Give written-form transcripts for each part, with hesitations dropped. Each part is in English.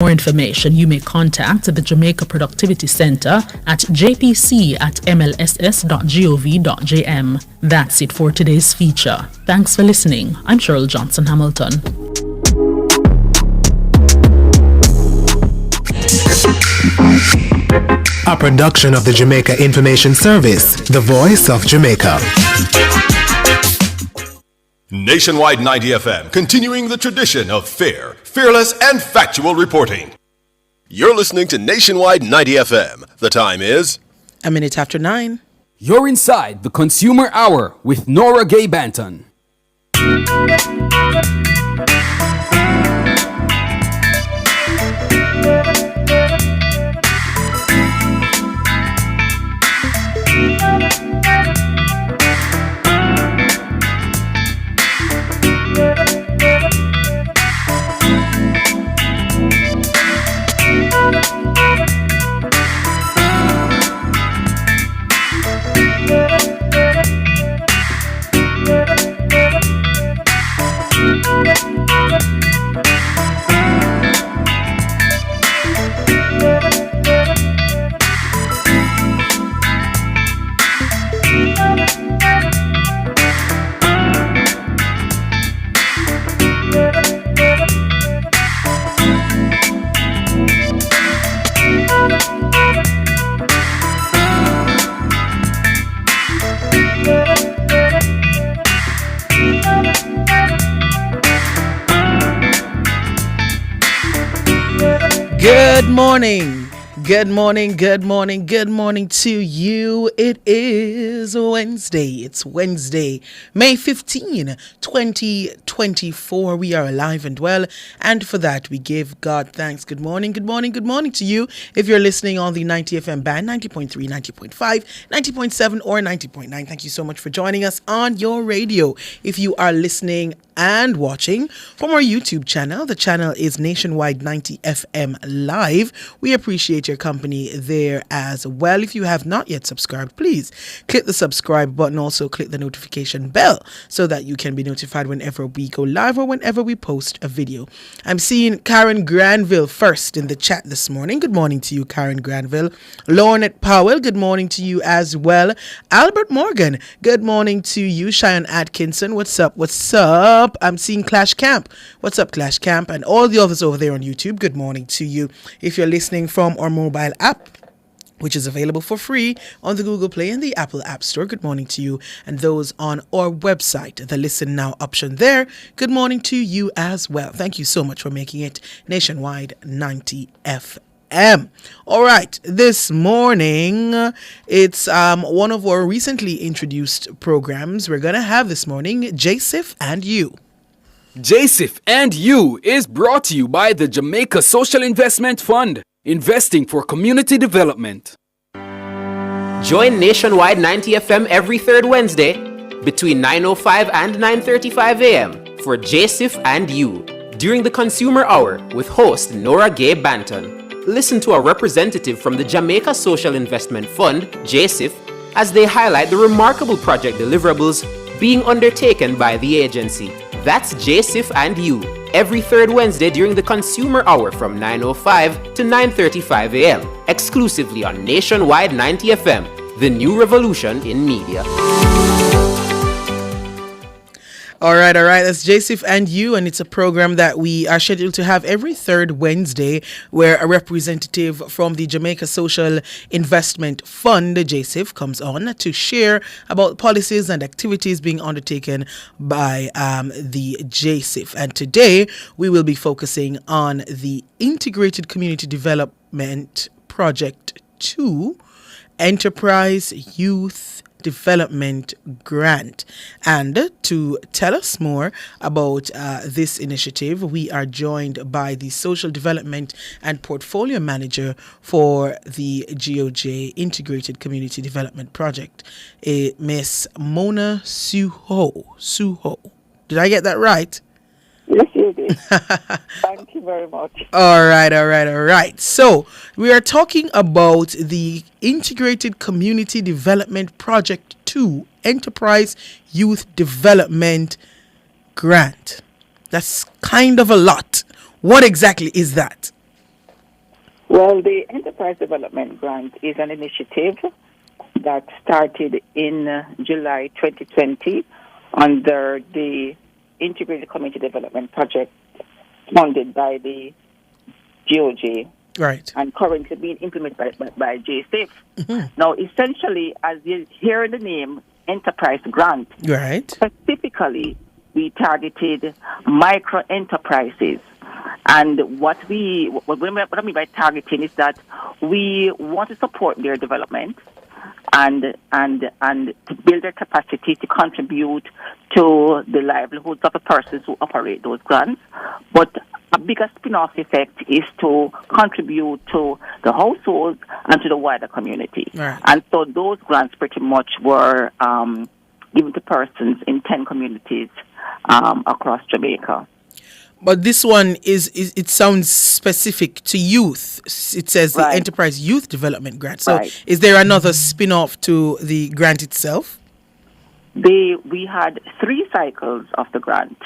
more information, you may contact the Jamaica Productivity Center at jpc@mlss.gov.jm. That's it for today's feature. Thanks for listening. I'm Cheryl Johnson Hamilton. A production of the Jamaica Information Service, the voice of Jamaica. Nationwide 90 FM, continuing the tradition of fair, fearless, and factual reporting. You're listening to Nationwide 90 FM. The time is 9:01. You're inside the Consumer Hour with Nora Gay Banton. Good morning to you. It is Wednesday. It's Wednesday, May 15, 2024. We are alive and well, and for that we give God thanks. Good morning to you. If you're listening on the 90 FM band, 90.3, 90.5, 90.7, or 90.9, thank you so much for joining us on your radio. If you are listening and watching from our YouTube channel, the channel is Nationwide 90 FM Live. We appreciate your company there as well. If you have not yet subscribed, please click the subscribe button. Also click the notification bell so that you can be notified whenever we go live or whenever we post a video. I'm seeing Karen Granville first in the chat this morning. Good morning to you, Karen Granville. Lornette Powell, good morning to you as well. Albert Morgan, good morning to you. Cheyenne Atkinson, what's up? I'm seeing Clash Camp. What's up, Clash Camp? And all the others over there on YouTube, good morning to you. If you're listening from our mobile app, which is available for free on the Google Play and the Apple App Store, good morning to you. And those on our website, the Listen Now option there, good morning to you as well. Thank you so much for making it Nationwide 90 FM. All right, this morning, it's one of our recently introduced programs we're going to have this morning, JSIF and You. JSIF and You is brought to you by the Jamaica Social Investment Fund, investing for community development. Join Nationwide 90 FM every third Wednesday between 9:05 and 9:35 a.m. for JSIF and You during the Consumer Hour with host Nora Gay Banton. Listen to a representative from the Jamaica Social Investment Fund, JSIF, as they highlight the remarkable project deliverables being undertaken by the agency. That's JSIF and You, every third Wednesday during the Consumer Hour from 9:05 to 9:35 a.m., exclusively on Nationwide 90 FM, the new revolution in media. All right. That's JSIF and You, and it's a program that we are scheduled to have every third Wednesday, where a representative from the Jamaica Social Investment Fund, JSIF, comes on to share about policies and activities being undertaken by the JSIF. And today we will be focusing on the Integrated Community Development Project 2 Enterprise Youth Development Grant. And to tell us more about this initiative, we are joined by the Social Development and Portfolio Manager for the GOJ Integrated Community Development Project, Miss Mona Suho. Did I get that right? Yes, you did. Thank you very much. All right. So we are talking about the Integrated Community Development Project 2 Enterprise Youth Development Grant. That's kind of a lot. What exactly is that? Well, the Enterprise Development Grant is an initiative that started in July 2020 under the Integrated Community Development Project funded by the GOJ. Right. And currently being implemented by JSIF. Now, essentially, as you hear in the name, Enterprise Grant, Right. specifically, we targeted micro enterprises. And what I mean by targeting is that we want to support their development and to build their capacity to contribute to the livelihoods of the persons who operate those grants. But a bigger spin-off effect is to contribute to the households and to the wider community. Right. And so those grants pretty much were given to persons in 10 communities across Jamaica. But this one is it sounds specific to youth. It says the Right. Enterprise Youth Development Grant. So Right. is there another spin-off to the grant itself? We had 3 cycles of the grant.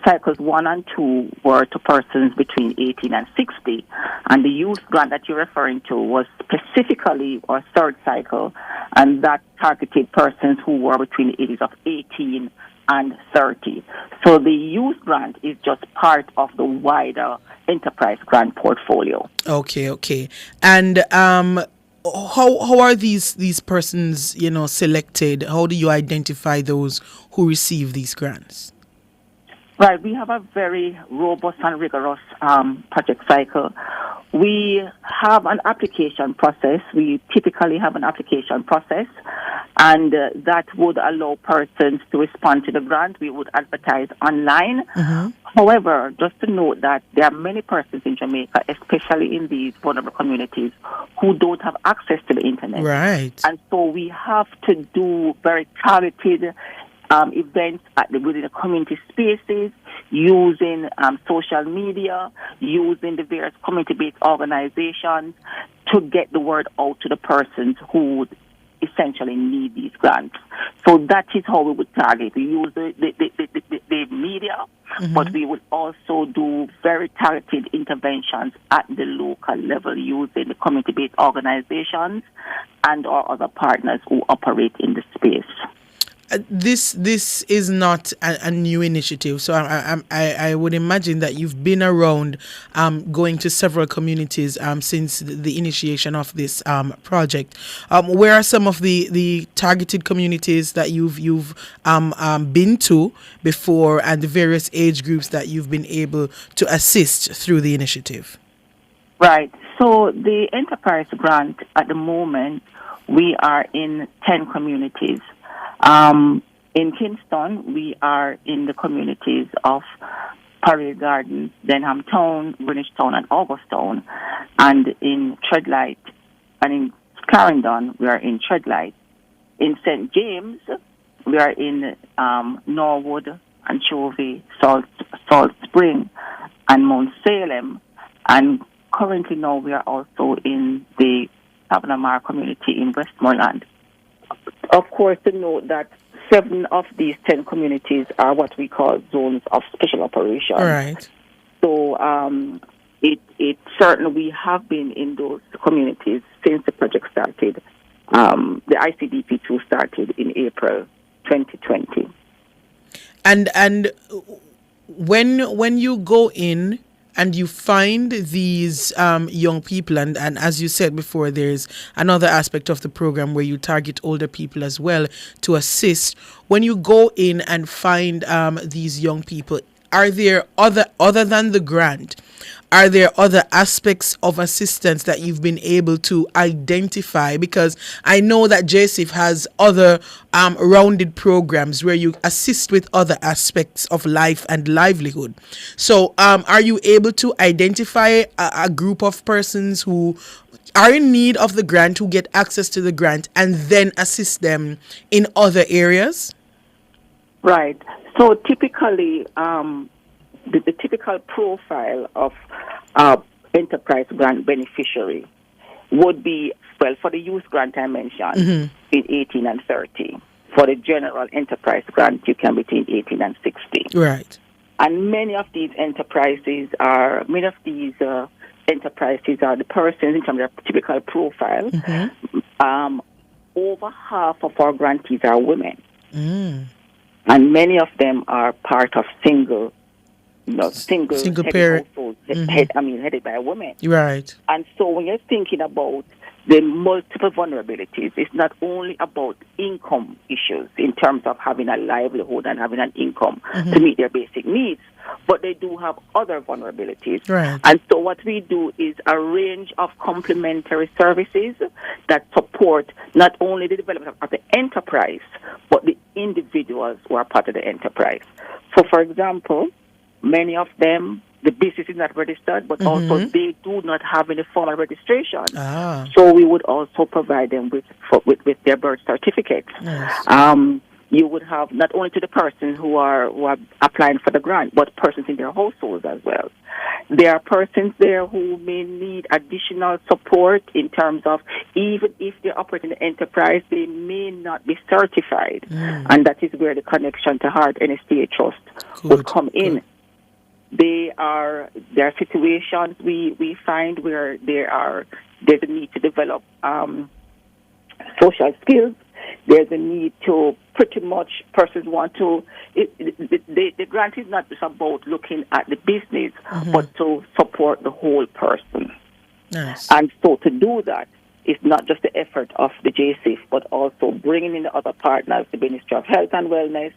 Cycles 1 and 2 were to persons between 18 and 60. And the youth grant that you're referring to was specifically our 3rd cycle, and that targeted persons who were between the ages of 18 and 30. So the youth grant is just part of the wider enterprise grant portfolio. Okay. And how are these persons, selected? How do you identify those who receive these grants? Right, we have a very robust and rigorous project cycle. We have an application process. We typically have an application process, and that would allow persons to respond to the grant. We would advertise online. However, just to note that there are many persons in Jamaica, especially in these vulnerable communities, who don't have access to the internet. Right. And so we have to do very targeted events within the community spaces, using social media, using the various community-based organizations to get the word out to the persons who would essentially need these grants. So that is how we would target. We use the media, but we would also do very targeted interventions at the local level using the community-based organizations and our other partners who operate in the space. This is not a new initiative, so I would imagine that you've been around, going to several communities since the initiation of this project. Where are some of the targeted communities that you've been to before, and the various age groups that you've been able to assist through the initiative? Right. So the enterprise grant at the moment, we are in 10 communities. In Kingston, we are in the communities of Parade Gardens, Denham Town, Greenwich Town, and Augustown. And in Treadlight, and in Clarendon, we are in Treadlight. In St. James, we are in Norwood, Anchovy, Salt Spring, and Mount Salem. And currently now we are also in the Tabanamar community in Westmoreland. Of course, to note that 7 of these 10 communities are what we call zones of special operations. All right. So it certainly, we have been in those communities since the project started. The ICDP2 started in April 2020. And when you go in and you find these young people, and as you said before, there's another aspect of the program where you target older people as well to assist. When you go in and find these young people, are there other than the grant, are there other aspects of assistance that you've been able to identify? Because I know that JSIF has other rounded programs where you assist with other aspects of life and livelihood. So are you able to identify a group of persons who are in need of the grant, who get access to the grant, and then assist them in other areas? Right. So typically, the typical profile of enterprise grant beneficiary would be, well, for the youth grant I mentioned, between 18 and 30. For the general enterprise grant, you can be between 18 and 60. Right. And many of these enterprises are, many of these enterprises are the persons in terms of their typical profile. Over half of our grantees are women. And many of them are part of single parent households, headed by women. Right. And so when you're thinking about the multiple vulnerabilities, it's not only about income issues in terms of having a livelihood and having an income to meet their basic needs, but they do have other vulnerabilities. Right. And so what we do is a range of complementary services that support not only the development of the enterprise, but the individuals who are part of the enterprise. So, for example, many of them, the business is not registered, but also they do not have any formal registration. So we would also provide them with their birth certificates. Nice. You would have not only to the persons who are applying for the grant, but persons in their households as well. There are persons there who may need additional support in terms of, even if they operate in the enterprise, they may not be certified. And that is where the connection to Heart NSTA Trust would come in. There are situations we find where there's a need to develop social skills. There's a need to pretty much persons want to. The grant is not just about looking at the business, but to support the whole person. Nice. And so to do that, it's not just the effort of the JSIF, but also bringing in the other partners, the Ministry of Health and Wellness.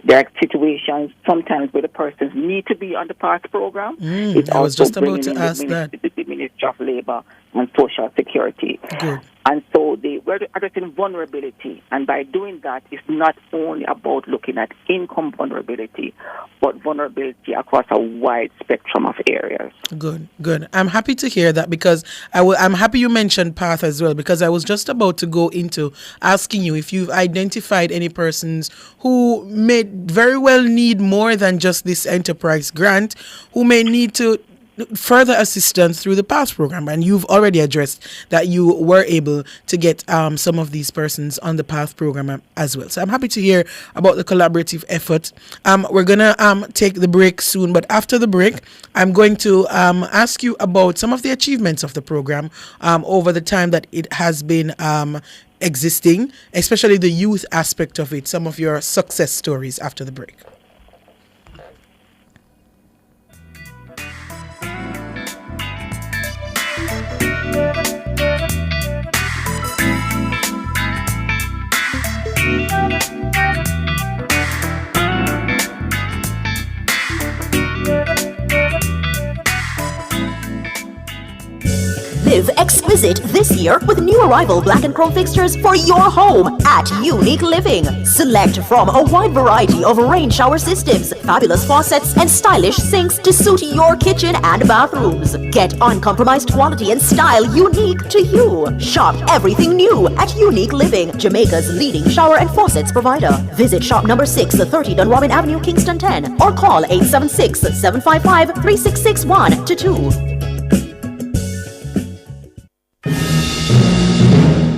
There are situations sometimes where the persons need to be on the PASS program. It's I was also just about bringing to in ask that. the Ministry of Labour and Social Security. Good. And so we're addressing vulnerability. And by doing that, it's not only about looking at income vulnerability, but vulnerability across a wide spectrum of areas. Good. I'm happy to hear that, because I'm happy you mentioned PATH as well, because I was just about to go into asking you if you've identified any persons who may very well need more than just this enterprise grant, who may need to further assistance through the PASS program, and you've already addressed that you were able to get some of these persons on the PASS program as well. So I'm happy to hear about the collaborative effort. We're gonna take the break soon, but after the break, I'm going to ask you about some of the achievements of the program over the time that it has been existing, especially the youth aspect of it, some of your success stories after the break. Live exquisite this year with new arrival black and chrome fixtures for your home at Unique Living. Select from a wide variety of rain shower systems, fabulous faucets, and stylish sinks to suit your kitchen and bathrooms. Get uncompromised quality and style unique to you. Shop everything new at Unique Living, Jamaica's leading shower and faucets provider. Visit shop number 6, 30 Dunrobin Avenue, Kingston 10, or call 876-755-3661 to 2.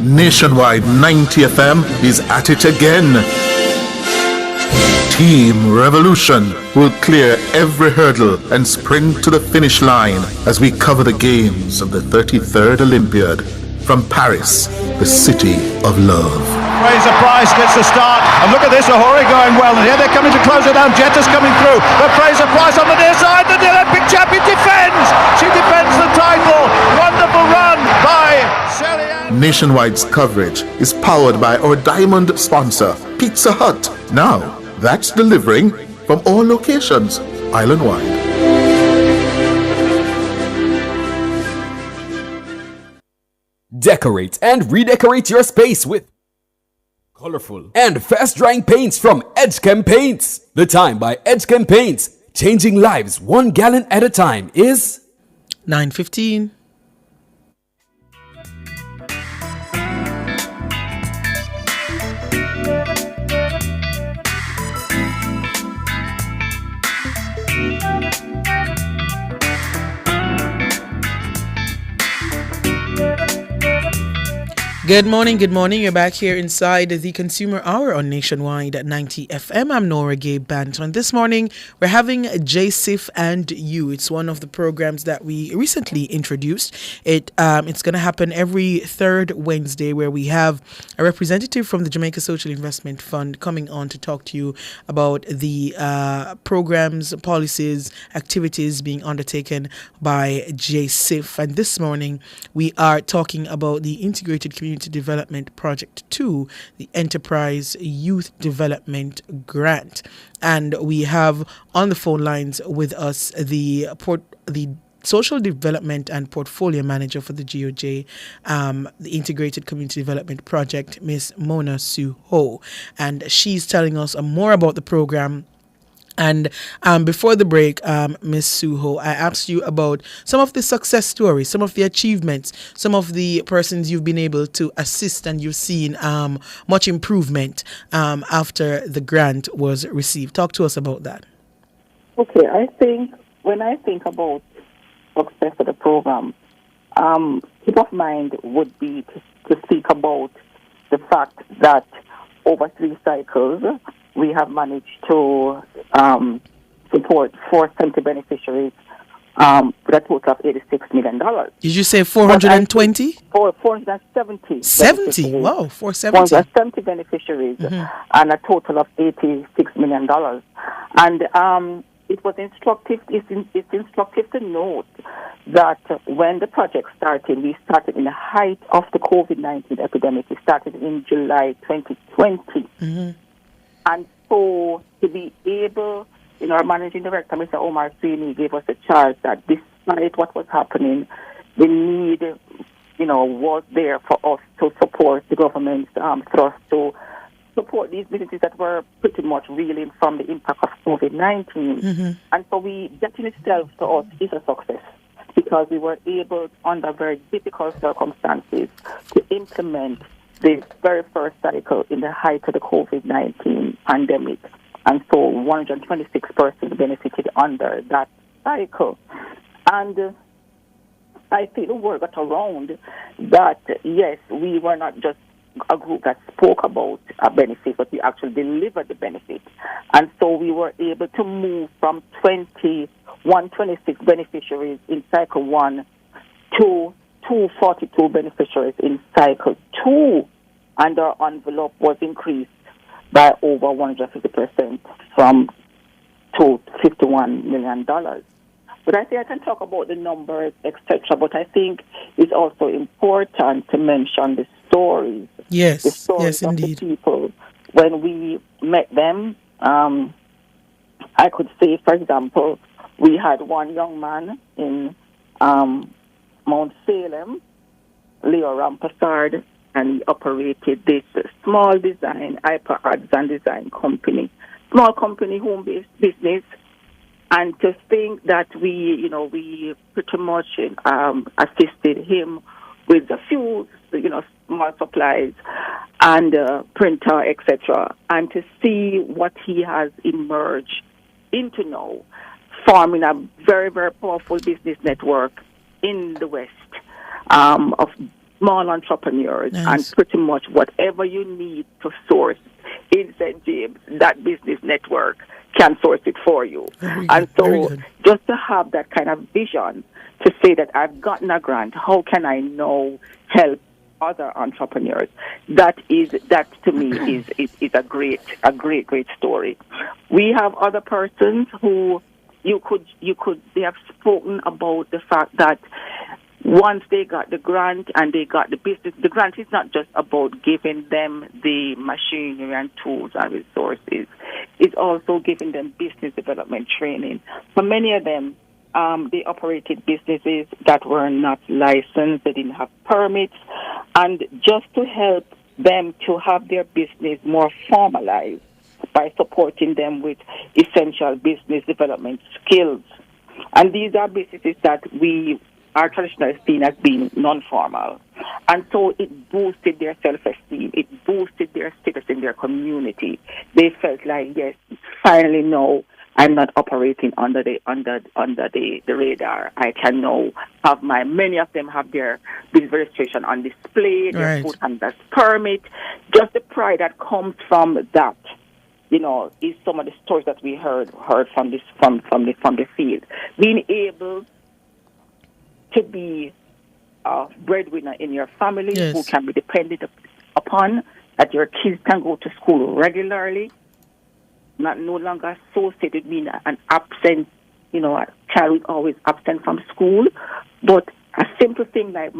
Nationwide 90 FM is at it again. Team Revolution will clear every hurdle and sprint to the finish line as we cover the games of the 33rd Olympiad from Paris, the city of love. Fraser Price gets the start, and look at this, Ahuri going well, and here they're coming to close it down. Jetta's coming through, but Fraser Price on the near side, the Olympic champion defends! She defends the title! Wonderful run by Shelly Ann. Nationwide's coverage is powered by our diamond sponsor, Pizza Hut. Now, that's delivering from all locations, island-wide. Decorate and redecorate your space with colorful and fast-drying paints from Edgechem Paints. The time by Edgechem Paints, changing lives 1 gallon at a time, is 9:15. Good morning, good morning. You're back here inside the Consumer Hour on Nationwide at 90 FM. I'm Nora Gay Banton. This morning, we're having JSIF and You. It's one of the programs that we recently introduced. It's going to happen every third Wednesday, where we have a representative from the Jamaica Social Investment Fund coming on to talk to you about the programs, policies, activities being undertaken by JSIF. And this morning, we are talking about the Integrated Community Development Project 2, the Enterprise Youth Development Grant. And we have on the phone lines with us the Social Development and Portfolio Manager for the GOJ, the Integrated Community Development Project, Miss Mona Sue Ho. And she's telling us more about the program. And before the break, Ms. Suho, I asked you about some of the success stories, some of the achievements, some of the persons you've been able to assist, and you've seen much improvement after the grant was received. Talk to us about that. Okay, when I think about success of the program, top of mind would be to speak about the fact that over 3 cycles, we have managed to support 470 beneficiaries with a total of $86 million. Did you say 420? 470. 70? Wow, 470. 470 beneficiaries and a total of $86 million. And it was instructive. It's instructive to note that when the project started, we started in the height of the COVID-19 epidemic. We started in July 2020. And so to be able, our managing director, Mr. Omar Sweeney, gave us a charge that despite what was happening, the need, was there for us to support the government's thrust to support these businesses that were pretty much reeling from the impact of COVID-19. And so that in itself to us is a success, because we were able, under very difficult circumstances, to implement the very first cycle in the height of the COVID-19 pandemic. And so 126 persons benefited under that cycle. And I think the word got around that, yes, we were not just a group that spoke about a benefit, but we actually delivered the benefit. And so we were able to move from 126 beneficiaries in cycle 1 to 242 beneficiaries in cycle 2, and our envelope was increased by over 150% from to $51 million. But I think I can talk about the numbers, etc. But I think it's also important to mention the stories. Yes, the stories of indeed. the people. When we met them, I could say, for example, we had one young man in Mount Salem, Leo Rampassard, and he operated this small design, hyper arts and design company, small company, home-based business. And to think that we pretty much assisted him with a few, small supplies and printer, etc. And to see what he has emerged into now, forming a very, very powerful business network in the West of small entrepreneurs. Nice. And pretty much whatever you need to source in St. James, that business network can source it for you. And so just to have that kind of vision to say that I've gotten a grant, how can I now help other entrepreneurs? That to me is a great story. We have other persons who they have spoken about the fact that once they got the grant and they got the business, the grant is not just about giving them the machinery and tools and resources. It's also giving them business development training. For many of them, they operated businesses that were not licensed, they didn't have permits, and just to help them to have their business more formalized by supporting them with essential business development skills. And these are businesses that we are traditionally seen as being non-formal. And so it boosted their self-esteem. It boosted their status in their community. They felt like, yes, finally now I'm not operating under the radar. I can now have many of them have their business registration on display, their Right. food handler's permit, just the pride that comes from that. Is some of the stories that we heard from this from the field. Being able to be a breadwinner in your family Yes. who can be depended upon, that your kids can go to school regularly, not no longer associated with being an absent, a child who's always absent from school, but a simple thing like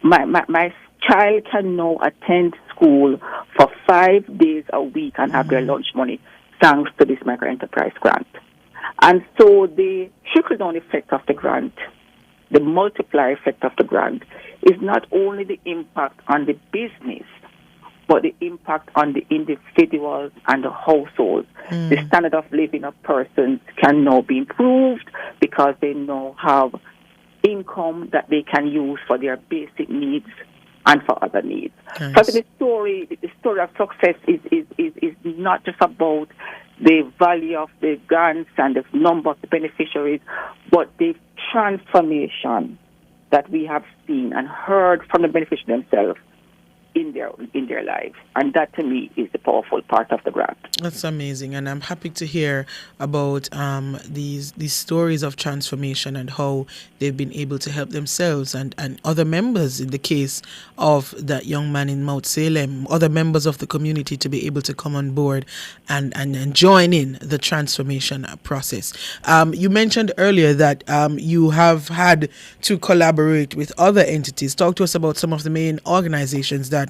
my child can now attend school for 5 days a week and have their lunch money thanks to this microenterprise grant. And so the trickle-down effect of the grant, the multiplier effect of the grant, is not only the impact on the business, but the impact on the individuals and the households. The standard of living of persons can now be improved because they now have income that they can use for their basic needs and for other needs. Yes. So the story of success is not just about the value of the grants and the number of the beneficiaries, but the transformation that we have seen and heard from the beneficiaries themselves in their lives. And that, to me, is the powerful part of the grant. That's amazing, and I'm happy to hear about these stories of transformation and how they've been able to help themselves and other members, in the case of that young man in Mount Salem, other members of the community to be able to come on board and join in the transformation process. You mentioned earlier that you have had to collaborate with other entities. Talk to us about some of the main organizations that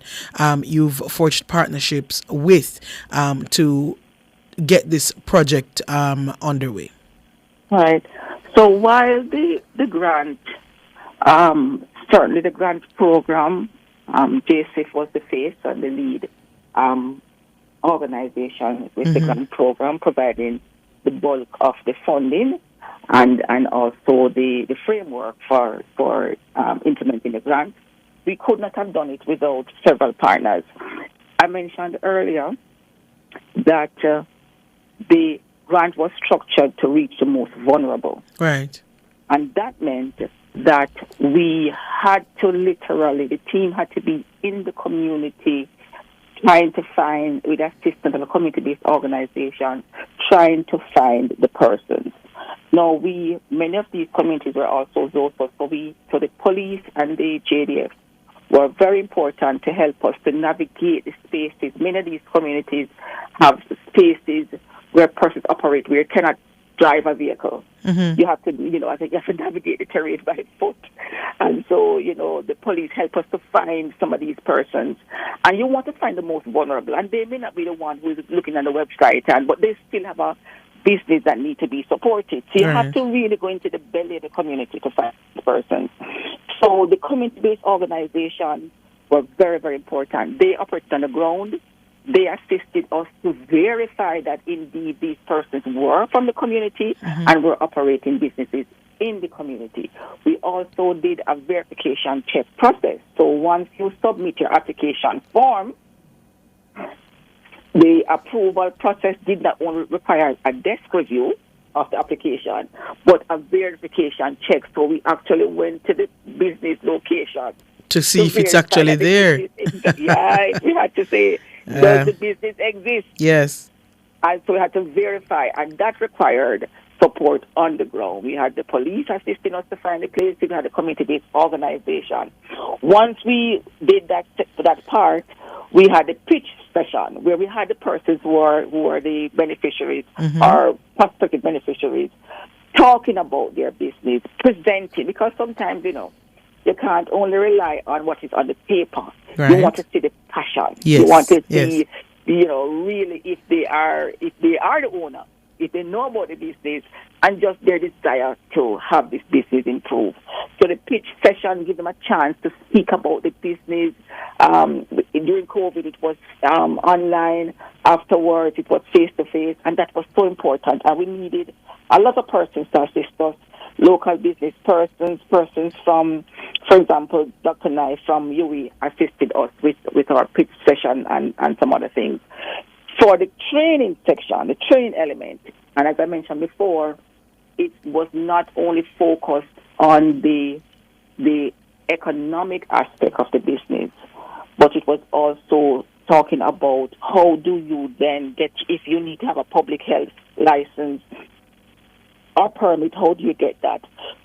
you've forged partnerships with to get this project underway. Right. So while the grant, certainly the grant program, JSIF was the face and the lead organization with the grant program, providing the bulk of the funding and also the framework for implementing the grant. We could not have done it without several partners. I mentioned earlier that the grant was structured to reach the most vulnerable. Right. And that meant that we had to literally, the team had to be in the community trying to find, with assistance of a community-based organization, trying to find the persons. Now, many of these communities were also those, so the police and the JDF were very important to help us to navigate the spaces. Many of these communities have spaces where persons operate where you cannot drive a vehicle. You have to, you have to navigate the terrain by foot. And so, the police help us to find some of these persons. And you want to find the most vulnerable. And they may not be the one who is looking at the website, but they still have a business that need to be supported. So you have to really go into the belly of the community to find the persons. So the community-based organizations were very, very important. They operated on the ground. They assisted us to verify that indeed these persons were from the community and were operating businesses in the community. We also did a verification check process. So once you submit your application form, the approval process did not only require a desk review of the application, but a verification check. So we actually went to the business location to see if it's actually there. Yeah, we had to say, does the business exist? Yes. And so we had to verify, and that required support on the ground. We had the police assisting us to find the place. We had a community-based organization. Once we did that part, we had a pitch session where we had the persons who were the beneficiaries or prospective beneficiaries talking about their business, presenting, because sometimes, you can't only rely on what is on the paper. Right. You want to see the passion. Yes. You want to see, really if they are the owner, if they know about the business, and just their desire to have this business improve. So the pitch session gives them a chance to speak about the business. During COVID, it was online. Afterwards, it was face-to-face, and that was so important. And we needed a lot of persons to assist us, local business persons from, for example, Dr. Nye from UE assisted us with our pitch session and some other things. For the training section, the training element, and as I mentioned before, it was not only focused on the economic aspect of the business, but it was also talking about how do you then get, if you need to have a public health license or permit, how do you get that?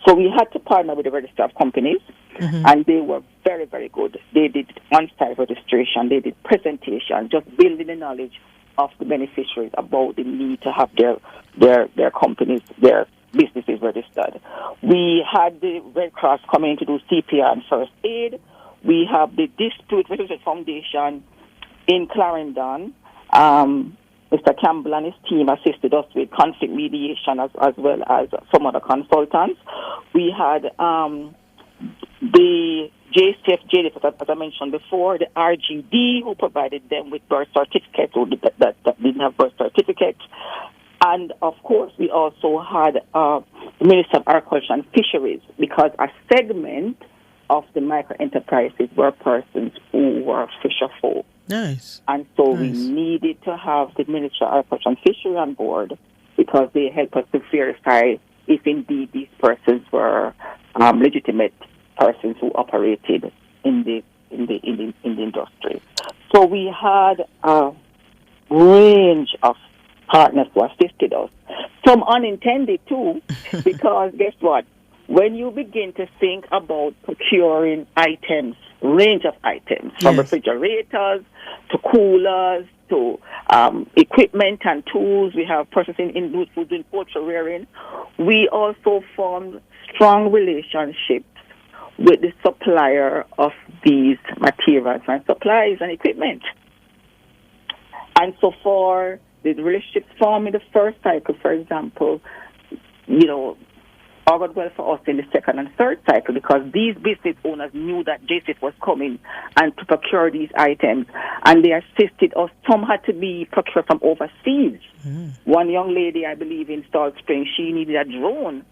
So we had to partner with the register of companies, and they were very, very good. They did on-site registration, they did presentation, just building the knowledge of the beneficiaries about the need to have their companies, their businesses registered. We had the Red Cross coming in to do CPR and first aid. We have the Dispute Resolution Foundation in Clarendon. Mr. Campbell and his team assisted us with conflict mediation as well as some other consultants. We had the JCF, as I mentioned before, the RGD, who provided them with birth certificates that didn't have birth certificates. And, of course, we also had the Minister of Agriculture and Fisheries, because a segment of the micro-enterprises were persons who were fisher folk. Nice. And so we needed to have the Minister of Agriculture and Fisheries on board, because they help us to verify if indeed these persons were legitimate persons who operated in the industry. So we had a range of partners who assisted us. Some unintended too, because guess what? When you begin to think about procuring items, range of items, from refrigerators to coolers to equipment and tools, we have processing in food and poultry rearing. We also formed strong relationships with the supplier of these materials and supplies and equipment. And so for the relationships formed in the first cycle, for example, augured well for us in the second and third cycle, because these business owners knew that JCF was coming and to procure these items, and they assisted us. Some had to be procured from overseas. One young lady, I believe, in Salt Spring, she needed a drone,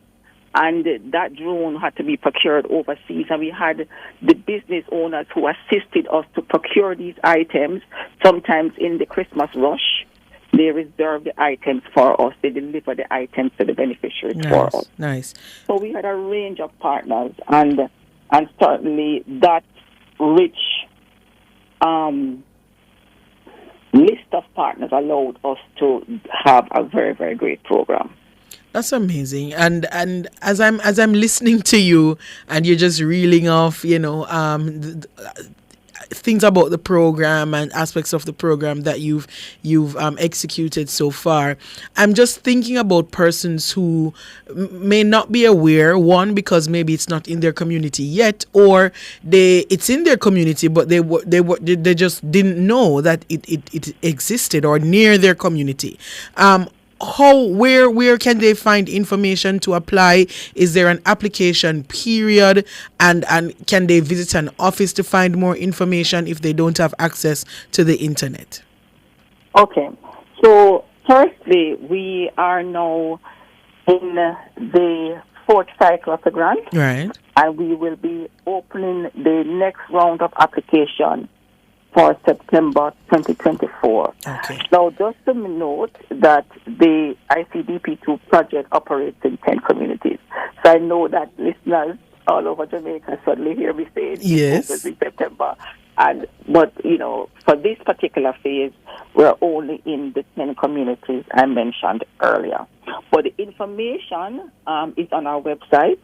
and that drone had to be procured overseas, and we had the business owners who assisted us to procure these items, sometimes in the Christmas rush. They reserve the items for us. They deliver the items to the beneficiaries for us. Nice. So we had a range of partners, and certainly that rich list of partners allowed us to have a very, very great program. That's amazing. And as I'm listening to you, and you're just reeling off, things about the program and aspects of the program that you've executed so far, I'm just thinking about persons who may not be aware, one, because maybe it's not in their community yet, or it's in their community but they just didn't know that it existed or near their community. Where can they find information to apply? Is there an application period, and can they visit an office to find more information if they don't have access to the internet? Okay, so firstly, we are now in the fourth cycle of the grant, right? And we will be opening the next round of application for September 2024. Okay. Now, just to note that the ICDP2 project operates in 10 communities. So I know that listeners all over Jamaica suddenly hear me say yes, in September. But for this particular phase, we're only in the 10 communities I mentioned earlier. But the information is on our website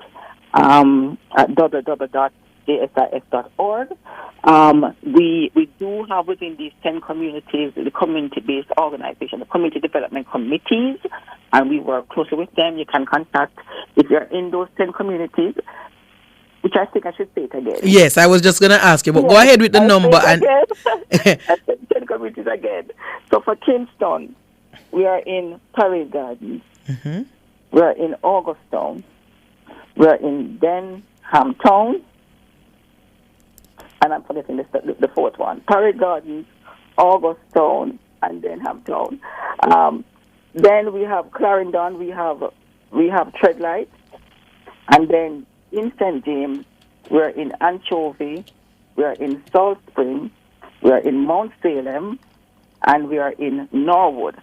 at www.jsis.org. We do have within these 10 communities the community-based organization, the community development committees, and we work closely with them. You can contact if you're in those 10 communities, which I think I should say it again. Yes, I was just going to ask you, but go ahead with the number. And 10 communities again. So for Kingston, we are in Parade Gardens. Mm-hmm. We are in Augustown. We are in Denham Town. And I'm forgetting the fourth one. Parade Gardens, Augustown, and Denham Town. Then we have Clarendon. We have Treadlight. And then in St. James, we're in Anchovy, we're in Salt Spring, we're in Mount Salem, and we are in Norwood.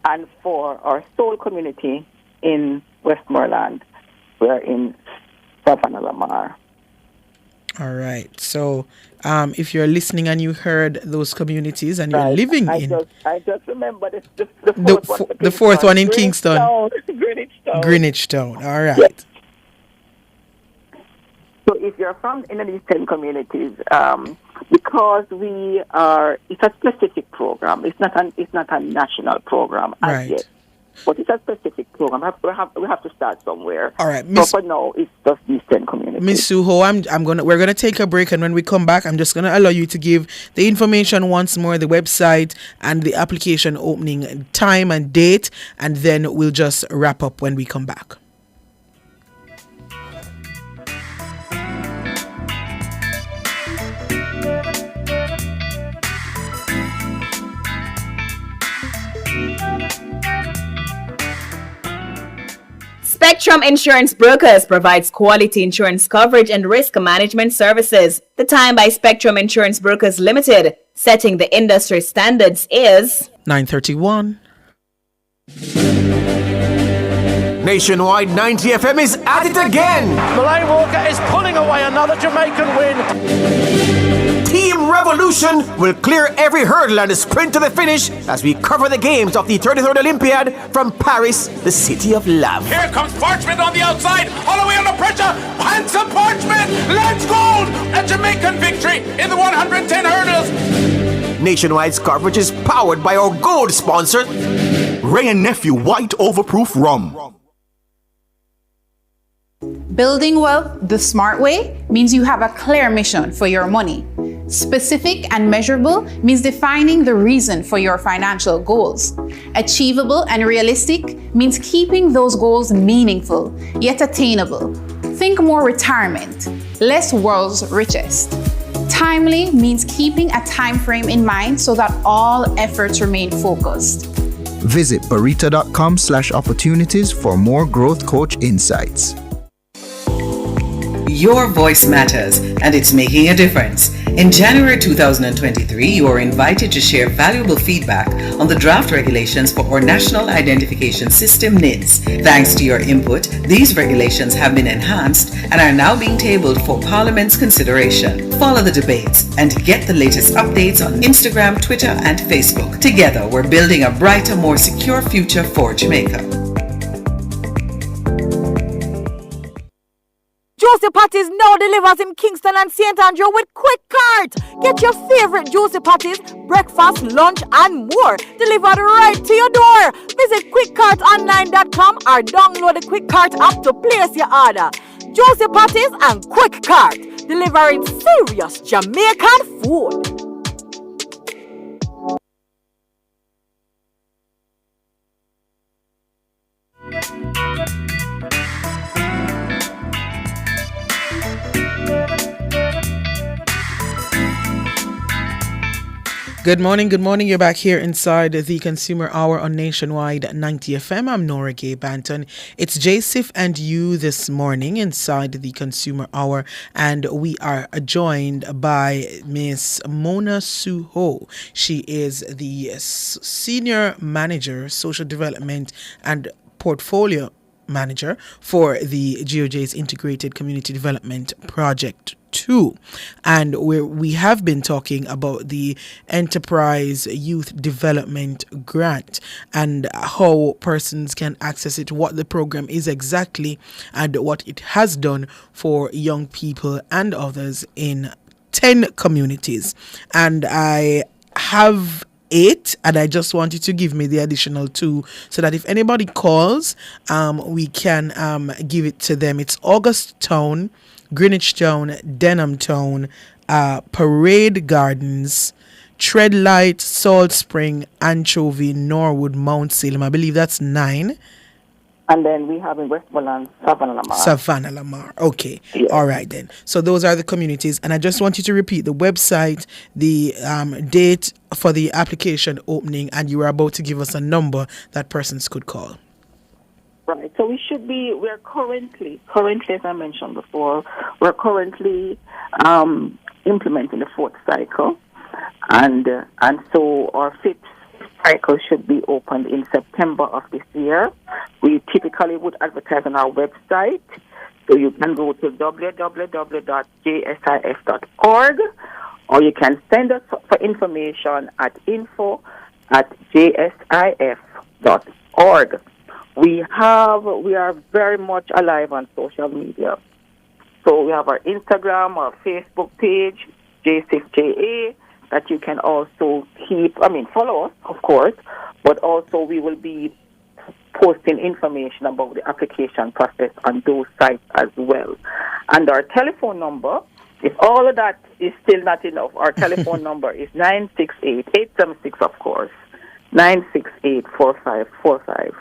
And for our soul community in Westmoreland, we're in Savannah Lamar. All right. So, if you're listening and you heard those communities and you're living in I just remember the fourth one. the fourth one in Kingston, Greenwich Town. Greenwich Town. All right. Yes. So if you're from any of these 10 communities, because it's a specific program. It's not a national program as yet. But it's a specific program. We have to start somewhere. All right, So for now, it's just these 10 communities. Miss Suho, we're gonna take a break, and when we come back, I'm just gonna allow you to give the information once more, the website and the application opening time and date, and then we'll just wrap up when we come back. Spectrum Insurance Brokers provides quality insurance coverage and risk management services. The time by Spectrum Insurance Brokers Limited, setting the industry standards, is 9:31. Nationwide 90 FM is at it again. Malay Walker is pulling away another Jamaican win. Team Revolution will clear every hurdle and sprint to the finish as we cover the games of the 33rd Olympiad from Paris, the city of love. Here comes Parchment on the outside. Holloway under pressure. Handsome Parchment. Let's gold. A Jamaican victory in the 110 hurdles. Nationwide's coverage is powered by our gold sponsor, Ray and Nephew White Overproof Rum. Building wealth the smart way means you have a clear mission for your money. Specific and measurable means defining the reason for your financial goals. Achievable and realistic means keeping those goals meaningful, yet attainable. Think more retirement, less world's richest. Timely means keeping a time frame in mind so that all efforts remain focused. Visit barita.com/opportunities for more growth coach insights. Your voice matters, and it's making a difference. In January 2023, you are invited to share valuable feedback on the draft regulations for our National Identification System NIDS. Thanks to your input, these regulations have been enhanced and are now being tabled for Parliament's consideration. Follow the debates and get the latest updates on Instagram, Twitter, and Facebook. Together, we're building a brighter, more secure future for Jamaica. Juicy Patties now delivers in Kingston and St. Andrew with Quick Cart. Get your favorite Juicy Patties, breakfast, lunch, and more delivered right to your door. Visit quickcartonline.com or download the Quick Cart app to place your order. Juicy Patties and Quick Cart, delivering serious Jamaican food. Good morning. You're back here inside the Consumer Hour on Nationwide 90 FM. I'm Nora Gay Banton. It's JSIF and you this morning inside the Consumer Hour, and we are joined by Miss Mona Suho. She is the Senior Manager, Social Development and Portfolio Manager for the GOJ's Integrated Community Development Project 2, and we have been talking about the Enterprise Youth Development Grant and how persons can access it, what the program is exactly, and what it has done for young people and others in 10 communities. And I have 8, and I just want you to give me the additional 2 so that if anybody calls, we can give it to them. It's August Town, Greenwich Town, Denham Town, Parade Gardens, Treadlight, Salt Spring, Anchovy, Norwood, Mount Salem. I believe that's 9. And then we have in Westmoreland, Savannah Lamar. Okay. Yes. All right then. So those are the communities. And I just want you to repeat the website, the date for the application opening, and you were about to give us a number that persons could call. Right. So we're currently, as I mentioned before, we're currently implementing the 4th cycle. And so our 5th cycle should be opened in September of this year. We typically would advertise on our website So you can go to www.jsif.org, or you can send us for information at info@jsif.org. We are very much alive on social media. So we have our Instagram, our Facebook page, JSIFJA, that you can also follow us, of course, but also we will be posting information about the application process on those sites as well. And our telephone number, if all of that is still not enough, our telephone number is 968-876, of course, 968-4545.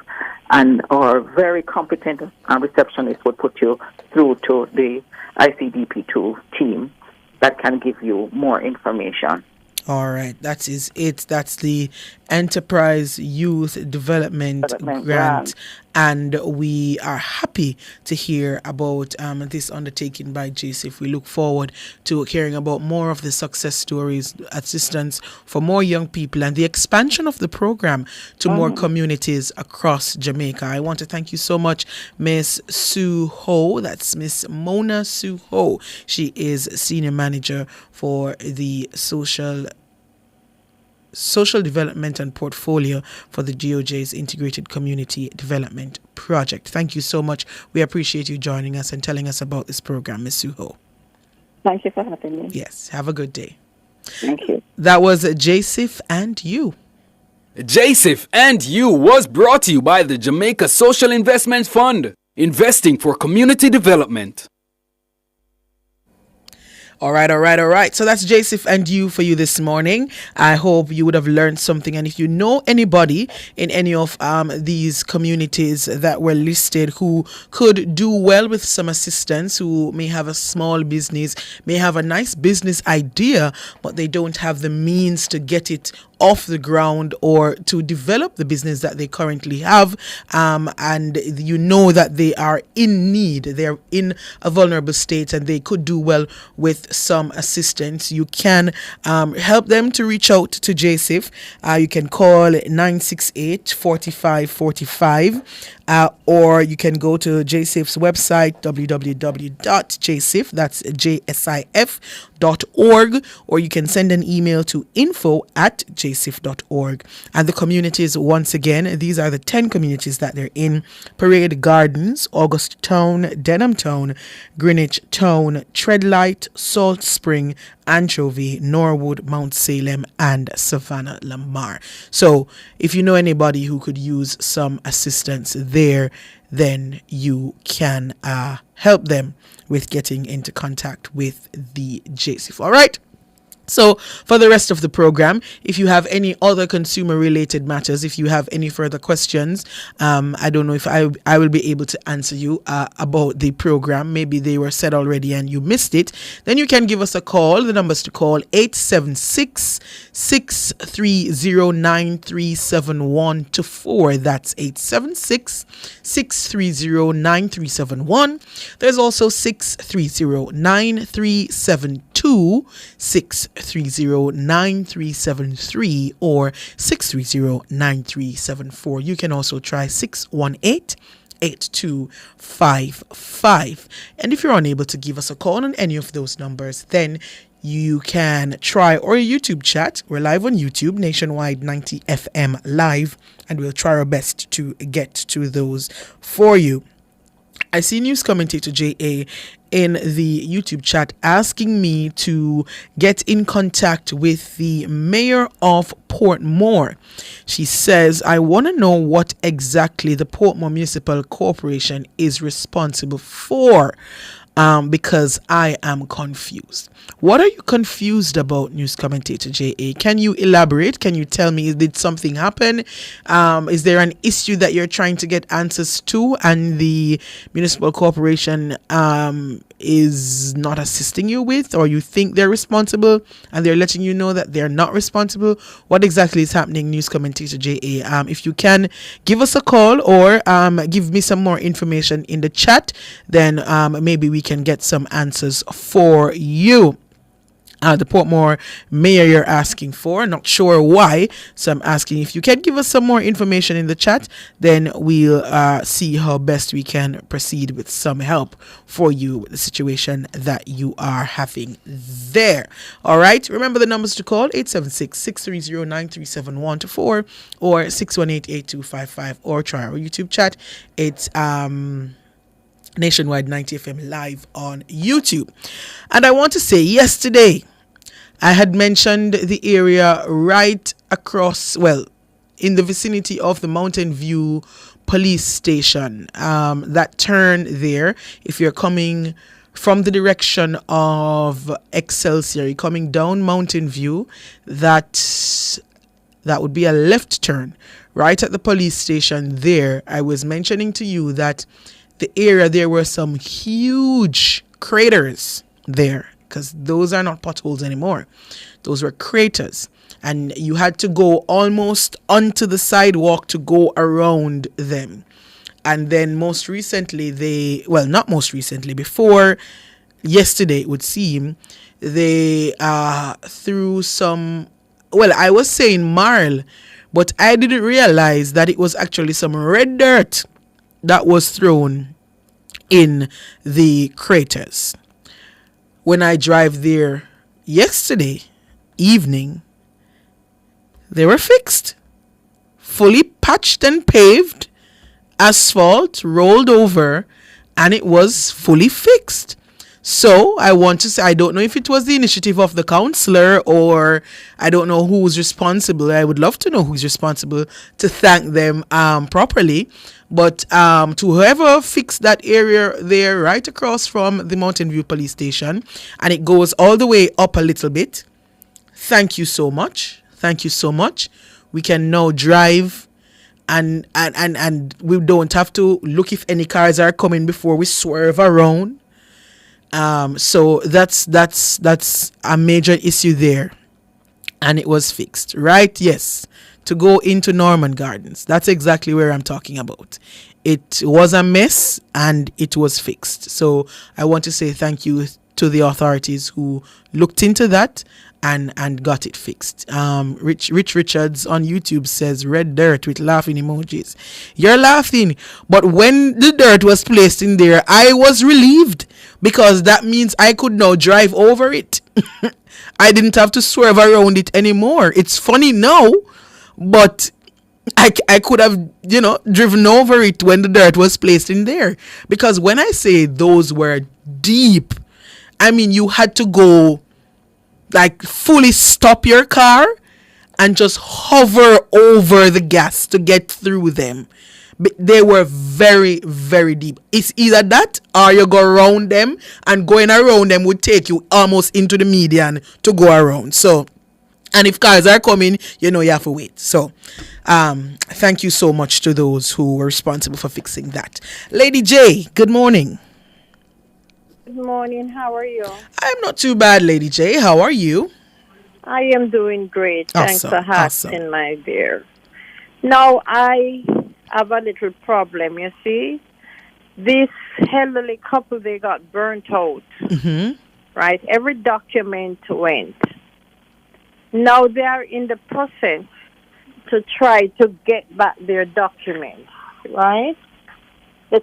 And our very competent receptionist will put you through to the ICDP2 team that can give you more information. All right, that is it. That's the Enterprise Youth Development Grant. And we are happy to hear about this undertaking by JSIF. We look forward to hearing about more of the success stories, assistance for more young people, and the expansion of the program to more communities across Jamaica. I want to thank you so much, Miss Sue Ho. That's Miss Mona Sue Ho. She is Senior Manager for the Social Development and Portfolio for the GOJ's Integrated Community Development Project. Thank you so much. We appreciate you joining us and telling us about this program, Ms. Suho. Thank you for having me. Yes, have a good day. Thank you. That was JSIF and You. JSIF and You was brought to you by the Jamaica Social Investment Fund, investing for community development. All right. So that's JSIF and You for you this morning. I hope you would have learned something. And if you know anybody in any of these communities that were listed who could do well with some assistance, who may have a small business, may have a nice business idea, but they don't have the means to get it off the ground or to develop the business that they currently have, and you know that they are in need, they're in a vulnerable state, and they could do well with some assistance, you can help them to reach out to JSIF. You can call 968-4545, or you can go to JSIF's website, www.jsif, that's JSIF.org, or you can send an email to info@jsif.org. And the communities, once again, these are the 10 communities that they're in: Parade Gardens, August Town, Denham Town, Greenwich Town, Treadlight, Salt Spring, Anchovy, Norwood, Mount Salem, and Savannah Lamar. So if you know anybody who could use some assistance there, then you can help them with getting into contact with the JSIF. All right. So for the rest of the program, if you have any other consumer related matters, if you have any further questions, I don't know if I will be able to answer you about the program. Maybe they were said already and you missed it. Then you can give us a call. The numbers to call 876-630-9371-4. That's 876-630-9371. There's also 630-9372, 630-9373, or 630-9374. You can also try 618-8255. And if you're unable to give us a call on any of those numbers, then you can try our YouTube chat. We're live on YouTube, Nationwide 90 FM live, and we'll try our best to get to those for you. I see news commentator J.A. in the YouTube chat asking me to get in contact with the mayor of Portmore. She says, I want to know what exactly the Portmore Municipal Corporation is responsible for, because I am confused. What are you confused about, news commentator J.A.? Can you elaborate? Can you tell me, did something happen? Is there an issue that you're trying to get answers to and the municipal corporation is not assisting you with, or you think they're responsible and they're letting you know that they're not responsible? What exactly is happening, news commentator J.A.? If you can give us a call or give me some more information in the chat, then maybe we can get some answers for you. the Portmore mayor you're asking for. Not sure why, so I'm asking if you can give us some more information in the chat, then we'll see how best we can proceed with some help for you with the situation that you are having there. All right, remember the numbers to call: 876-630-9371 or 618-8255, or try our YouTube chat. It's Nationwide 90 FM live on YouTube. And I want to say, yesterday I had mentioned the area right across, well, in the vicinity of the Mountain View police station, that turn there. If you're coming from the direction of Excelsior, you're coming down Mountain View, that would be a left turn right at the police station there. I was mentioning to you that the area, there were some huge craters there, because those are not potholes anymore. Those were craters. And you had to go almost onto the sidewalk to go around them. And then most recently, not most recently, before yesterday, it would seem, they threw some, I was saying marl, but I didn't realize that it was actually some red dirt that was thrown in the craters. When I drive there yesterday evening, they were fixed, fully patched and paved, asphalt rolled over, and it was fully fixed. So I want to say, I don't know if it was the initiative of the councillor, or I don't know who's responsible. I would love to know who's responsible to thank them properly. But to whoever fixed that area there right across from the Mountain View police station, and it goes all the way up a little bit, thank you so much. Thank you so much. We can now drive and we don't have to look if any cars are coming before we swerve around. So that's a major issue there, and it was fixed, right? Yes, to go into Norman Gardens. That's exactly where I'm talking about. It was a mess and it was fixed. So I want to say thank you to the authorities who looked into that and got it fixed. Rich Richards on YouTube says red dirt with laughing emojis. You're laughing, but when the dirt was placed in there, I was relieved, because that means I could now drive over it. I didn't have to swerve around it anymore. It's funny now, but I could have, driven over it when the dirt was placed in there. Because when I say those were deep, I mean you had to go, like, fully stop your car and just hover over the gas to get through them. But they were very, very deep. It's either that or you go around them, and going around them would take you almost into the median to go around. So, and if cars are coming, you have to wait. So, thank you so much to those who were responsible for fixing that. Lady J, good morning. Good morning. How are you? I'm not too bad, Lady J. How are you? I am doing great. Thanks Awesome, for asking, my dear. Now, I have a little problem, you see. This elderly couple, they got burnt out, right? Every document went. Now they are in the process to try to get back their documents, right? The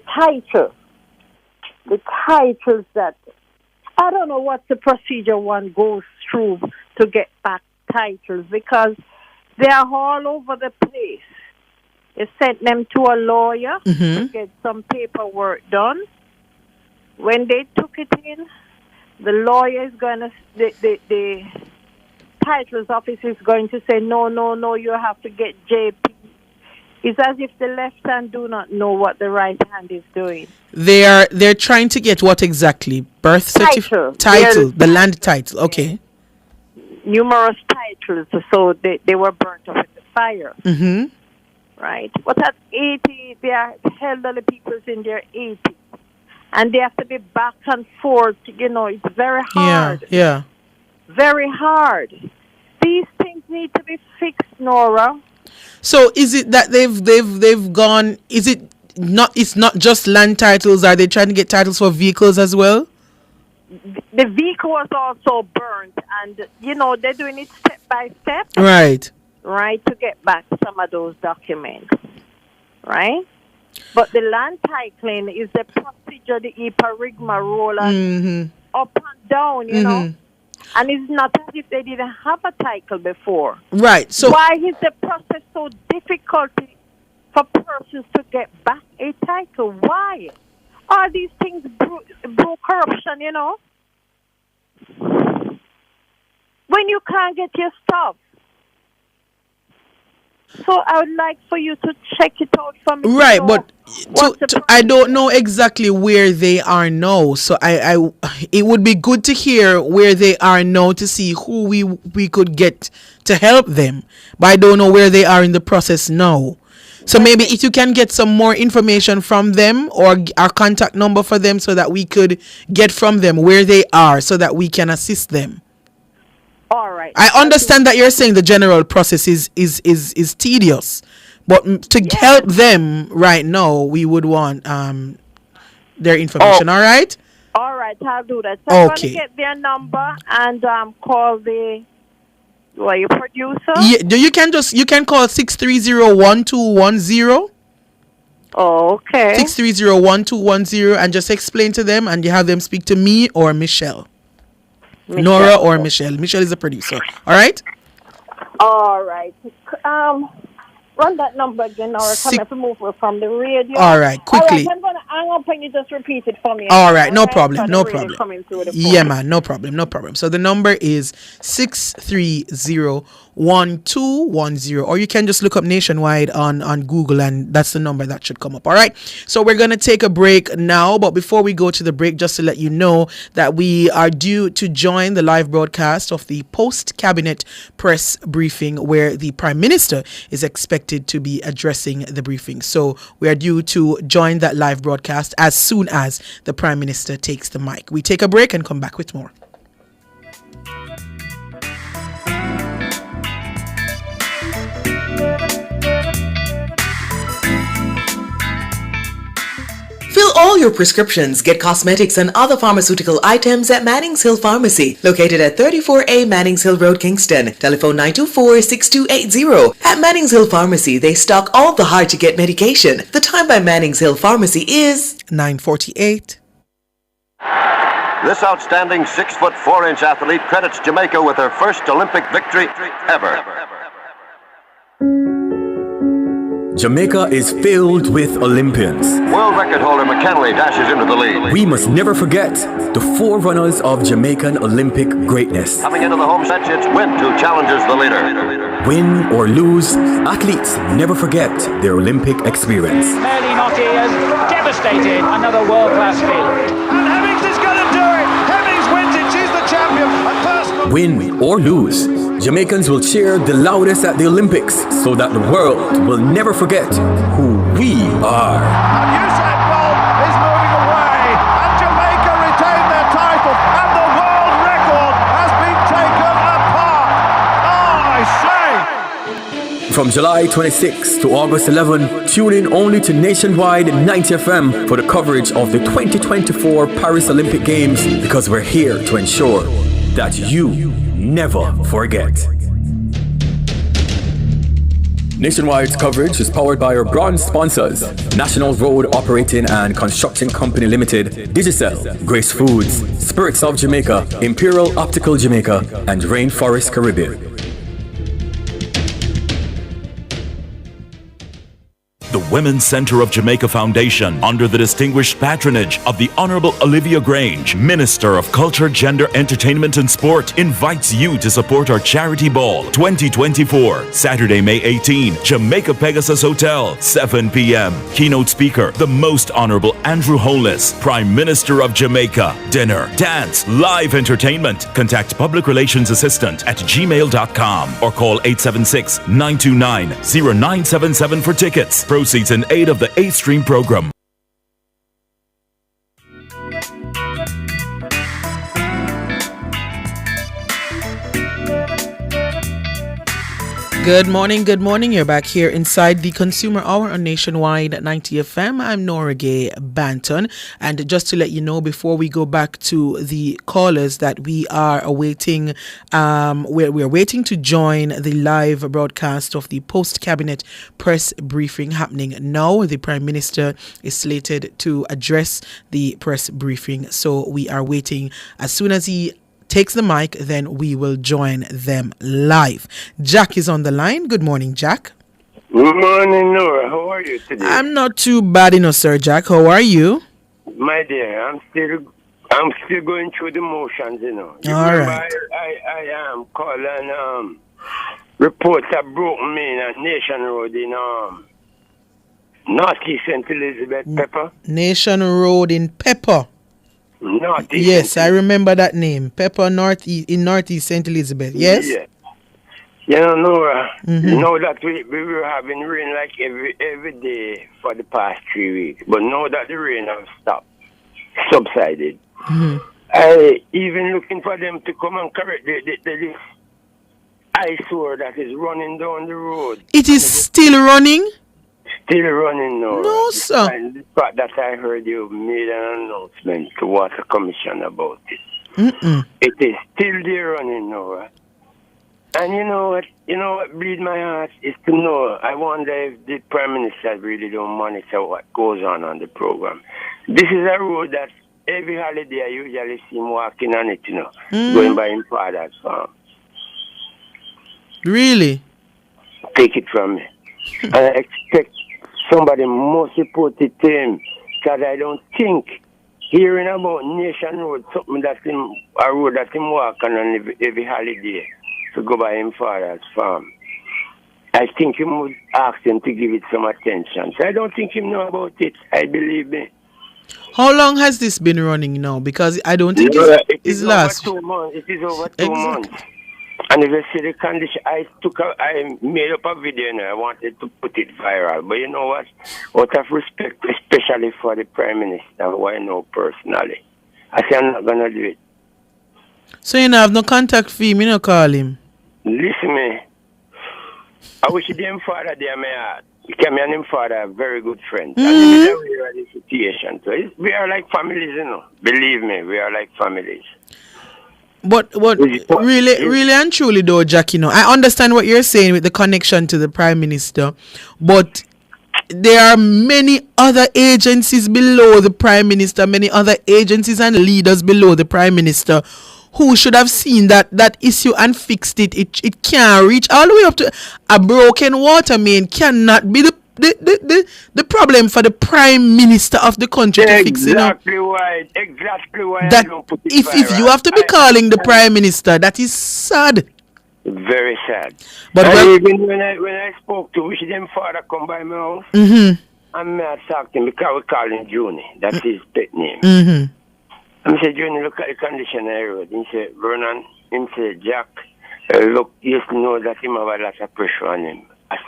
titles that, I don't know what the procedure one goes through to get back titles, because they are all over the place. They sent them to a lawyer to get some paperwork done. When they took it in, the lawyer is going to, the titles office is going to say, no, you have to get JP. It's as if the left hand do not know what the right hand is doing. They're trying to get what exactly? Birth certificate? Title, the land title, okay. Numerous titles, so they were burnt up in the fire. Right? But at 80, they are elderly people in their 80s. And they have to be back and forth, it's very hard. Yeah. Very hard. These things need to be fixed, Nora. So is it that they've gone, it's not just land titles, are they trying to get titles for vehicles as well? the vehicle was also burnt, and they're doing it step by step, Right. right, to get back some of those documents, right? But the land titling is the procedure, the rigmarole, and up and down, and it's not as if they didn't have a title before. Right. So why is the process so difficult for persons to get back a title? Why? All these things brew corruption, when you can't get your stuff. So I would like for you to check it out for me. Right, but I don't know exactly where they are now. So it would be good to hear where they are now to see who we could get to help them. But I don't know where they are in the process now. So maybe if you can get some more information from them or our contact number for them so that we could get from them where they are so that we can assist them. All right. I understand that you're saying the general process is tedious, but to help them right now, we would want their information. All right. All right, I'll do that. So I'm going to Okay. get their number and call your producer. Yeah, you can call 630-1210. Oh, okay. 630-1210 and just explain to them, and you have them speak to me or Michelle. Michelle. Nora or Michelle. Michelle is the producer. All right. All right. Run that number again, Nora. Come have to move her from the radio. All right, quickly. All right, I'm going to hang up and you just repeat it for me. All right, no problem, So no the radio problem. coming through the phone. Yeah, man, no problem. So the number is 630-1210, or you can just look up Nationwide on Google, and that's the number that should come up. All right. So we're gonna take a break now, but before we go to the break, just to let you know that we are due to join the live broadcast of the post-cabinet press briefing, where the Prime Minister is expected to be addressing the briefing. So we are due to join that live broadcast as soon as the Prime Minister takes the mic. We take a break and come back with more. Fill all your prescriptions, get cosmetics and other pharmaceutical items at Mannings Hill Pharmacy, located at 34A Mannings Hill Road, Kingston. Telephone 924-6280. At Mannings Hill Pharmacy, they stock all the hard-to-get medication. The time by Mannings Hill Pharmacy is 9:48. This outstanding 6'4" athlete credits Jamaica with her first Olympic victory ever. Jamaica is filled with Olympians. World record holder McKinley dashes into the lead. We must never forget the forerunners of Jamaican Olympic greatness. Coming into the home stretch, it's Wint who challenges the leader. Win or lose, athletes never forget their Olympic experience. Merely Notty has devastated another world-class field. And Hemmings is going to do it. Hemmings wins it. She's the champion. A personal... Win or lose, Jamaicans will cheer the loudest at the Olympics so that the world will never forget who we are. And Usain Bolt is moving away. And Jamaica retain their title. And the world record has been taken apart. Oh, I say. From July 26 to August 11, tune in only to Nationwide 90 FM for the coverage of the 2024 Paris Olympic Games, because we're here to ensure that you never forget. Nationwide's coverage is powered by our bronze sponsors: National Road Operating and Construction Company Limited, Digicel, Grace Foods, Spirits of Jamaica, Imperial Optical Jamaica, and Rainforest Caribbean. The Women's Center of Jamaica Foundation, under the distinguished patronage of the Honorable Olivia Grange, Minister of Culture, Gender, Entertainment and Sport, invites you to support our Charity Ball 2024, Saturday, May 18, Jamaica Pegasus Hotel, 7 p.m. Keynote speaker, the Most Honorable Andrew Holness, Prime Minister of Jamaica. Dinner, dance, live entertainment. Contact Public Relations Assistant at gmail.com or call 876-929-0977 for tickets. Proceeds in aid of the A-Stream program. Good morning, good morning. You're back here inside the Consumer Hour on Nationwide 90 FM. I'm Nora Gay Banton. And just to let you know, before we go back to the callers that we are awaiting, we're waiting to join the live broadcast of the post-cabinet press briefing happening now. The Prime Minister is slated to address the press briefing. So we are waiting. As soon as he takes the mic, then we will join them live. Jack is on the line. Good morning, Jack. Good morning, Nora. How are you today? I'm not too bad, Sir Jack. How are you? My dear, I'm still going through the motions, All right. I am calling reports have broken me on Nation Road in Northeast St. Elizabeth, Pepper. Nation Road in Pepper. Northeast. Yes, I remember that name. Pepper Northeast in Northeast St. Elizabeth. Yes. Yeah. You know, Nora, know that we were having rain like every day for the past 3 weeks, but now that the rain has stopped, subsided, I even looking for them to come and correct the eyesore that is running down the road. It is still running? Still running now. No, sir. And the fact that I heard you made an announcement to Water Commission about it. It is still there running now. And you know what bleeds my heart is to know, I wonder if the Prime Minister really don't monitor what goes on the program. This is a road that every holiday I usually see him walking on it, going by his father's farm. Really? Take it from me. And I expect somebody must report it to him, because I don't think hearing about Nation Road, something that a road that him walk on every holiday to go by his father's farm. I think he would ask him to give it some attention. So I don't think him know about it. I believe me. How long has this been running now? Because I don't think it's last. Over 2 months. It is over 2 months. And if you see the condition, I made up a video and I wanted to put it viral. But you know what? Out of respect, especially for the Prime Minister, who I know personally, I say I'm not going to do it. So you have no contact for him, you don't call him? Listen me. I wish him father there, my heart. Because me and him father are very good friends. And he is aware of the situation. So we are like families, Believe me, we are like families. But really and truly though, Jack, I understand what you're saying with the connection to the Prime Minister, but there are many other agencies below the Prime Minister, many other agencies and leaders below the Prime Minister who should have seen that issue and fixed it. It can't reach all the way up to a broken water main. Cannot be the problem for the Prime Minister of the country to fix it. Exactly why. That if you have to be calling the Prime Minister, that is sad. Very sad. But even when I spoke to wish them father come by my house, and I talked to him because we call him Juni. That's his pet name. I said, Juni, look at the condition of the road. He said, Vernon, he said, Jack, look, you know that him have a lot of pressure on him.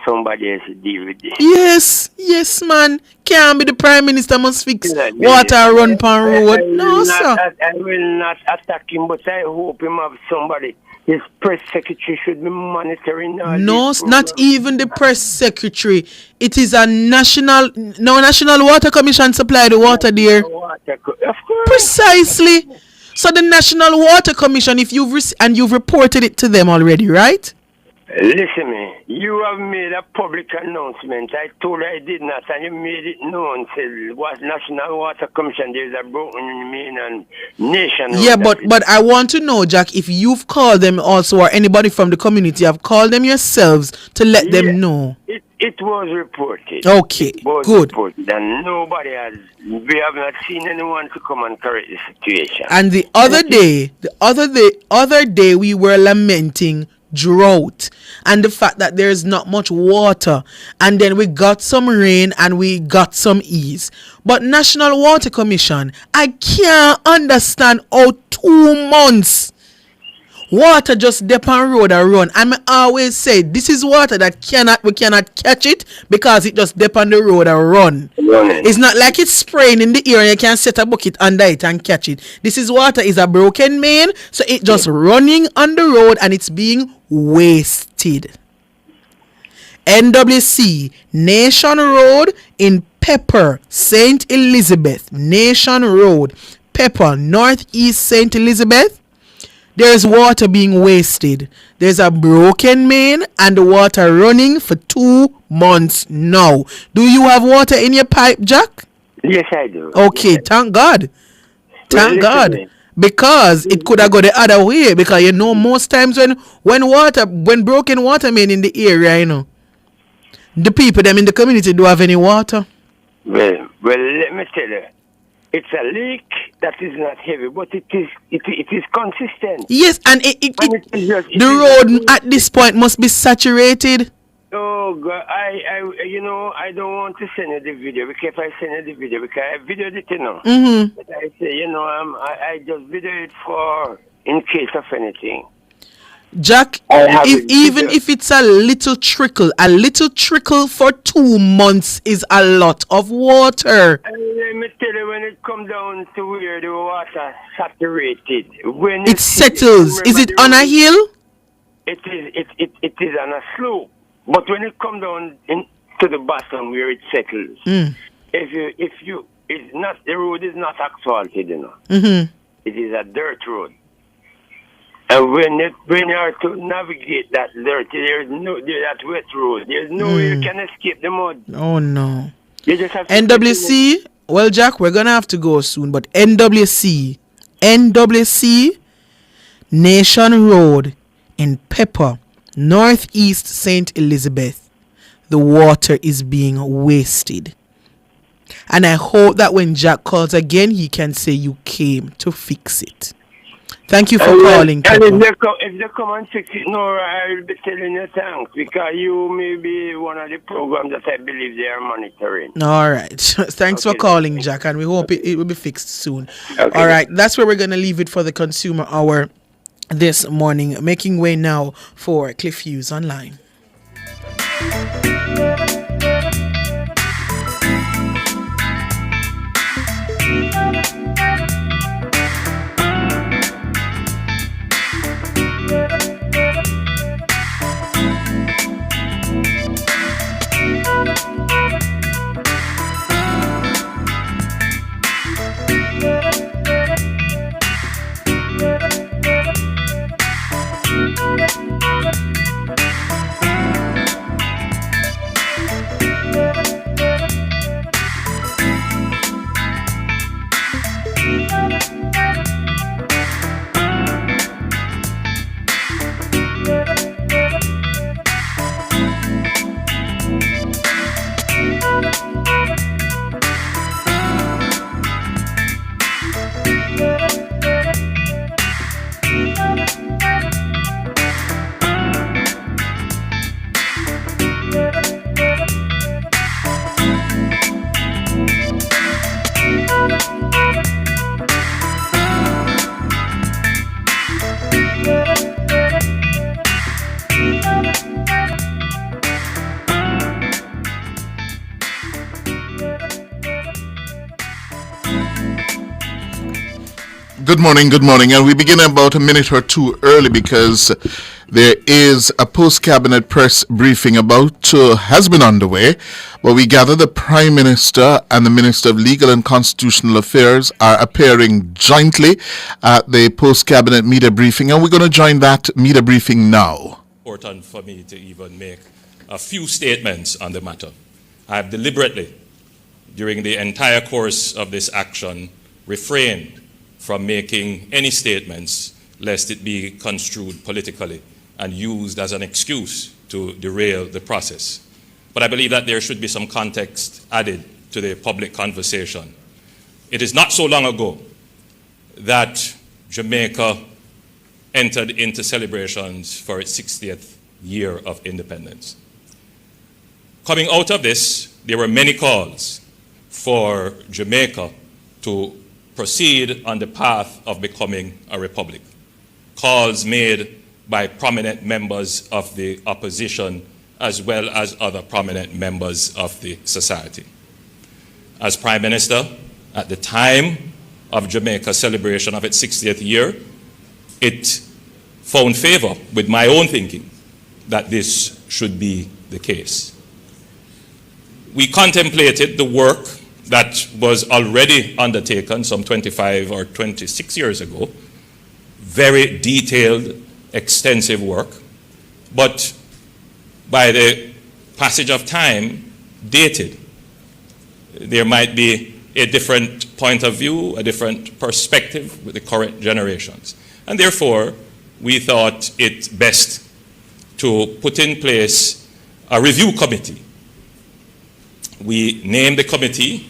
Somebody else deal with this. Yes, man. Can't be the Prime Minister must fix water run pan road. No, sir. I will not attack him, but I hope him have somebody. His press secretary should be monitoring all No, not even the press secretary. It is a national water commission supply the water there. Of course. Precisely. So the National Water Commission, if you've reported it to them already, right? Listen me, you have made a public announcement. I told you I did not, and you made it known. Said was National Water Commission, there's a broken main and nation. Yeah, but I want to know, Jack, if you've called them also, or anybody from the community have called them yourselves to let them know. It was reported. Okay, good. Reported, and nobody we have not seen anyone to come and correct the situation. And the other day, we were lamenting drought and the fact that there's not much water, and then we got some rain and we got some ease. But National Water Commission, I can't understand how 2 months water just dip on road and run. And I always say this is water that we cannot catch it because it just dip on the road and run. It's not like it's spraying in the air and you can set a bucket under it and catch it. This is water is a broken main, so it just running on the road and it's being wasted. NWC, Nation Road in Pepper, St. Elizabeth. Nation Road, Pepper, Northeast St. Elizabeth. There's water being wasted. There's a broken main and the water running for 2 months now. Do you have water in your pipe, Jack? Yes, I do. Okay, yes, thank God. Thank God. Because it could have gone the other way. Because you know, most times when broken water main in the area, you know, the people them in the community don't have any water. Well, let me tell you. It's a leak that is not heavy, but it is consistent. Yes, and the road at this point must be saturated. Oh God, I don't want to send you the video because if I send you the video, because I videoed it, you know. Mm-hmm. But I say, I just videoed it for in case of anything. Jack, even if it's a little trickle for 2 months is a lot of water. And let me tell you, when it comes down to where the water saturated, when it settles, is it on a hill? It is on a slope. But when it comes down to the bottom where it settles, it's not, the road is not asphalted, you know. Mm-hmm. It is a dirt road. And when you are to navigate that dirt, that wet road, there's no way you can escape the mud. Oh no. You just have to NWC, well, Jack, we're gonna have to go soon, but NWC, Nation Road in Pepper, Northeast St. Elizabeth, the water is being wasted. And I hope that when Jack calls again, he can say you came to fix it. Thank you for calling. And if they come and fix it, no, I will be telling you thanks because you may be one of the programs that I believe they are monitoring. All right. Thanks for calling, Jack, and we hope it will be fixed soon. Okay. All right. That's where we're going to leave it for the Consumer Hour this morning. Making way now for Cliff Hughes Online. Good morning. And we begin about a minute or two early because there is a post-cabinet press briefing has been underway, where we gather the Prime Minister and the Minister of Legal and Constitutional Affairs are appearing jointly at the post-cabinet media briefing, and we're going to join that media briefing now. Important for me to even make a few statements on the matter. I have deliberately, during the entire course of this action, refrained from making any statements lest it be construed politically and used as an excuse to derail the process. But I believe that there should be some context added to the public conversation. It is not so long ago that Jamaica entered into celebrations for its 60th year of independence. Coming out of this, there were many calls for Jamaica to proceed on the path of becoming a republic. Calls made by prominent members of the opposition as well as other prominent members of the society. As Prime Minister, at the time of Jamaica's celebration of its 60th year, it found favor with my own thinking that this should be the case. We contemplated the work that was already undertaken some 25 or 26 years ago, very detailed, extensive work, but by the passage of time, dated. There might be a different point of view, a different perspective with the current generations. And therefore, we thought it best to put in place a review committee. We named the committee.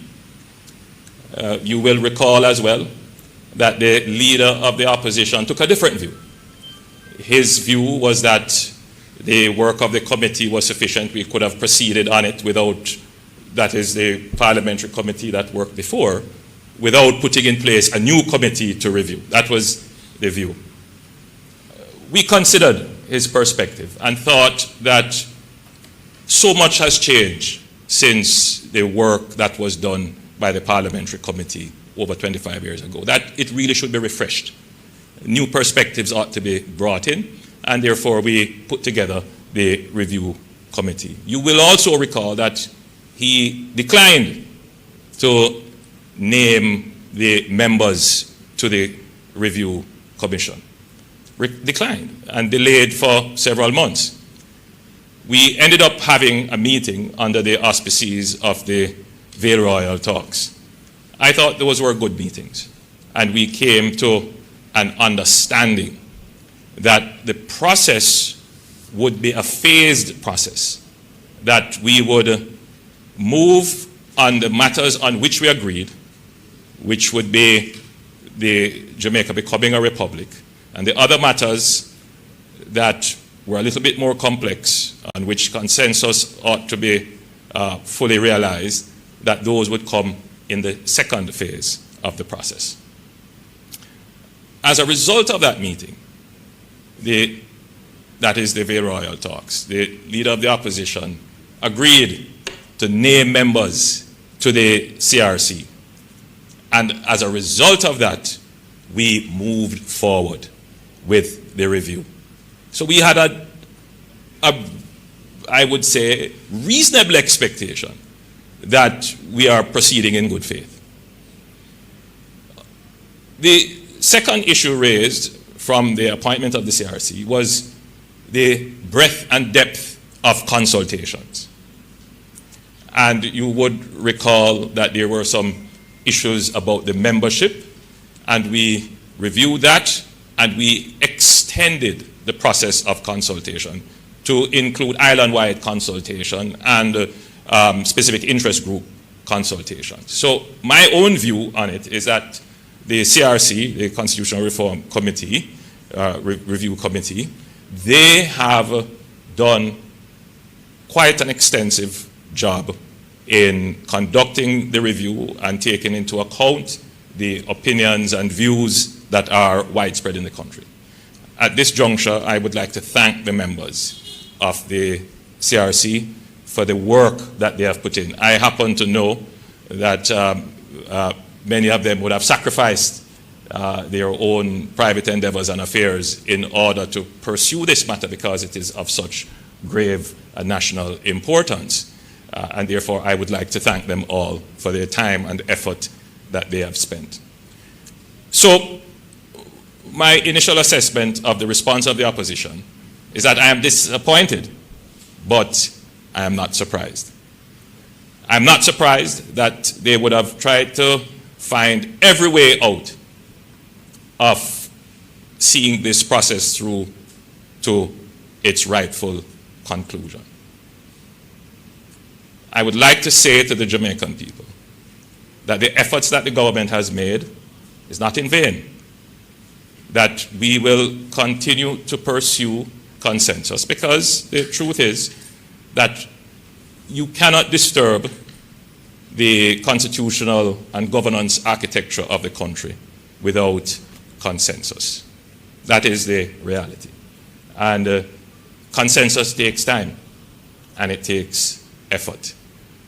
You will recall as well that the leader of the opposition took a different view. His view was that the work of the committee was sufficient. We could have proceeded on it without, that is the parliamentary committee that worked before, without putting in place a new committee to review. That was the view. We considered his perspective and thought that so much has changed since the work that was done by the parliamentary committee over 25 years ago, that it really should be refreshed. New perspectives ought to be brought in, and therefore we put together the review committee. You will also recall that he declined to name the members to the review commission. Declined and delayed for several months. We ended up having a meeting under the auspices of the Vale Royal talks. I thought those were good meetings, and we came to an understanding that the process would be a phased process, that we would move on the matters on which we agreed, which would be the Jamaica becoming a republic, and the other matters that were a little bit more complex, on which consensus ought to be fully realized, that those would come in the second phase of the process. As a result of that meeting, that is the Vale Royal talks, the leader of the opposition agreed to name members to the CRC. And as a result of that, we moved forward with the review. So we had I would say, reasonable expectation that we are proceeding in good faith. The second issue raised from the appointment of the CRC was the breadth and depth of consultations. And you would recall that there were some issues about the membership, and we reviewed that, and we extended the process of consultation to include island-wide consultation and specific interest group consultation. So my own view on it is that the CRC, the Constitutional Reform Committee, Review Committee, they have done quite an extensive job in conducting the review and taking into account the opinions and views that are widespread in the country. At this juncture, I would like to thank the members of the CRC for the work that they have put in. I happen to know that many of them would have sacrificed their own private endeavors and affairs in order to pursue this matter because it is of such grave national importance. And therefore, I would like to thank them all for their time and effort that they have spent. So, my initial assessment of the response of the opposition is that I am disappointed, but I am not surprised. I'm not surprised that they would have tried to find every way out of seeing this process through to its rightful conclusion. I would like to say to the Jamaican people that the efforts that the government has made is not in vain, that we will continue to pursue consensus, because the truth is that you cannot disturb the constitutional and governance architecture of the country without consensus. That is the reality. And consensus takes time, and it takes effort.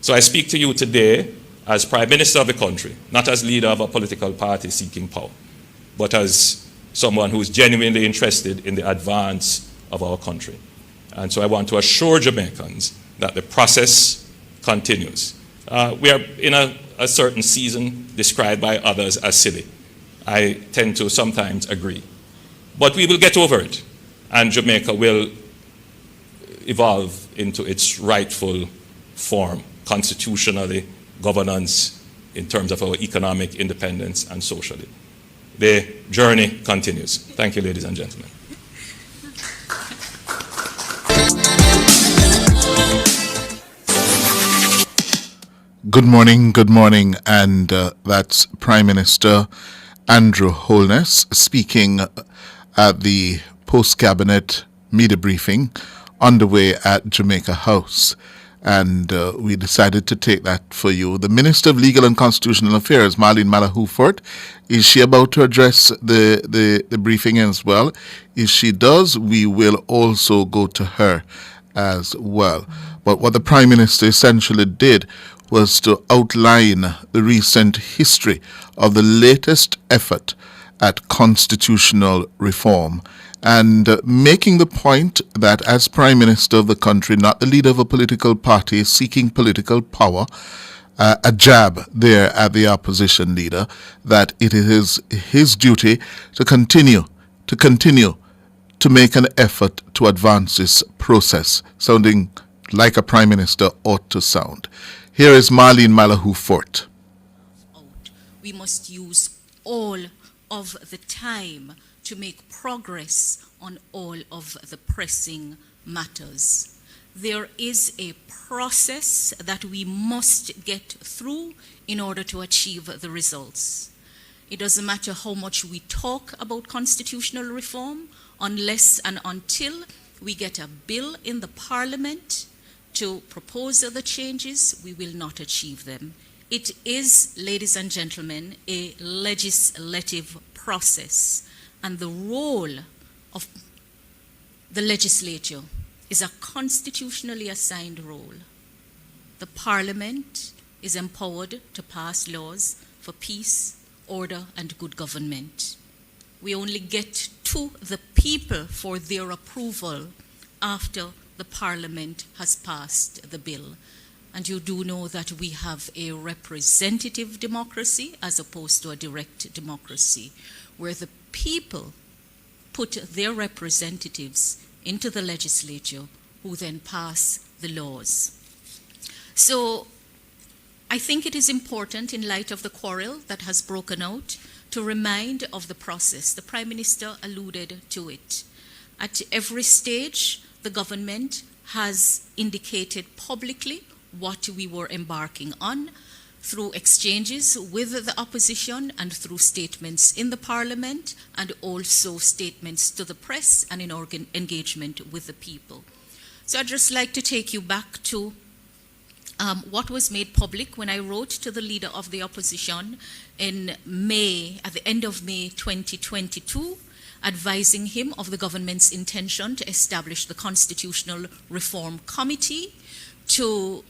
So I speak to you today as Prime Minister of the country, not as leader of a political party seeking power, but as someone who is genuinely interested in the advance of our country. And so I want to assure Jamaicans that the process continues. We are in a certain season described by others as silly. I tend to sometimes agree. But we will get over it, and Jamaica will evolve into its rightful form, constitutionally, governance, in terms of our economic independence, and socially. The journey continues. Thank you, ladies and gentlemen. Good morning, and that's Prime Minister Andrew Holness speaking at the post-cabinet media briefing underway at Jamaica House. And we decided to take that for you. The Minister of Legal and Constitutional Affairs, Marlene Malahou-Fort, is she about to address the briefing as well? If she does, we will also go to her as well. But what the Prime Minister essentially did was to outline the recent history of the latest effort at constitutional reform, and making the point that as Prime Minister of the country, not the leader of a political party seeking political power, a jab there at the opposition leader, that it is his duty to continue to make an effort to advance this process, sounding like a Prime Minister ought to sound. Here is Marlene Malahou-Fort. We must use all of the time to make progress on all of the pressing matters. There is a process that we must get through in order to achieve the results. It doesn't matter how much we talk about constitutional reform, unless and until we get a bill in the Parliament to propose the changes, we will not achieve them. It is, ladies and gentlemen, a legislative process, and the role of the legislature is a constitutionally assigned role. The Parliament is empowered to pass laws for peace, order, and good government. We only get to the people for their approval after the Parliament has passed the bill. And you do know that we have a representative democracy as opposed to a direct democracy, where the people put their representatives into the legislature, who then pass the laws. So I think it is important, in light of the quarrel that has broken out, to remind of the process. The Prime Minister alluded to it. At every stage, the government has indicated publicly what we were embarking on, through exchanges with the opposition and through statements in the Parliament, and also statements to the press and in engagement with the people. So I'd just like to take you back to what was made public when I wrote to the leader of the opposition in May, at the end of May 2022, advising him of the government's intention to establish the Constitutional Reform Committee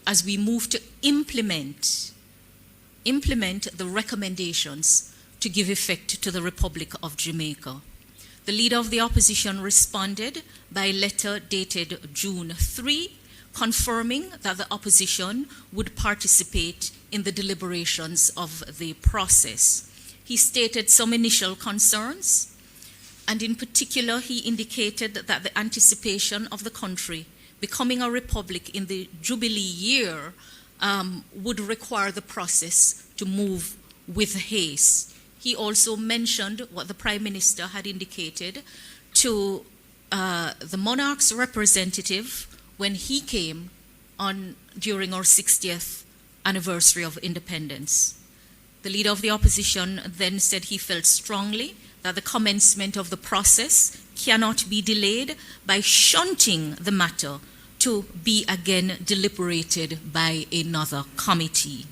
as we move to implement the recommendations to give effect to the Republic of Jamaica. The leader of the opposition responded by letter dated June 3, confirming that the opposition would participate in the deliberations of the process. He stated some initial concerns, and in particular, he indicated that the anticipation of the country becoming a republic in the Jubilee year would require the process to move with haste. He also mentioned what the Prime Minister had indicated to the monarch's representative when he came during our 60th anniversary of independence. The leader of the opposition then said he felt strongly that the commencement of the process cannot be delayed by shunting the matter to be again deliberated by another committee.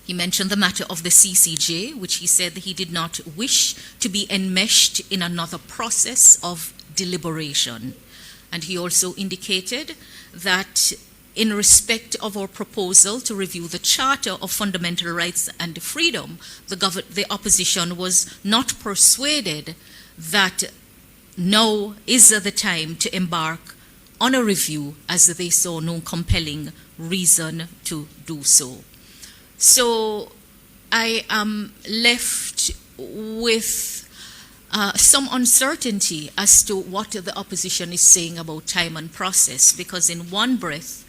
He mentioned the matter of the CCJ, which he said he did not wish to be enmeshed in another process of deliberation. And he also indicated that in respect of our proposal to review the Charter of Fundamental Rights and Freedom, the opposition was not persuaded that now is the time to embark on a review as they saw no compelling reason to do so. So I am left with some uncertainty as to what the opposition is saying about time and process, because in one breath,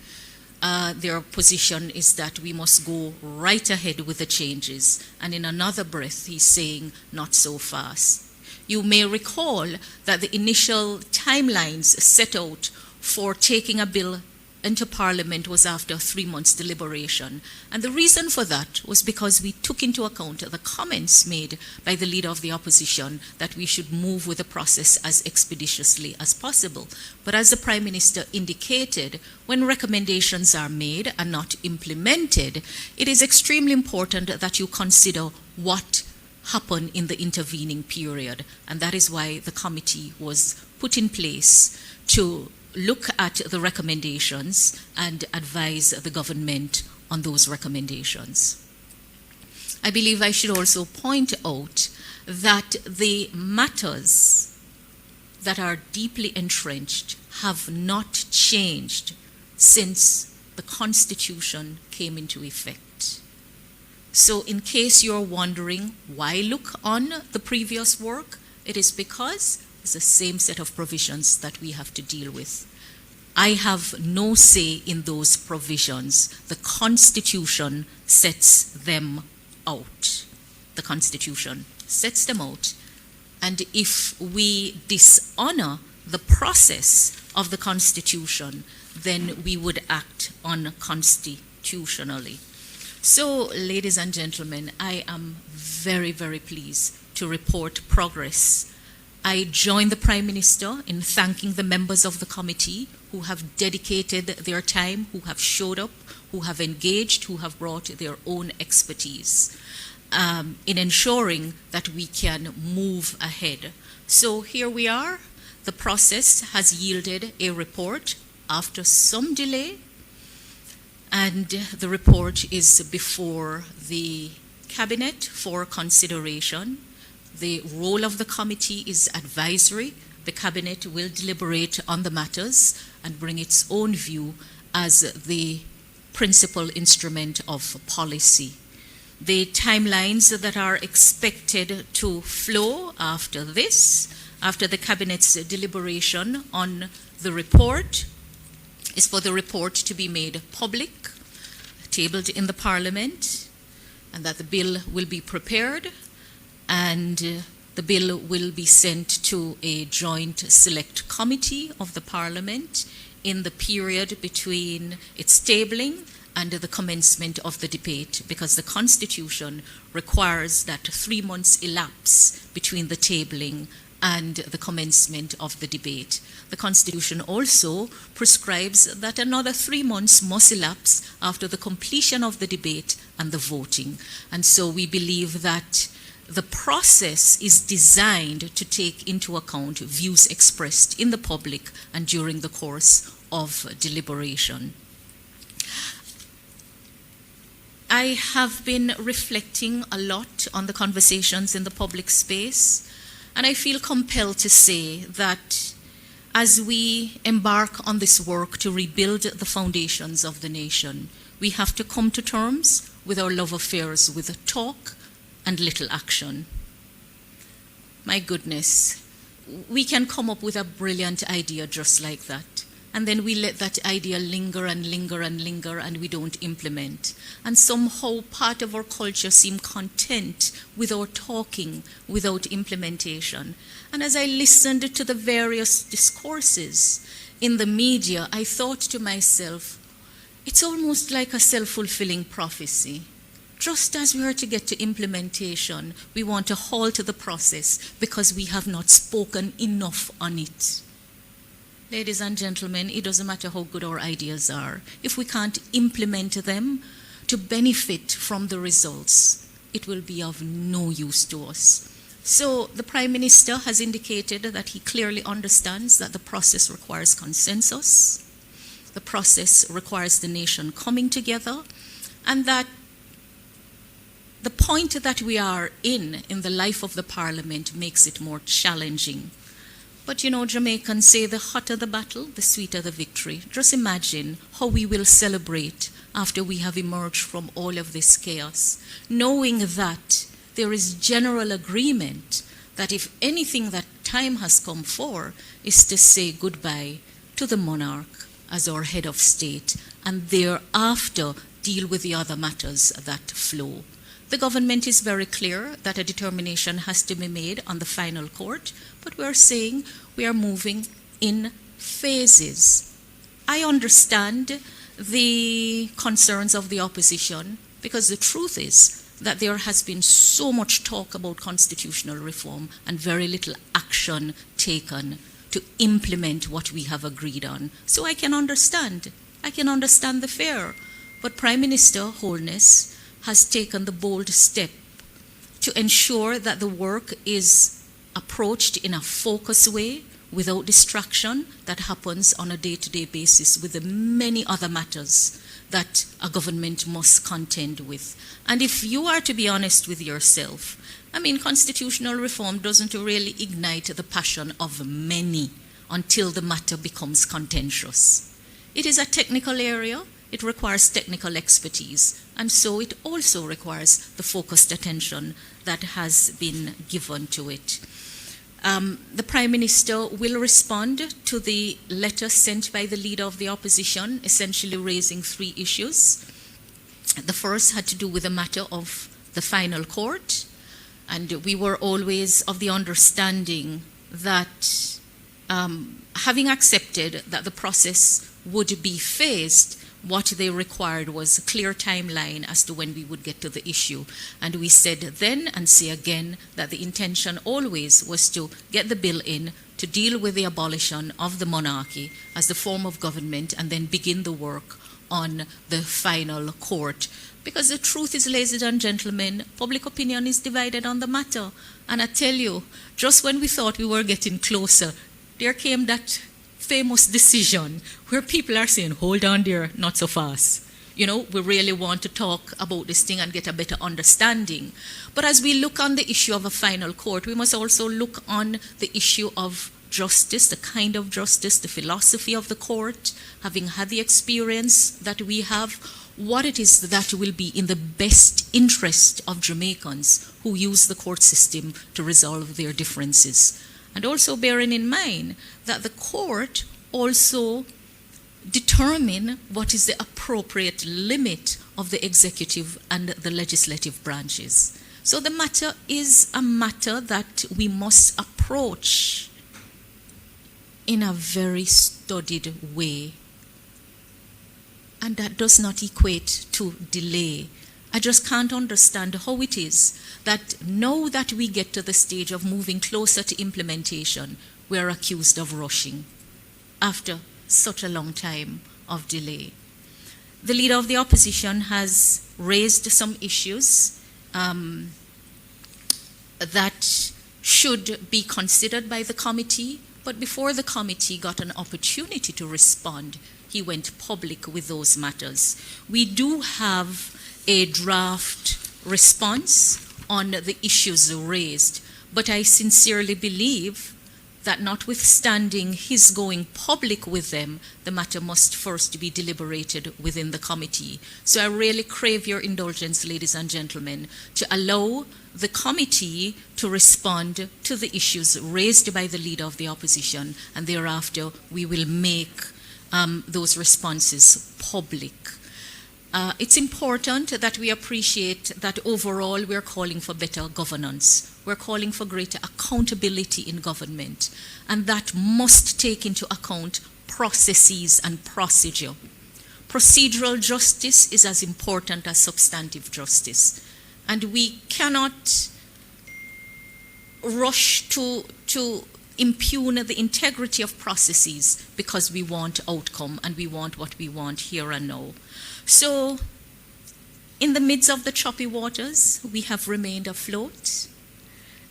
their position is that we must go right ahead with the changes, and in another breath, he's saying not so fast. You may recall that the initial timelines set out for taking a bill into Parliament was after 3 months deliberation. And the reason for that was because we took into account the comments made by the Leader of the Opposition that we should move with the process as expeditiously as possible. But as the Prime Minister indicated, when recommendations are made and not implemented, it is extremely important that you consider what happened in the intervening period. And that is why the committee was put in place to look at the recommendations and advise the government on those recommendations. I believe I should also point out that the matters that are deeply entrenched have not changed since the Constitution came into effect. So in case you're wondering why look on the previous work, it is because it's the same set of provisions that we have to deal with. I have no say in those provisions. The Constitution sets them out. The Constitution sets them out. And if we dishonor the process of the Constitution, then we would act unconstitutionally. So, ladies and gentlemen, I am very, very pleased to report progress. I join the Prime Minister in thanking the members of the committee who have dedicated their time, who have showed up, who have engaged, who have brought their own expertise in ensuring that we can move ahead. So here we are. The process has yielded a report after some delay, and the report is before the Cabinet for consideration. The role of the committee is advisory. The Cabinet will deliberate on the matters and bring its own view as the principal instrument of policy. The timelines that are expected to flow after this, after the Cabinet's deliberation on the report, is for the report to be made public, tabled in the Parliament, and that the bill will be prepared, and the bill will be sent to a joint select committee of the Parliament in the period between its tabling and the commencement of the debate, because the Constitution requires that 3 months elapse between the tabling and the commencement of the debate. The Constitution also prescribes that another 3 months must elapse after the completion of the debate and the voting. And so we believe that the process is designed to take into account views expressed in the public and during the course of deliberation. I have been reflecting a lot on the conversations in the public space, and I feel compelled to say that as we embark on this work to rebuild the foundations of the nation, we have to come to terms with our love affairs with talk and little action. My goodness, we can come up with a brilliant idea just like that, and then we let that idea linger and linger and linger, and we don't implement. And somehow part of our culture seems content with our talking without implementation. And as I listened to the various discourses in the media, I thought to myself, it's almost like a self-fulfilling prophecy. Just as we are to get to implementation, we want to halt the process because we have not spoken enough on it. Ladies and gentlemen, it doesn't matter how good our ideas are. If we can't implement them to benefit from the results, it will be of no use to us. So the Prime Minister has indicated that he clearly understands that the process requires consensus, the process requires the nation coming together, and that the point that we are in the life of the Parliament makes it more challenging. But you know, Jamaicans say the hotter the battle, the sweeter the victory. Just imagine how we will celebrate after we have emerged from all of this chaos, knowing that there is general agreement that if anything that time has come for is to say goodbye to the monarch as our head of state and thereafter deal with the other matters that flow. The government is very clear that a determination has to be made on the final court, but we're saying we are moving in phases. I understand the concerns of the opposition because the truth is that there has been so much talk about constitutional reform and very little action taken to implement what we have agreed on. So I can understand the fear. But Prime Minister Holness has taken the bold step to ensure that the work is approached in a focused way without distraction that happens on a day-to-day basis with the many other matters that a government must contend with. And if you are to be honest with yourself, I mean, constitutional reform doesn't really ignite the passion of many until the matter becomes contentious. It is a technical area. It requires technical expertise, and so it also requires the focused attention that has been given to it. The Prime Minister will respond to the letter sent by the Leader of the Opposition, essentially raising 3 issues. The first had to do with the matter of the final court, and we were always of the understanding that having accepted that the process would be phased, what they required was a clear timeline as to when we would get to the issue. And we said then and say again that the intention always was to get the bill in to deal with the abolition of the monarchy as the form of government and then begin the work on the final court. Because the truth is, ladies and gentlemen, public opinion is divided on the matter. And I tell you, just when we thought we were getting closer, there came that famous decision where people are saying, hold on there, not so fast. You know, we really want to talk about this thing and get a better understanding. But as we look on the issue of a final court, we must also look on the issue of justice, the kind of justice, the philosophy of the court, having had the experience that we have, what it is that will be in the best interest of Jamaicans who use the court system to resolve their differences. And also bearing in mind that the court also determine what is the appropriate limit of the executive and the legislative branches. So the matter is a matter that we must approach in a very studied way. And that does not equate to delay. I just can't understand how it is that now that we get to the stage of moving closer to implementation, we are accused of rushing after such a long time of delay. The Leader of the Opposition has raised some issues that should be considered by the committee, but before the committee got an opportunity to respond, he went public with those matters. We do have a draft response on the issues raised, but I sincerely believe that notwithstanding his going public with them, the matter must first be deliberated within the committee. So I really crave your indulgence, ladies and gentlemen, to allow the committee to respond to the issues raised by the Leader of the Opposition, and thereafter we will make those responses public. It's important that we appreciate that overall we're calling for better governance. We're calling for greater accountability in government, and that must take into account processes and procedure. Procedural justice is as important as substantive justice, and we cannot rush to impugn the integrity of processes because we want outcome and we want what we want here and now. So, in the midst of the choppy waters, we have remained afloat.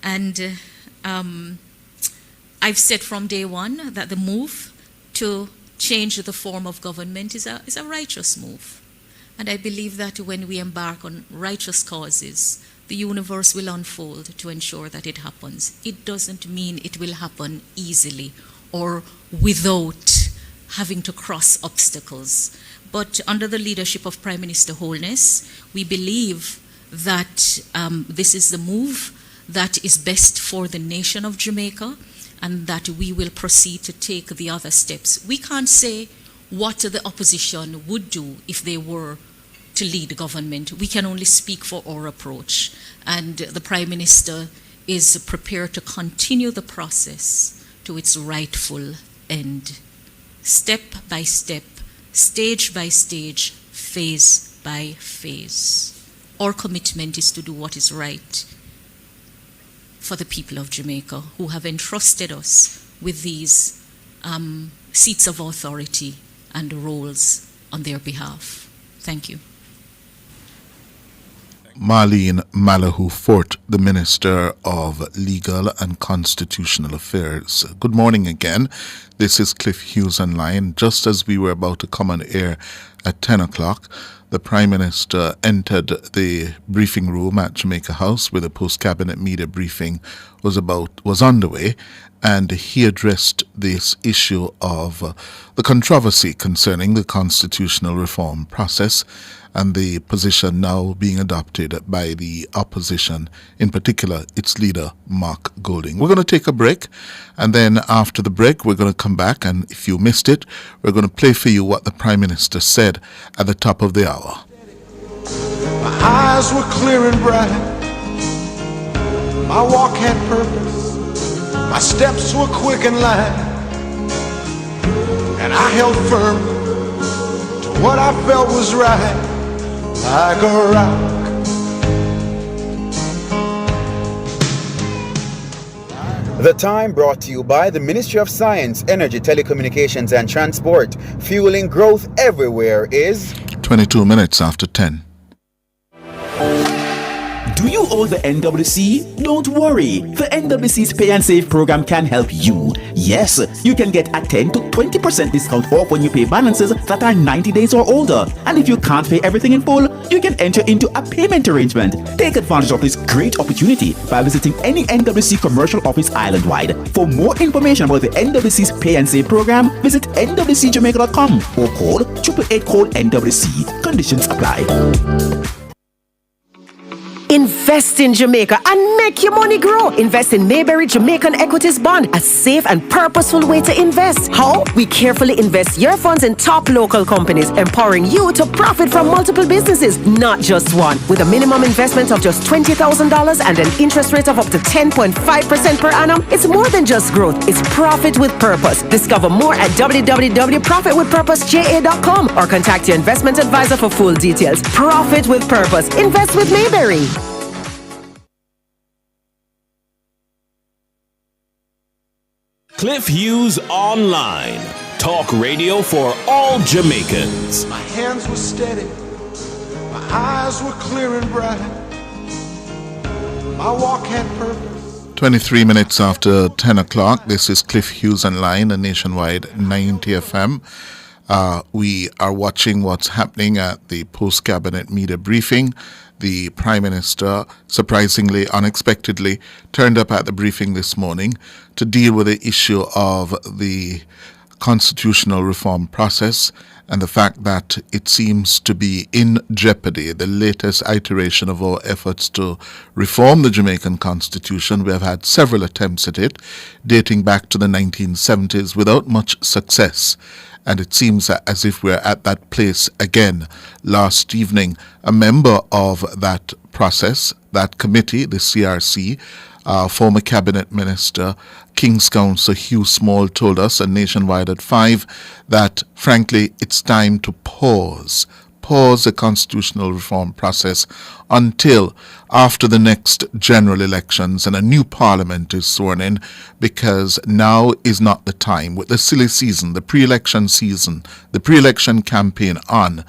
And I've said from day one that the move to change the form of government is a righteous move. And I believe that when we embark on righteous causes, the universe will unfold to ensure that it happens. It doesn't mean it will happen easily or without having to cross obstacles. But under the leadership of Prime Minister Holness, we believe that this is the move that is best for the nation of Jamaica, and that we will proceed to take the other steps. We can't say what the opposition would do if they were to lead government. We can only speak for our approach. And the Prime Minister is prepared to continue the process to its rightful end. Step by step, stage by stage, phase by phase. Our commitment is to do what is right for the people of Jamaica, who have entrusted us with these seats of authority and roles on their behalf. Thank you. Marlene Malahoo Fort, the Minister of Legal and Constitutional Affairs. Good morning again. This is Cliff Hughes online. Just as we were about to come on air at 10 o'clock, the Prime Minister entered the briefing room at Jamaica House where the post-cabinet media briefing was underway, and he addressed this issue of the controversy concerning the constitutional reform process and the position now being adopted by the opposition, in particular its leader, Mark Golding. We're going to take a break, and then after the break, we're going to come back, and if you missed it, we're going to play for you what the Prime Minister said at the top of the hour. My eyes were clear and bright. My walk had purpose. My steps were quick and light. And I held firm to what I felt was right. Like a rock. The Time brought to you by the Ministry of Science, Energy, Telecommunications and Transport. Fueling growth everywhere is 22 minutes after 10. Do you owe the NWC? Don't worry. The NWC's Pay and Save program can help you. Yes, you can get a 10 to 20% discount off when you pay balances that are 90 days or older. And if you can't pay everything in full, you can enter into a payment arrangement. Take advantage of this great opportunity by visiting any NWC commercial office island-wide. For more information about the NWC's Pay and Save program, visit nwcjamaica.com or call 888-NWC. Conditions apply. Invest in Jamaica and make your money grow. Invest in Mayberry Jamaican Equities Bond, a safe and purposeful way to invest. How? We carefully invest your funds in top local companies, empowering you to profit from multiple businesses, not just one. With a minimum investment of just $20,000 and an interest rate of up to 10.5% per annum, it's more than just growth. It's profit with purpose. Discover more at www.profitwithpurposeja.com or contact your investment advisor for full details. Profit with purpose. Invest with Mayberry. Cliff Hughes Online. Talk radio for all Jamaicans. My hands were steady. My eyes were clear and bright. My walk had purpose. 23 minutes after 10 o'clock. This is Cliff Hughes Online, a nationwide 90 FM. We are watching what's happening at the post-cabinet media briefing. The Prime Minister, surprisingly, unexpectedly, turned up at the briefing this morning to deal with the issue of the constitutional reform process and the fact that it seems to be in jeopardy, the latest iteration of our efforts to reform the Jamaican Constitution. We have had several attempts at it, dating back to the 1970s without much success. And it seems as if we're at that place again. Last evening, a member of that process, that committee, the CRC, former Cabinet Minister, King's Counsel Hughes Small, told us, and Nationwide at 5, that frankly it's time to pause the constitutional reform process until after the next general elections and a new parliament is sworn in, because now is not the time. With the silly season, the pre-election season, the pre-election campaign on,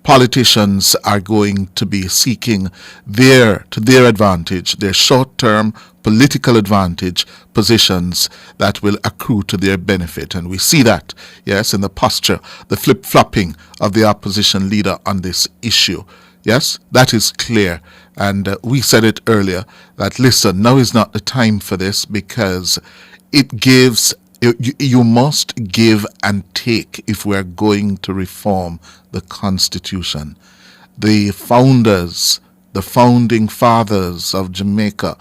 politicians are going to be seeking to their advantage, their short-term political advantage positions that will accrue to their benefit. And we see that, yes, in the posture, the flip-flopping of the opposition leader on this issue. Yes, that is clear. And we said it earlier that, listen, now is not the time for this because it gives, you must give and take if we're going to reform the Constitution. The founders, the founding fathers of Jamaica,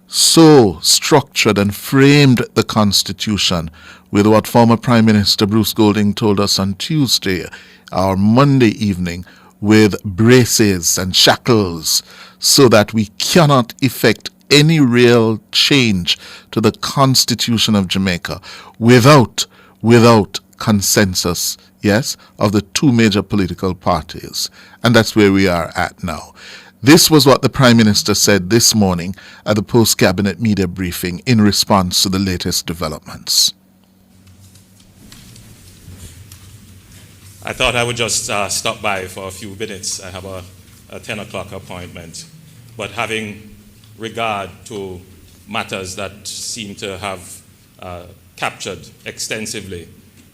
so structured and framed the Constitution with what former Prime Minister Bruce Golding told us on Tuesday or Monday evening, with braces and shackles, so that we cannot effect any real change to the Constitution of Jamaica without consensus, yes, of the two major political parties. And that's where we are at now. This was what the Prime Minister said this morning at the post-cabinet media briefing in response to the latest developments. I thought I would just stop by for a few minutes. I have a 10 o'clock appointment. But having regard to matters that seem to have captured extensively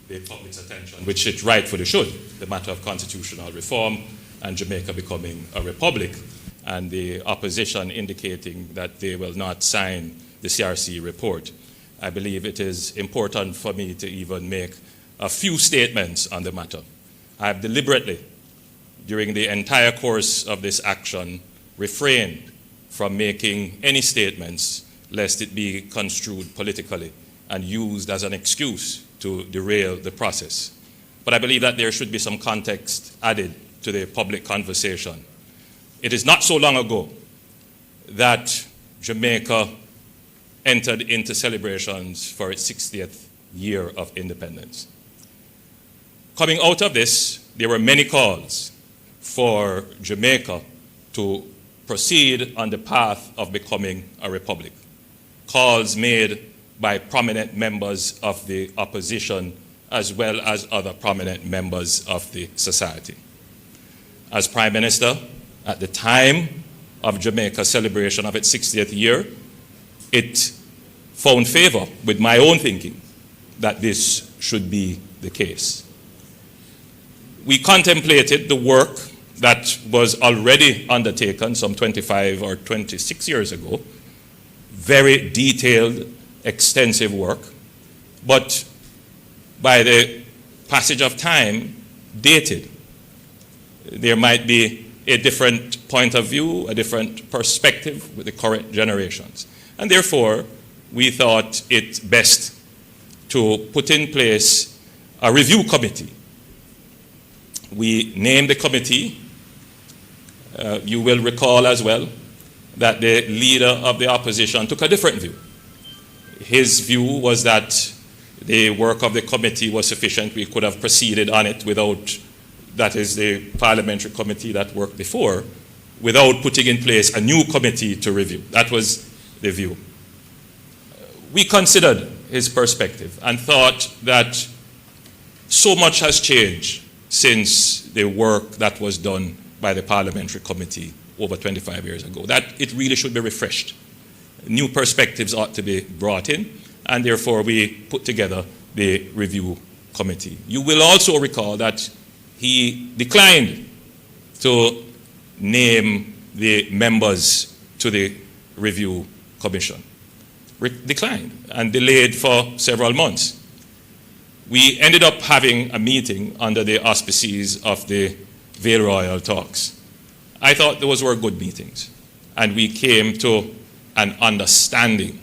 the public's attention, which it rightfully should, the matter of constitutional reform and Jamaica becoming a republic, and the opposition indicating that they will not sign the CRC report, I believe it is important for me to even make a few statements on the matter. I have deliberately, during the entire course of this action, refrained from making any statements lest it be construed politically and used as an excuse to derail the process. But I believe that there should be some context added to the public conversation. It is not so long ago that Jamaica entered into celebrations for its 60th year of independence. Coming out of this, there were many calls for Jamaica to proceed on the path of becoming a republic. Calls made by prominent members of the opposition as well as other prominent members of the society. As Prime Minister, at the time of Jamaica's celebration of its 60th year, it found favor with my own thinking that this should be the case. We contemplated the work that was already undertaken some 25 or 26 years ago, very detailed, extensive work, but by the passage of time, dated. There might be a different point of view, a different perspective with the current generations. And therefore, we thought it best to put in place a review committee. We named the committee. You will recall as well that the leader of the opposition took a different view. His view was that the work of the committee was sufficient. We could have proceeded on it without, that is the parliamentary committee that worked before, without putting in place a new committee to review. That was the view. We considered his perspective and thought that so much has changed since the work that was done by the parliamentary committee over 25 years ago, that it really should be refreshed. New perspectives ought to be brought in, and therefore we put together the review committee. You will also recall that he declined to name the members to the review commission. Declined and delayed for several months. We ended up having a meeting under the auspices of the Vale Royal talks. I thought those were good meetings, and we came to an understanding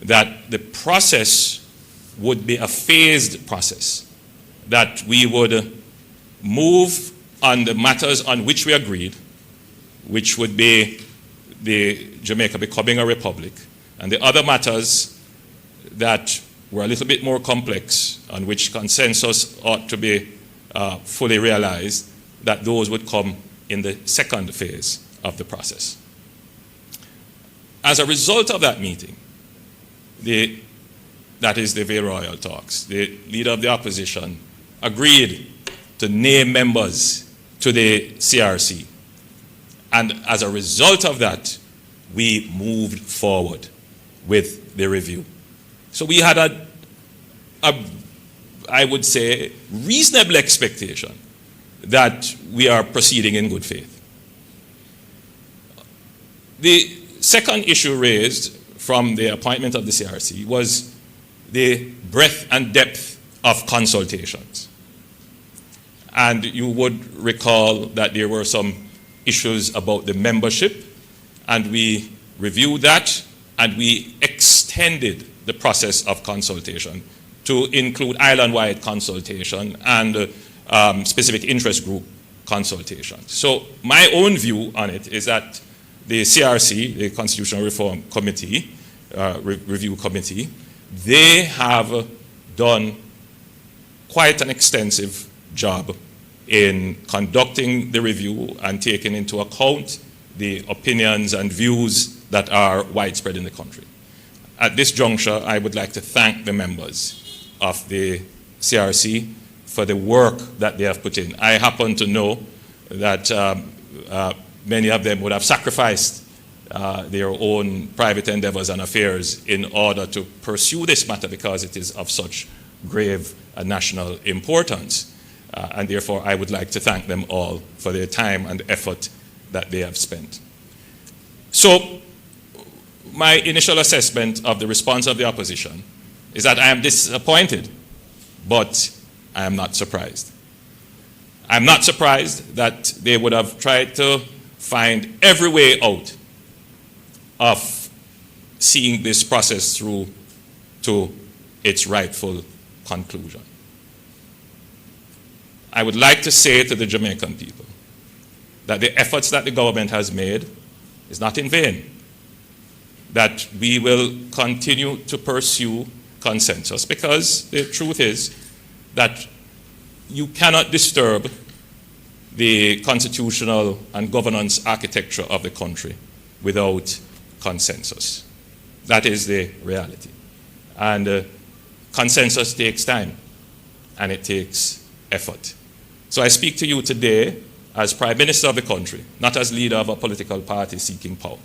that the process would be a phased process, that we would move on the matters on which we agreed, which would be the Jamaica becoming a republic, and the other matters that were a little bit more complex, on which consensus ought to be fully realized, that those would come in the second phase of the process. As a result of that meeting, that is the Vale Royal talks, the leader of the opposition agreed to name members to the CRC. And as a result of that, we moved forward with the review. So we had I would say, reasonable expectation that we are proceeding in good faith. The second issue raised from the appointment of the CRC was the breadth and depth of consultations. And you would recall that there were some issues about the membership, and we reviewed that, and we extended the process of consultation to include island-wide consultation and specific interest group consultation. So my own view on it is that the CRC, the Constitutional Reform Committee, Review Committee, they have done quite an extensive job in conducting the review and taking into account the opinions and views that are widespread in the country. At this juncture, I would like to thank the members of the CRC for the work that they have put in. I happen to know that many of them would have sacrificed their own private endeavors and affairs in order to pursue this matter because it is of such grave national importance. And therefore, I would like to thank them all for their time and effort that they have spent. So, my initial assessment of the response of the opposition is that I am disappointed, but I am not surprised. I'm not surprised that they would have tried to find every way out of seeing this process through to its rightful conclusion. I would like to say to the Jamaican people that the efforts that the government has made is not in vain, that we will continue to pursue consensus, because the truth is that you cannot disturb the constitutional and governance architecture of the country without consensus. That is the reality. And consensus takes time, and it takes effort. So I speak to you today as Prime Minister of the country, not as leader of a political party seeking power,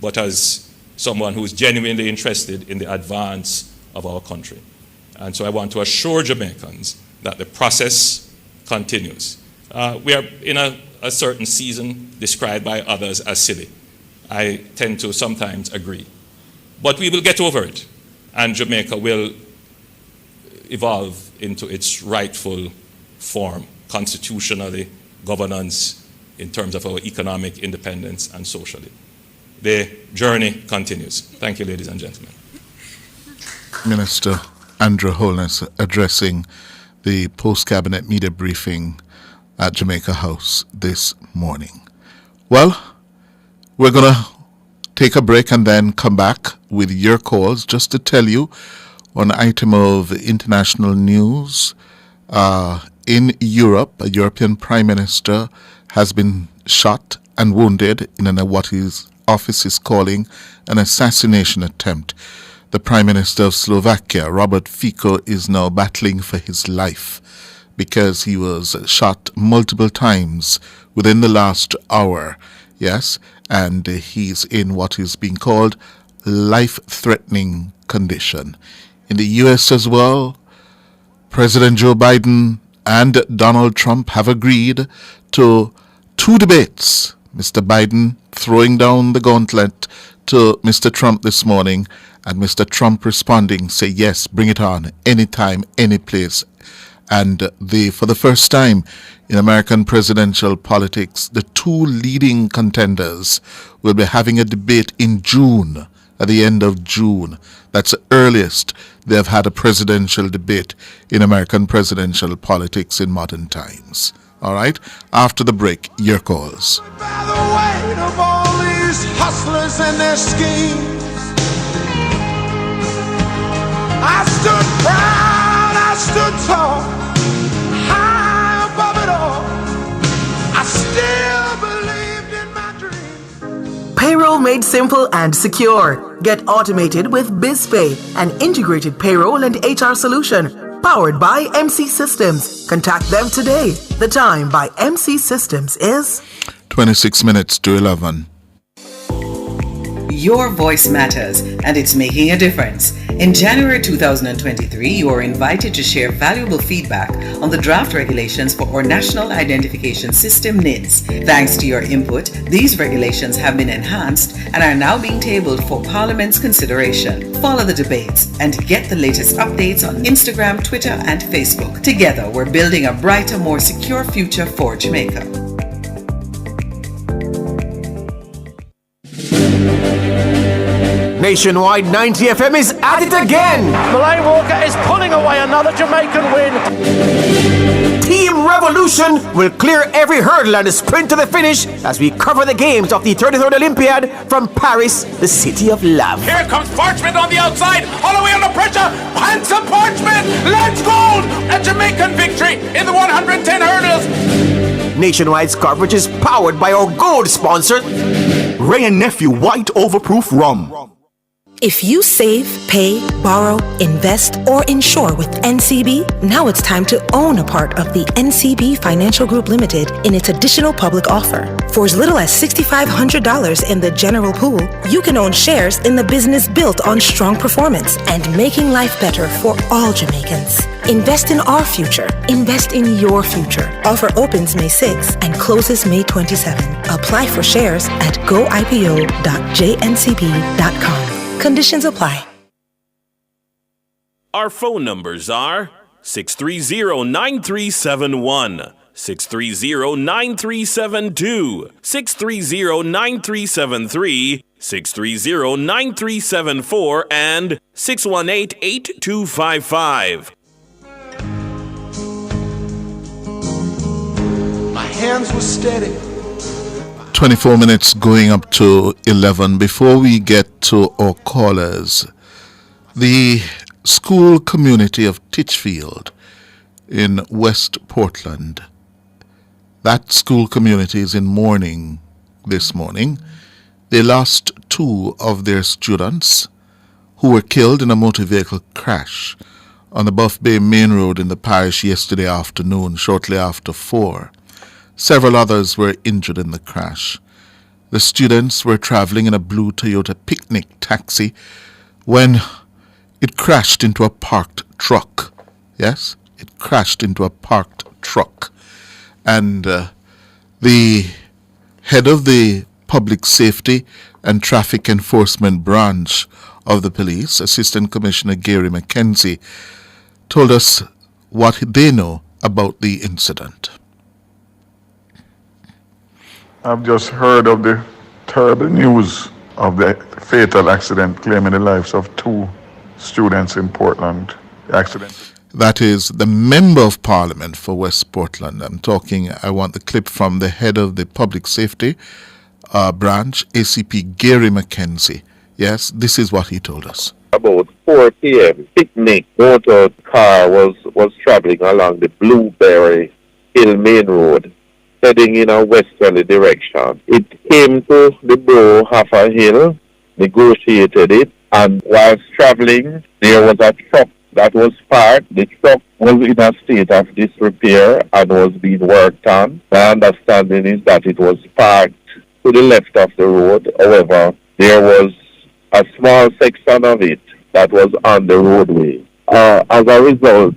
but as someone who is genuinely interested in the advance of our country. And so I want to assure Jamaicans that the process continues. We are in a certain season described by others as silly. I tend to sometimes agree. But we will get over it, and Jamaica will evolve into its rightful form, constitutionally, governance, in terms of our economic independence, and socially. The journey continues. Thank you, ladies and gentlemen. Minister Andrew Holness addressing the post-cabinet media briefing at Jamaica House this morning. Well, we're going to take a break and then come back with your calls just to tell you on an item of international news. In Europe, a European Prime Minister has been shot and wounded in what his office is calling an assassination attempt. The Prime Minister of Slovakia, Robert Fico, is now battling for his life because he was shot multiple times within the last hour. Yes, and he's in what is being called life-threatening condition. In the U.S. as well, President Joe Biden and Donald Trump have agreed to 2 debates. Mr. Biden throwing down the gauntlet to Mr. Trump this morning, and Mr. Trump responding, say yes, bring it on, anytime, any place. And for the first time in American presidential politics, the 2 leading contenders will be having a debate in June, at the end of June. That's the earliest they have had a presidential debate in American presidential politics in modern times. All right? After the break, your calls. By the weight of all these hustlers and their schemes, I stood proud, I stood tall, high above it all. I still believed in my dreams. Payroll made simple and secure. Get automated with BizPay, an integrated payroll and HR solution powered by MC Systems. Contact them today. The time by MC Systems is 26 minutes to 11. Your voice matters, and it's making a difference. In January 2023, you are invited to share valuable feedback on the draft regulations for our National Identification System NIDS. Thanks to your input, these regulations have been enhanced and are now being tabled for Parliament's consideration. Follow the debates and get the latest updates on Instagram, Twitter, and Facebook. Together, we're building a brighter, more secure future for Jamaica. Nationwide 90 FM is at it again. Malaine Walker is pulling away another Jamaican win. Team Revolution will clear every hurdle and sprint to the finish as we cover the games of the 33rd Olympiad from Paris, the city of love. Here comes Parchment on the outside, all the way under pressure. Handsome Parchment, let's gold! A Jamaican victory in the 110 hurdles. Nationwide's coverage is powered by our gold sponsor, Ray and Nephew White Overproof Rum. If you save, pay, borrow, invest, or insure with NCB, now it's time to own a part of the NCB Financial Group Limited in its additional public offer. For as little as $6,500 in the general pool, you can own shares in the business built on strong performance and making life better for all Jamaicans. Invest in our future. Invest in your future. Offer opens May 6 and closes May 27. Apply for shares at goipo.jncb.com. Conditions apply. Our phone numbers are 630-9371, 630-9372, 630-9373, 630-9374, and 618-8255. My hands were steady. 24 minutes going up to 11. Before we get to our callers, the school community of Titchfield in West Portland, that school community is in mourning this morning. They lost 2 of their students who were killed in a motor vehicle crash on the Buff Bay Main Road in the parish yesterday afternoon, shortly after 4. Several others were injured in the crash. The students were traveling in a blue Toyota picnic taxi when it crashed into a parked truck. Yes, it crashed into a parked truck. And the head of the Public Safety and Traffic Enforcement Branch of the police, Assistant Commissioner Gary McKenzie, told us what they know about the incident. I've just heard of the terrible news of the fatal accident claiming the lives of 2 students in Portland. The accident. That is the Member of Parliament for West Portland. I want the clip from the head of the Public Safety Branch, ACP Gary McKenzie. Yes, this is what he told us. About 4 p.m., picnic motor car was traveling along the Blueberry Hill Main Road, heading in a westerly direction. It came to the brow half a hill, negotiated it, and whilst traveling, there was a truck that was parked. The truck was in a state of disrepair and was being worked on. My understanding is that it was parked to the left of the road. However, there was a small section of it that was on the roadway. As a result,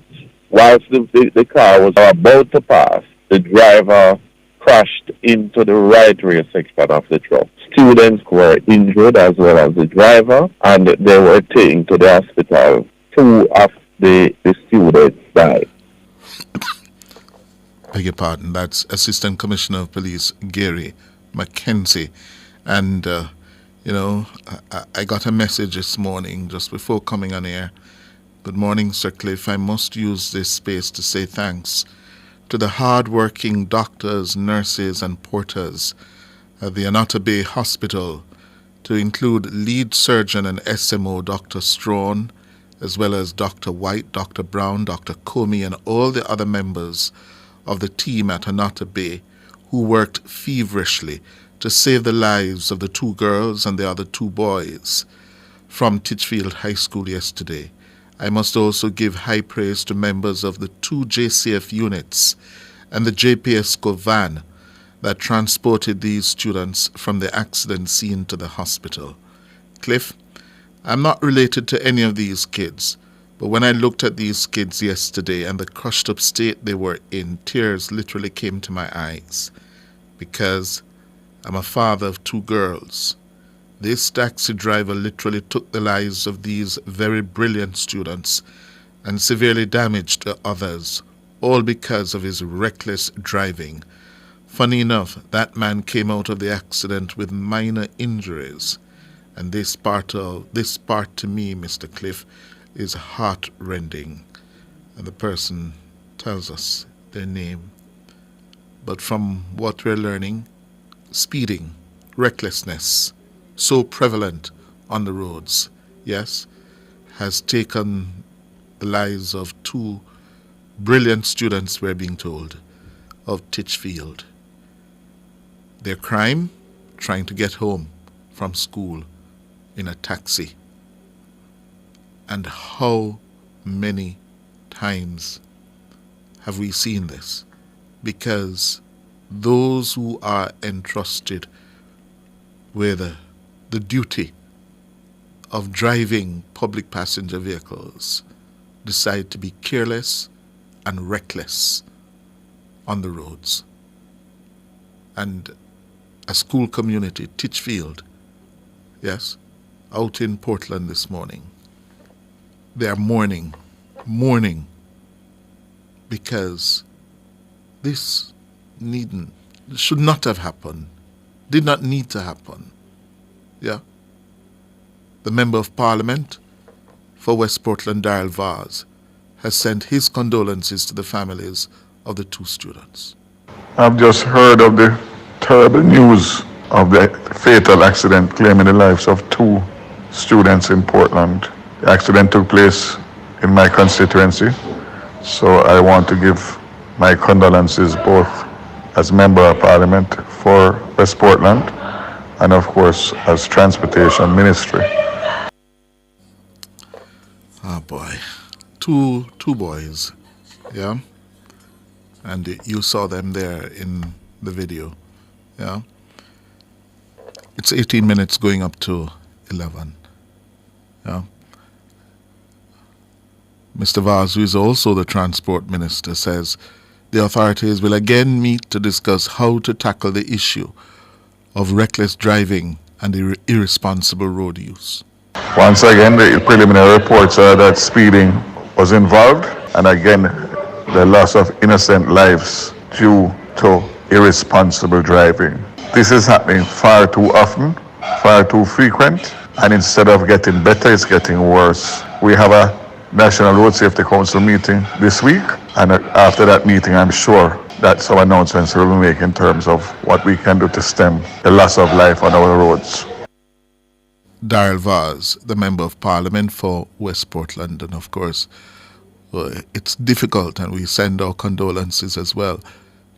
whilst the car was about to pass, the driver crashed into the right rear section of the truck. Students were injured as well as the driver, and they were taken to the hospital. 2 of the students died. Beg your pardon, that's Assistant Commissioner of Police Gary McKenzie. And, I got a message this morning just before coming on air. Good morning, Sir Cliff. I must use this space to say thanks to the hard-working doctors, nurses, and porters at the Anata Bay Hospital, to include lead surgeon and SMO Dr. Strawn, as well as Dr. White, Dr. Brown, Dr. Comey, and all the other members of the team at Anata Bay who worked feverishly to save the lives of the 2 girls and the other 2 boys from Titchfield High School yesterday. I must also give high praise to members of the 2 JCF units and the JPSCO van that transported these students from the accident scene to the hospital. Cliff, I'm not related to any of these kids, but when I looked at these kids yesterday and the crushed up state they were in, tears literally came to my eyes because I'm a father of 2 girls. This taxi driver literally took the lives of these very brilliant students and severely damaged the others, all because of his reckless driving. Funny enough, that man came out of the accident with minor injuries. And this part to me, Mr. Cliff, is heart-rending. And the person tells us their name. But from what we're learning, speeding, recklessness, so prevalent on the roads, yes, has taken the lives of 2 brilliant students, we're being told, of Titchfield. Their crime, trying to get home from school in a taxi. And how many times have we seen this? Because those who are entrusted with the duty of driving public passenger vehicles decide to be careless and reckless on the roads. And a school community, Titchfield, yes, out in Portland this morning, they are mourning because this should not have happened, did not need to happen. Yeah. The Member of Parliament for West Portland, Darrell Vaz, has sent his condolences to the families of the 2 students. I've just heard of the terrible news of the fatal accident claiming the lives of 2 students in Portland. The accident took place in my constituency, so I want to give my condolences both as Member of Parliament for West Portland and of course as Transportation Ministry. Oh boy, two boys, yeah, and you saw them there in the video, yeah. It's 18 minutes going up to 11, yeah. Mr. Vaz, who is also the Transport Minister, says the authorities will again meet to discuss how to tackle the issue of reckless driving and irresponsible road use. Once again, the preliminary reports are that speeding was involved, and again, the loss of innocent lives due to irresponsible driving. This is happening far too often, far too frequent, and instead of getting better, it's getting worse. We have a National Road Safety Council meeting this week, and after that meeting, I'm sure that some announcements will be made in terms of what we can do to stem the loss of life on our roads. Darrell Vaz, the Member of Parliament for West Portland, and of course, it's difficult, and we send our condolences as well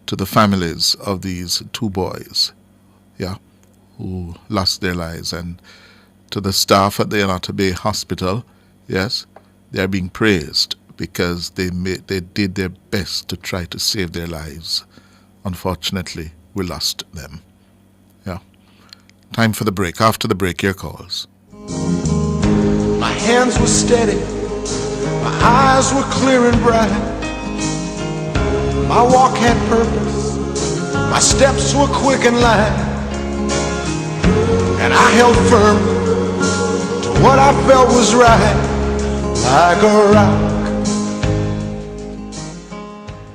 to the families of these 2 boys, yeah, who lost their lives, and to the staff at the Anata Bay Hospital, yes, they are being praised because they did their best to try to save their lives. Unfortunately, we lost them. Yeah. Time for the break. After the break, your calls. My hands were steady, my eyes were clear and bright. My walk had purpose, my steps were quick and light. And I held firm to what I felt was right, like a rock.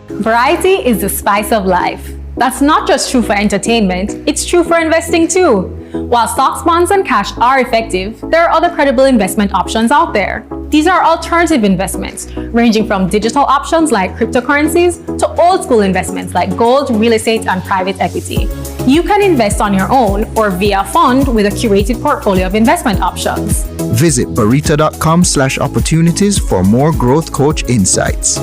Variety is the spice of life. That's not just true for entertainment, it's true for investing too. While stocks, bonds, and cash are effective, there are other credible investment options out there. These are alternative investments, ranging from digital options like cryptocurrencies to old school investments like gold, real estate, and private equity. You can invest on your own or via a fund with a curated portfolio of investment options. Visit barita.com/opportunities for more growth coach insights.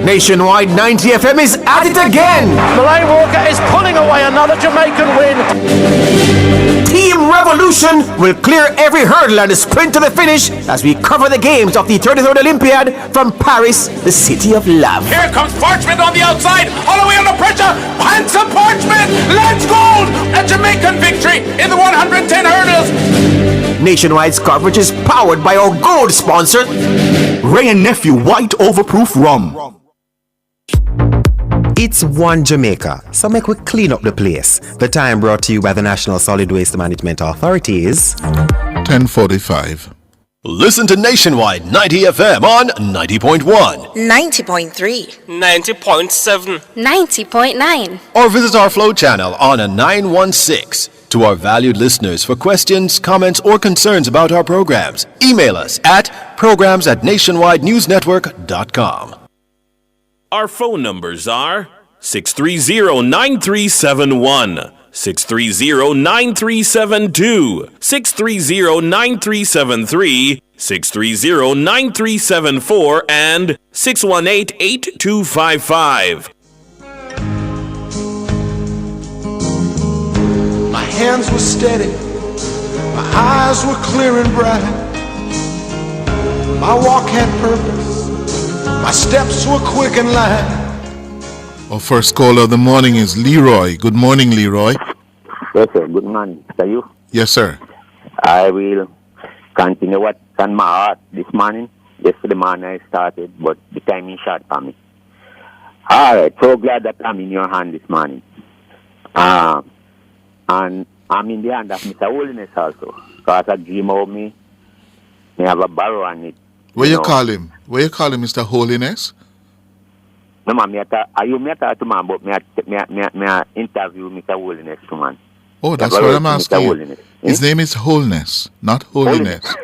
Nationwide 90 FM is at it again. Malane Walker is pulling away another Jamaican win. Team Revolution will clear every hurdle and sprint to the finish as we cover the games of the 33rd Olympiad from Paris, the city of love. Here comes Parchment on the outside. Holloway under pressure. Handsome Parchment. Let's gold. A Jamaican victory in the 110 hurdles. Nationwide's coverage is powered by our gold sponsor, Ray and Nephew White Overproof Rum. It's one Jamaica, so make we clean up the place. The time brought to you by the National Solid Waste Management Authority is 10:45. Listen to Nationwide 90 FM on 90.1, 90.3, 90.7, 90.9. or visit our flow channel on a 916. To our valued listeners, for questions, comments, or concerns about our programs, email us at programs@nationwidenewsnetwork.com. Our phone numbers are 630-9371, 630-9372, 630-9373, 630-9374, and 618-8255. My hands were steady, my eyes were clear and bright. My walk had purpose, my steps were quick and light. Our first caller of the morning is Leroy. Good morning, Leroy. Yes, sir. Good morning. Are you? Yes, sir. I will continue what's on my heart this morning. Yesterday morning I started, but the time is short for me. All right. So glad that I'm in your hand this morning. And I'm in the hand of Mr. Holiness also. Because a dream of me, I have a barrow on it. Where you call him? Where you call him, Mr. Holiness? No, man, are you talk to man, but me interview Mr. Holiness to man. Oh, that's what I'm asking you. His name is Wholeness, not Holiness.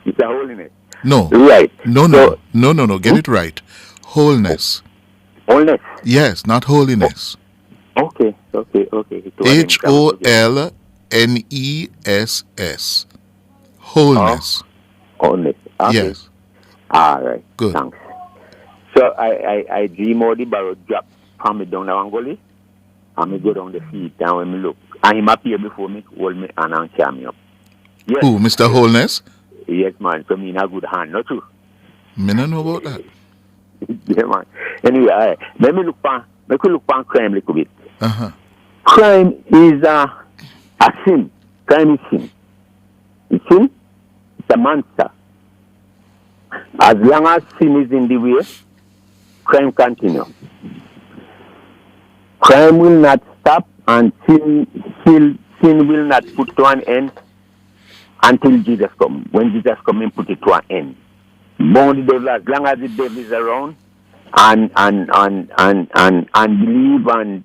Mr. Holiness. No. Right. No. Get it right. Wholeness. Wholeness? Yes, not holiness. Okay. Holness. Wholeness. Wholeness. Okay. Yes. All right. Good. Thanks. So I dream all the barrel drop from me down the Angoli, and me go down the feet and when me look, and him appear before me, hold me and cheer me up. Yes. Who, Mr. Wholeness? Yes, man. So me in a good hand, not true? Me don't know about that. Yeah, man. Anyway, let me look for crime a little bit. Uh-huh. Crime is a sin. Crime is sin. It's sin. It's a monster. As long as sin is in the way, crime continues. Crime will not stop and sin will not put to an end until Jesus comes. When Jesus comes and put it to an end. Born the devil, as long as the devil is around and believe and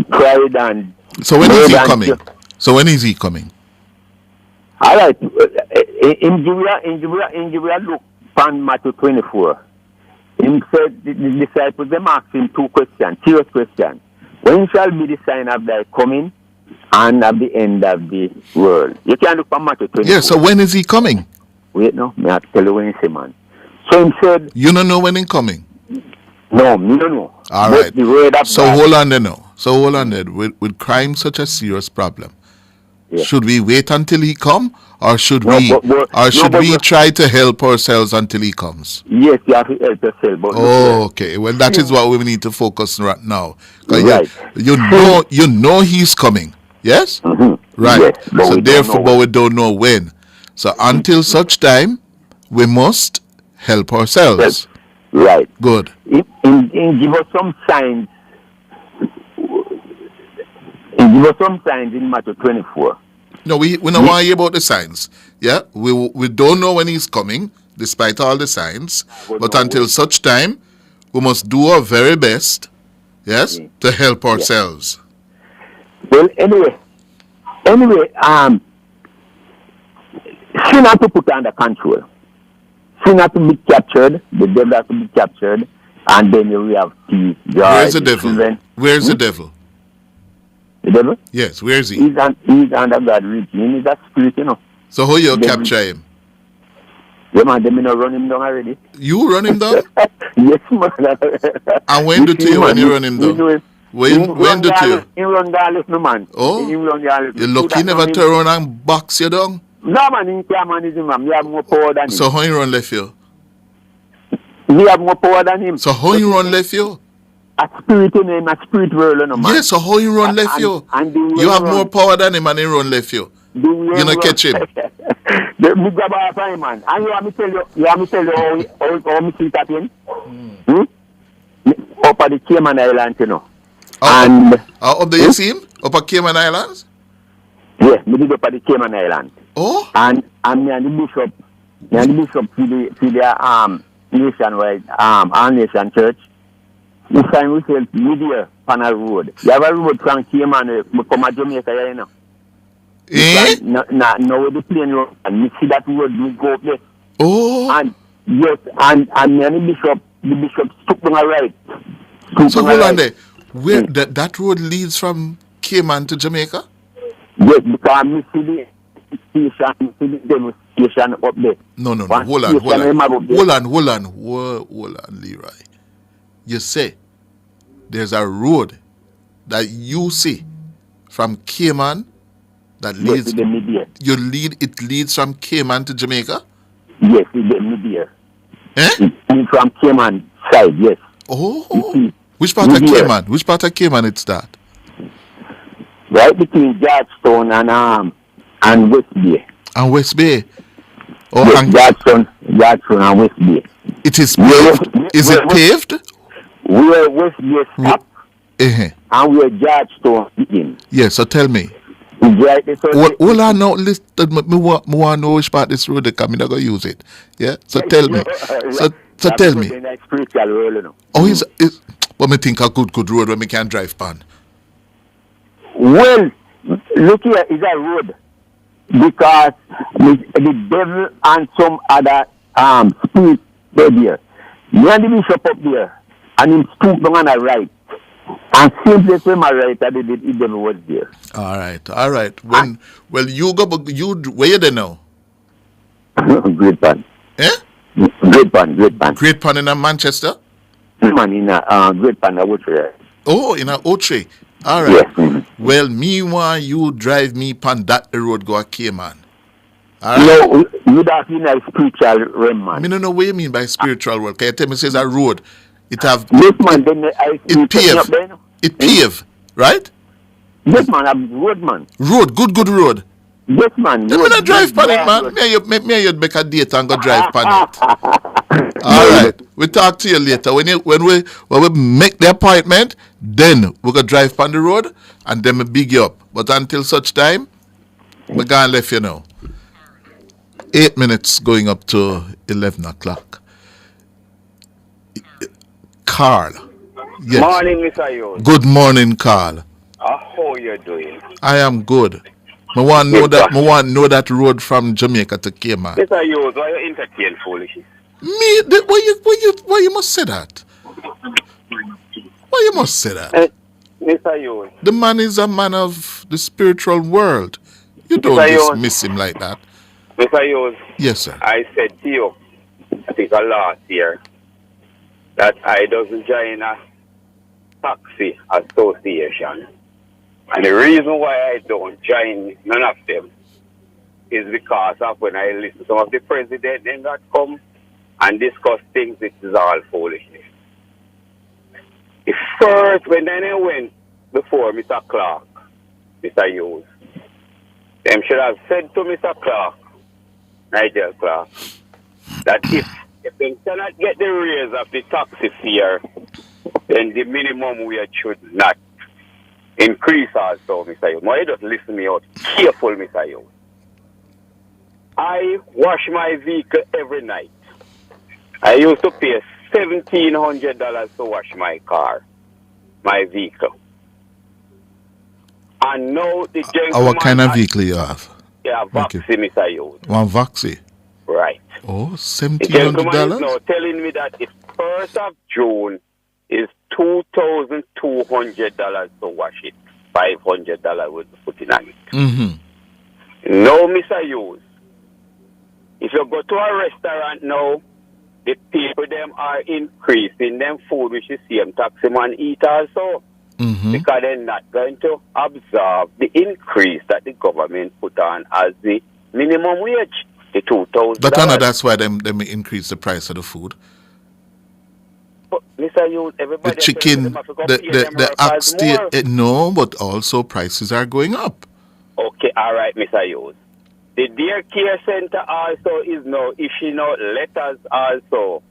pride and So when is he coming? All right. In Jubia look on Matthew 24. Him said the disciples them asked him two questions, serious questions. When shall be the sign of thy coming and of the end of the world? You can look on Matthew 24. Yeah, so when is he coming? Wait, no, me have to tell you when he say, man. So he said, you don't know when he's coming? No, me don't know. All right. So hold on there now. With crime such a serious problem, should we wait until he come, or should we try to help ourselves until he comes? Yes, you have to help yourself. But okay. Well, that is what we need to focus on right now. Right. You know he's coming. Yes. Mm-hmm. Right. Yes, so therefore, but we don't know when. So until such time, we must help ourselves. Yes. Right. Good. Give us some signs. Give us some signs in Matthew 24. No, we don't want to hear about the signs. Yeah, we don't know when he's coming, despite all the signs. But until such time, we must do our very best, yes, to help ourselves. Well, anyway, sin has to put under control. Sin has to be captured. The devil has to be captured, and then we have peace, joy. Where's the devil? Where's the devil? The devil? Yes, where is he? He's under God's regime. He's a spirit, you know. So how you capture him? Yeah, man, they may not run him down already. You run him down? Yes, man. And when do you run him down? When do you? He run Dallas, no man. Oh, He run Dallas. you lucky never turn around and box you down. No man, he can't manage him, man. We have more power than him. So how you run left you? We have more power than him. So how you run left you? A spirit in him, a spirit world, no man. Yes, so how you run left you? You have more power than him and he run left you. You not catch him. Me grab off him, man. And you want me tell you how me see that in? Up at the Cayman Islands, you know. And up there you see him? Up at Cayman Islands? Yes, me did up at the Cayman Islands. Oh? And me and the bishop for the nationwide all nation church. We find ourselves middle on a road. You have a road from Cayman, we come to Jamaica, you know. Now with the plane road, and you see that road, we go up there. Oh. And yes, and me and the bishop took them right. So hold on there. Where that road leads from Cayman to Jamaica? Yes, because me see the station up there. No. Hold on, Leroy. You say there's a road that you see from Cayman that leads. It leads from Cayman to Jamaica? Yes, it's the media. Eh? From Cayman side, yes. Oh. Which part of Cayman? Which part of Cayman it's that? Right between Georgetown and West Bay. And West Bay? Oh, yes, Georgetown and West Bay. It is paved? Is it paved? Where West Bay stop and where Georgetown begin. Yes, so tell me. All I know, listen, me want to know which part this road they come in, I'm going to use it. Yeah? So tell me. So tell me. Oh, is what me think a good road when me can drive pan? Well, look here, it's a road. Because the devil and some other spirits there. Me and the bishop up there, and him stoop down on the right. And simply say my right, I did it, the devil was there. All right. Well, you go, where you there now? Great Pan. Eh? Great Pan. Great Pan in Manchester? Man, in a Great Pan, Otre. Oh, in a Otre. All right. Yes. Well, me want you drive me pan that the road go to Cayman. All right. No, you don't mean a spiritual realm, man. I don't know what you mean by spiritual world. Can you tell me it says a road? It have yes, man. Then it pave. It pave, right? Yes, man. A road, man. Road, good road. Yes, man. Let me not drive pan it, man. Me you make a date and go drive pan it. All right. We'll talk to you later. When we make the appointment, then we're going to drive pan the road and then we big you up. But until such time, we're going to let you know. 8 minutes going up to 11 o'clock. Carl. Yes. Morning, Mr. Hughes. Good morning, Carl. How you doing? I am good. I want to know that road from Jamaica to Cayman. Mr. Hughes, why you entertain foolish? Me? Why you must say that? Why you must say that? Mr. Hughes. The man is a man of the spiritual world. You don't dismiss him like that. Mr. Hughes. Yes, sir. I said to you, I think last year, that I doesn't join a taxi association. And the reason why I don't join none of them is because of when I listen to some of the president then that come and discuss things, it is all foolishness. The first, when I went before Mr. Clark, Mr. Hughes, them should have said to Mr. Clark, Nigel Clark, that if they cannot get the raise of the taxi fare, then the minimum wage should not increase also, Mr. Hughes. Why you just listen me out? Careful, Mr. Hughes. I wash my vehicle every night. I used to pay $1,700 to wash my car, my vehicle. And now the gentleman... What kind of vehicle you have? Yeah, Voxy, Mr. Hughes. One Voxy? Right. Oh, $1,700? The gentleman is now telling me that the 1st of June is $2,200 to wash it. $500 with the putting on it. Mm-hmm. No, Mr. Hughes. If you go to a restaurant now, the people them are increasing them food which you see them taxi man eat also. because they're not going to absorb the increase that the government put on as the minimum wage, the $2,000. But Anna, that's why them increase the price of the food. But Mr. Hughes, everybody The chicken, the ox, no, but also prices are going up. Okay, all right, Mr. Hughes. The daycare center also is now issuing out letters also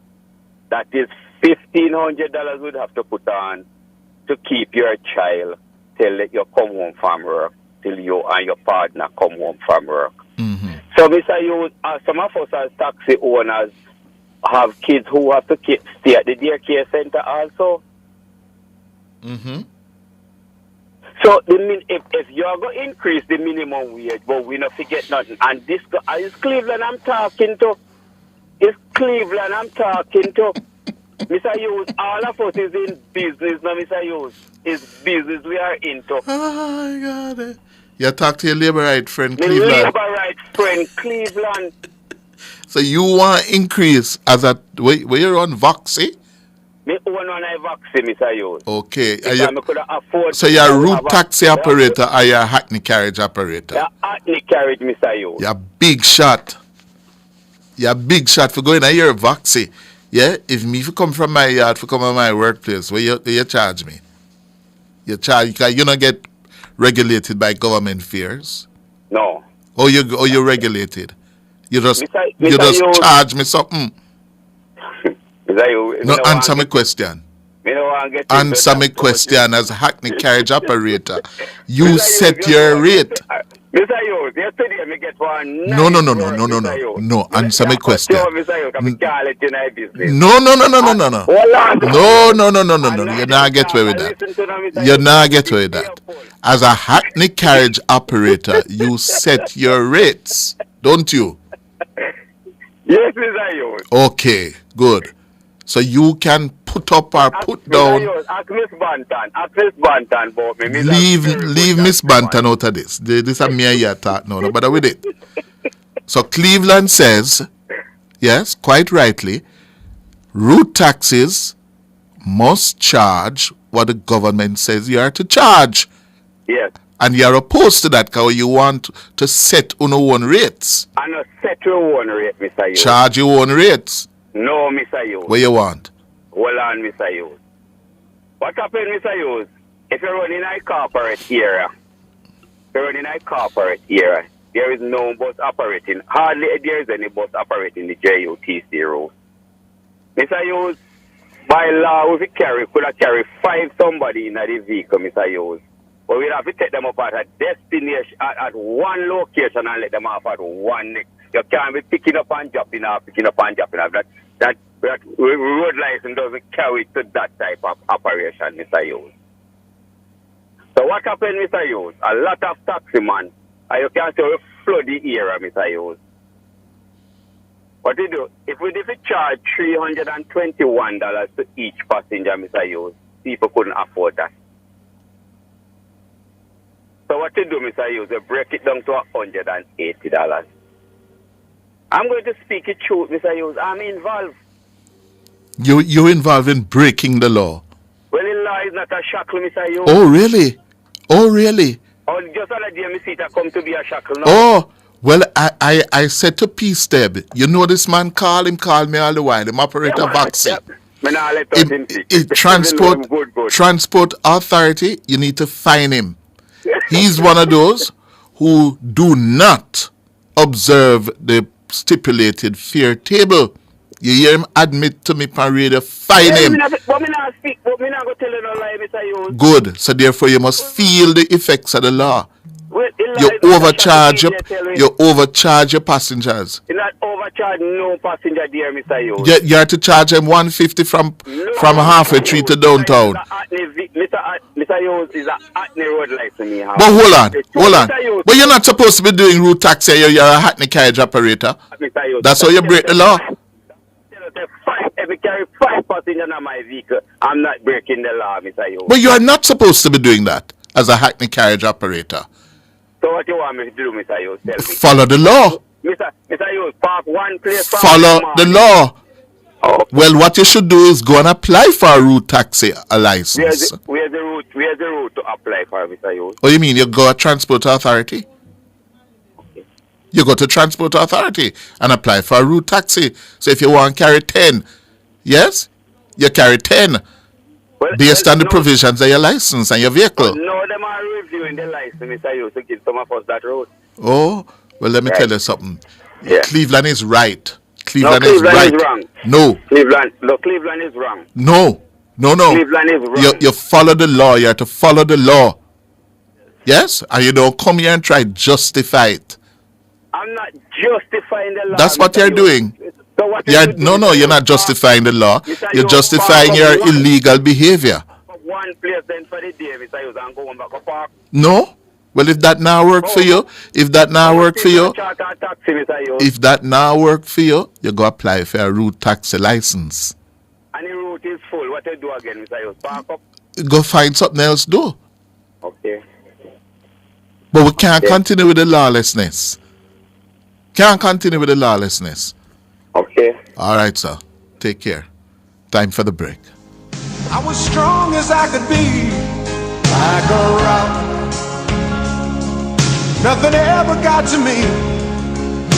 that is $1,500 would have to put on to keep your child till you come home from work, till you and your partner come home from work. So, Mr. Hughes, some of us as taxi owners have kids who have to stay at the daycare center also. So, if you're going to increase the minimum wage, but we don't forget nothing. And this is Cleveland I'm talking to. It's Cleveland I'm talking to. Mr. Hughes, all of us is in business now, Mr. Hughes. It's business we are into. Oh, my God. You talk to your labor right friend, My Cleveland. labor right friend, Cleveland. So you want increase as a, where you on Voxy? Me own on a Voxy, Mr. Hughes. Okay. Because I could afford so you're a route taxi operator or you're a hackney carriage operator? Yeah, hackney carriage, Mr. Hughes. You're a big shot. You're a big shot for going to your Voxy. Yeah? If me come from my yard, for come to my workplace, where you charge me? You charge, because you don't get regulated by government fears. No. Or you regulated? You just Mr. charge me something. No, answer my question. Answer my question as a hackney carriage operator. You set your rate. Mr. Hughes, yesterday me get one. No. Answer my question. No. You not get away with that. You not get away with that. As a hackney carriage operator, you set your rates, don't you? Yes, Mr. Hughes. Okay, good. So you can put up or put down. Ask Miss Banton about me. Leave Miss Banton out of this. This is me and you talk now. No bother with it. So Cleveland says, yes, quite rightly, route taxis must charge what the government says you are to charge. Yes. And you are opposed to that because you want to set your own rates. And not set your own rate, Mr. Hughes. Charge your own rates. No, Mr. Hughes. What you want? Hold on, Mr. Hughes. What happened, Mr. Hughes? If you're running a corporate area, there is no bus operating. Hardly there is any bus operating the JUTC route. Mr. Hughes, by law, we could have carry 5 somebody in the vehicle, Mr. Hughes. But we'd have to take them up at a destination, at one location and let them off at one next. You can't be picking up and dropping off. That road license doesn't carry to that type of operation, Mr. Hughes. So what happened, Mr. Hughes? A lot of taxi man, and you can say we flood the area, Mr. Hughes. What do you do? If we charge $321 to each passenger, Mr. Hughes, people couldn't afford that. So what you do, Mr. Hughes, you break it down to $180. I'm going to speak the truth, Mr. Hughes. I'm involved. You're involved in breaking the law. Well, the law is not a shackle, Mr. Hughes. Oh, really? Oh, just on the day me see it come to be a shackle now. Oh, well, I said to Peace Deb, you know this man call me all the while, him operator Voxy. Transport authority, you need to fine him. He's one of those who do not observe the stipulated fare table. You hear him admit to me, parade, fine him. Good. So therefore you must feel the effects of the law. You overcharge your passengers. You not overcharge no passenger there, Mr. Hughes. You have to charge them $150 from halfway tree to downtown. Mr. Hughes is a Hackney road license. But hold on. But you're not supposed to be doing route taxi. You're a Hackney carriage operator. That's how you break the law. If I carry 5 passengers in my vehicle, I'm not breaking the law, Mr. Hughes. But you are not supposed to be doing that as a Hackney carriage operator. So what you want me to do, Mr. Hughes? Tell me. Follow the law. Mr. Hughes, park one place. Follow the law. Well, what you should do is go and apply for a route taxi license. Where's the route to apply for, Mr. Hughes? Oh, you mean you go to Transport Authority? You go to Transport Authority and apply for a route taxi. So if you want to carry 10, yes, you carry 10 based on the provisions of your license and your vehicle. No, them are reviewing the license, Mr. Hughes, to give some of us that road. Oh, well, let me tell you something. Yeah. Cleveland is right. Cleveland is right. Is wrong. No. Cleveland is wrong. No. Cleveland is wrong. You follow the law. You have to follow the law. Yes? And you don't come here and try to justify it. I'm not justifying the law. That's what you're doing. So what you're not justifying the law. You're justifying your illegal behavior. One place then for the day, Mr. Hughes, and go back to park. No. Well, if that now work for you, if that now work for you, you go apply for a route taxi license. And the route is full. What you do again, Mr. Hughes? Park up? Go find something else to do. Okay. But we can't continue with the lawlessness. Okay. All right, sir. Take care. Time for the break. I was strong as I could be, like a rock. Nothing ever got to me,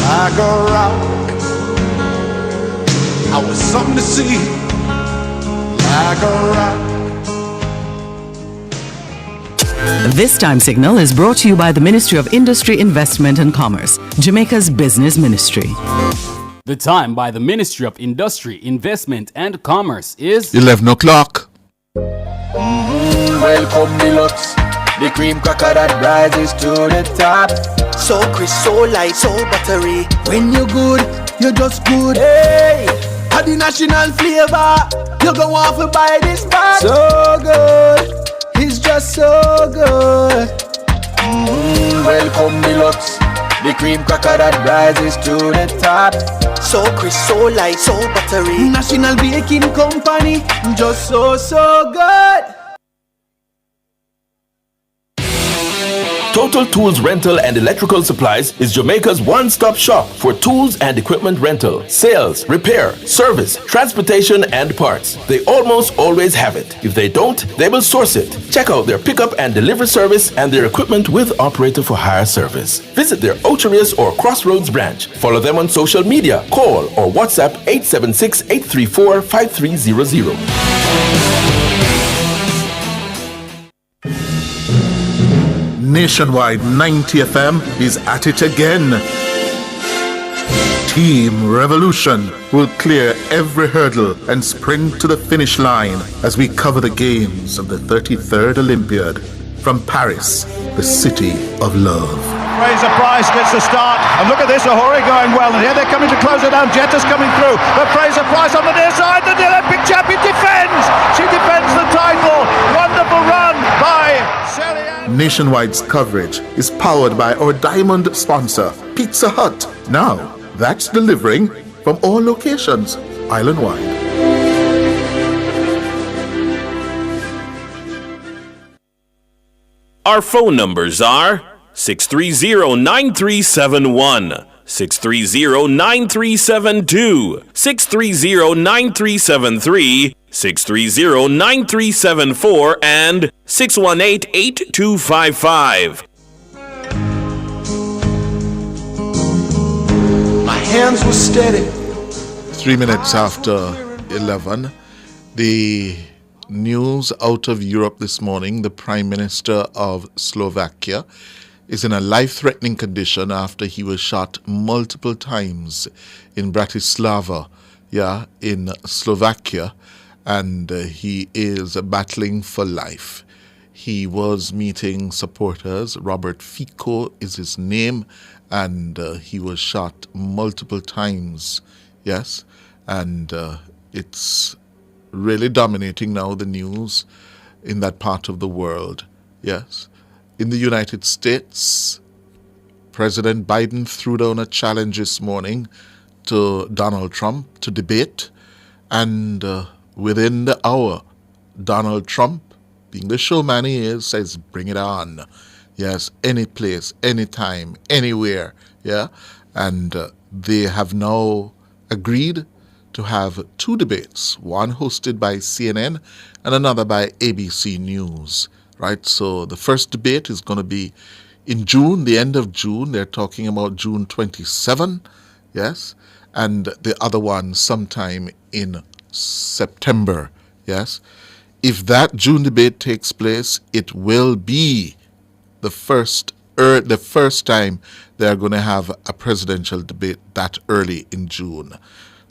like a rock. I was something to see, like a rock. This time signal is brought to you by the Ministry of Industry, Investment and Commerce, Jamaica's business ministry. The time by the Ministry of Industry, Investment and Commerce is 11 o'clock. Welcome deluxe, the cream cracker that rises to the top. So crisp, so light, so buttery. When you're good, you're just good. Hey, had the national flavor. You go off and buy this pack. So good, it's just so good. Welcome deluxe, the cream cracker that rises to the top. So crisp, so light, so buttery. National Baking Company, just so good. Total Tools Rental and Electrical Supplies is Jamaica's one-stop shop for tools and equipment rental, sales, repair, service, transportation, and parts. They almost always have it. If they don't, they will source it. Check out their pickup and delivery service and their equipment with operator for hire service. Visit their Ocherius or Crossroads branch. Follow them on social media. Call or WhatsApp 876-834-5300. Nationwide 90 FM is at it again. Team Revolution will clear every hurdle and sprint to the finish line as we cover the games of the 33rd Olympiad from Paris, the city of love. Fraser Price gets the start, and look at this, Ahuri going well, and here they're coming to close it down. Jetta's coming through, but Fraser Price on the near side, the Olympic champion defends! She defends the title! Wonderful run by Sally. Nationwide's coverage is powered by our diamond sponsor, Pizza Hut. Now, that's delivering from all locations, island-wide. Our phone numbers are 630-9371, 630-9372, 630-9373, 630-9374, and 618-8255. My hands were steady. 3 minutes after 11, the news out of Europe this morning, the Prime Minister of Slovakia is in a life-threatening condition after he was shot multiple times in Bratislava, in Slovakia, and he is battling for life. He was meeting supporters. Robert Fico is his name, and he was shot multiple times, yes, and it's really dominating now the news in that part of the world, yes. In the United States, President Biden threw down a challenge this morning to Donald Trump to debate, and within the hour, Donald Trump, being the showman he is, says, bring it on. Yes, any place, anytime, anywhere, yeah. And they have now agreed to have two debates, one hosted by CNN and another by ABC News, right? So the first debate is going to be in June, the end of June. They're talking about June 27, yes, and the other one sometime in September, yes. If that June debate takes place, it will be the first time they are going to have a presidential debate that early in June.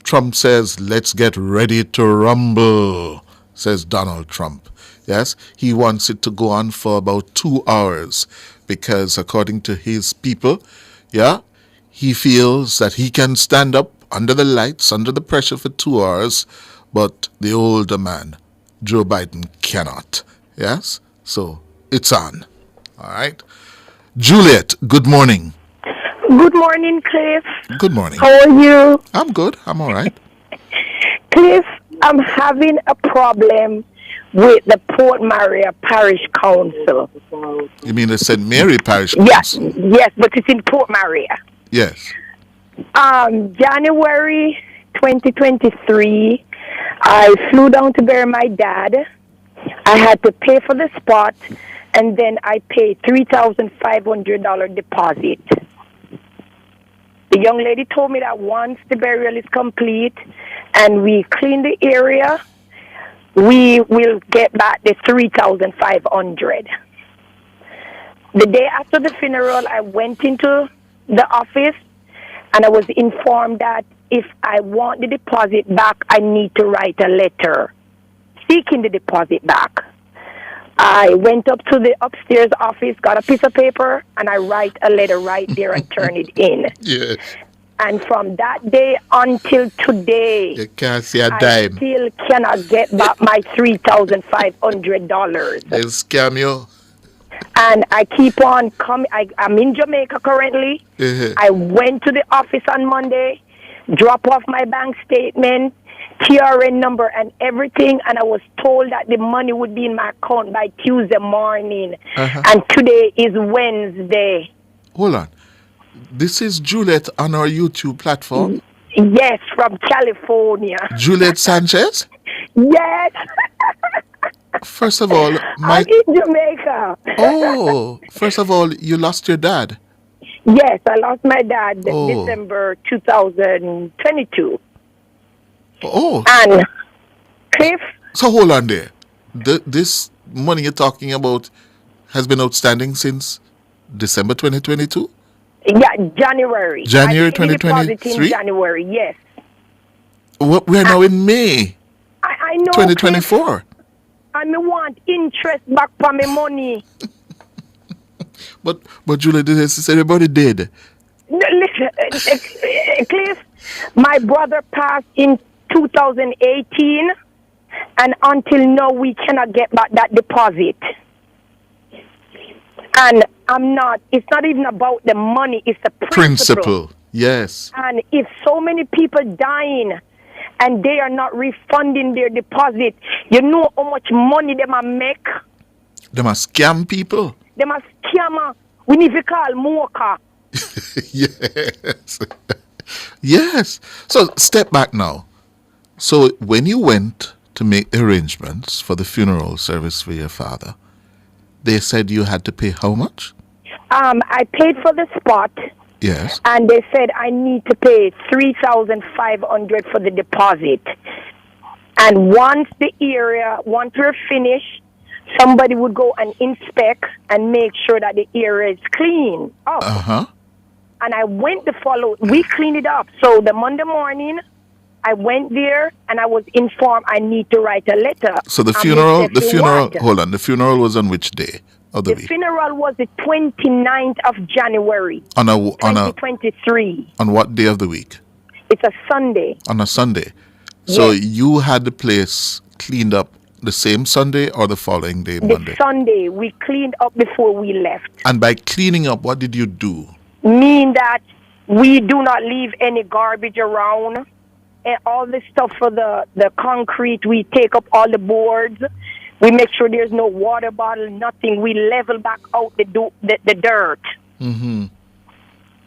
Trump says, let's get ready to rumble, says Donald Trump. Yes, he wants it to go on for about 2 hours because according to his people, yeah, he feels that he can stand up under the lights, under the pressure for 2 hours, but the older man, Joe Biden, cannot. Yes, so it's on. All right. Juliet, good morning. Good morning, Cliff. Good morning. How are you? I'm good. I'm all right. Cliff, I'm having a problem with the Port Maria Parish Council. You mean the St. Mary Parish Yes, Council? yes, but it's in Port Maria. Yes. January 2023, I flew down to bury my dad. I had to pay for the spot, and then I paid $3,500 deposit. The young lady told me that once the burial is complete and we clean the area, we will get back the $3,500. The day after the funeral, I went into the office and I was informed that if I want the deposit back, I need to write a letter seeking the deposit back. I went up to the upstairs office, got a piece of paper, and I write a letter right there and turn it in. Yes. And from that day until today, you can't see a I dime. still cannot get back my $3,500. They'll scam you. And I keep on coming. I'm in Jamaica currently. I went to the office on Monday, drop off my bank statement, TRN number and everything, and I was told that the money would be in my account by Tuesday morning. And today is Wednesday. Hold on. This is Juliet on our YouTube platform? Yes, from California. Juliet Sanchez? Yes. First of all, I'm in Jamaica. Oh, first of all, you lost your dad. Yes, I lost my dad December 2022. Oh. And Cliff? So hold on there. This money you're talking about has been outstanding since December 2022? Yeah, January. January I paid the deposit 2023? in January, yes. We're now in May I know. 2024. Cliff, I want interest back for my money. But Julia, this everybody did. No, listen, Cliff, my brother passed in 2018, and until now we cannot get back that deposit. And it's not even about the money, it's the principle. Yes. And if so many people dying and they are not refunding their deposit, you know how much money they must make? They must scam people. They must scam. We need to call Mocha. Yes. Yes. So step back now. So when you went to make the arrangements for the funeral service for your father, they said you had to pay how much? I paid for the spot. Yes. And they said I need to pay $3,500 for the deposit. And once we're finished, somebody would go and inspect and make sure that the area is clean up. And I went we cleaned it up. So the Monday morning, I went there and I was informed I need to write a letter. So the funeral was on which day of the week? The funeral was the 29th of January, 2023. On what day of the week? It's a Sunday. On a Sunday. So you had the place cleaned up the same Sunday or the following day, Monday? Sunday. We cleaned up before we left. And by cleaning up, what did you do? Mean that we do not leave any garbage around. And all the stuff for the concrete, we take up all the boards. We make sure there's no water bottle, nothing. We level back out the dirt.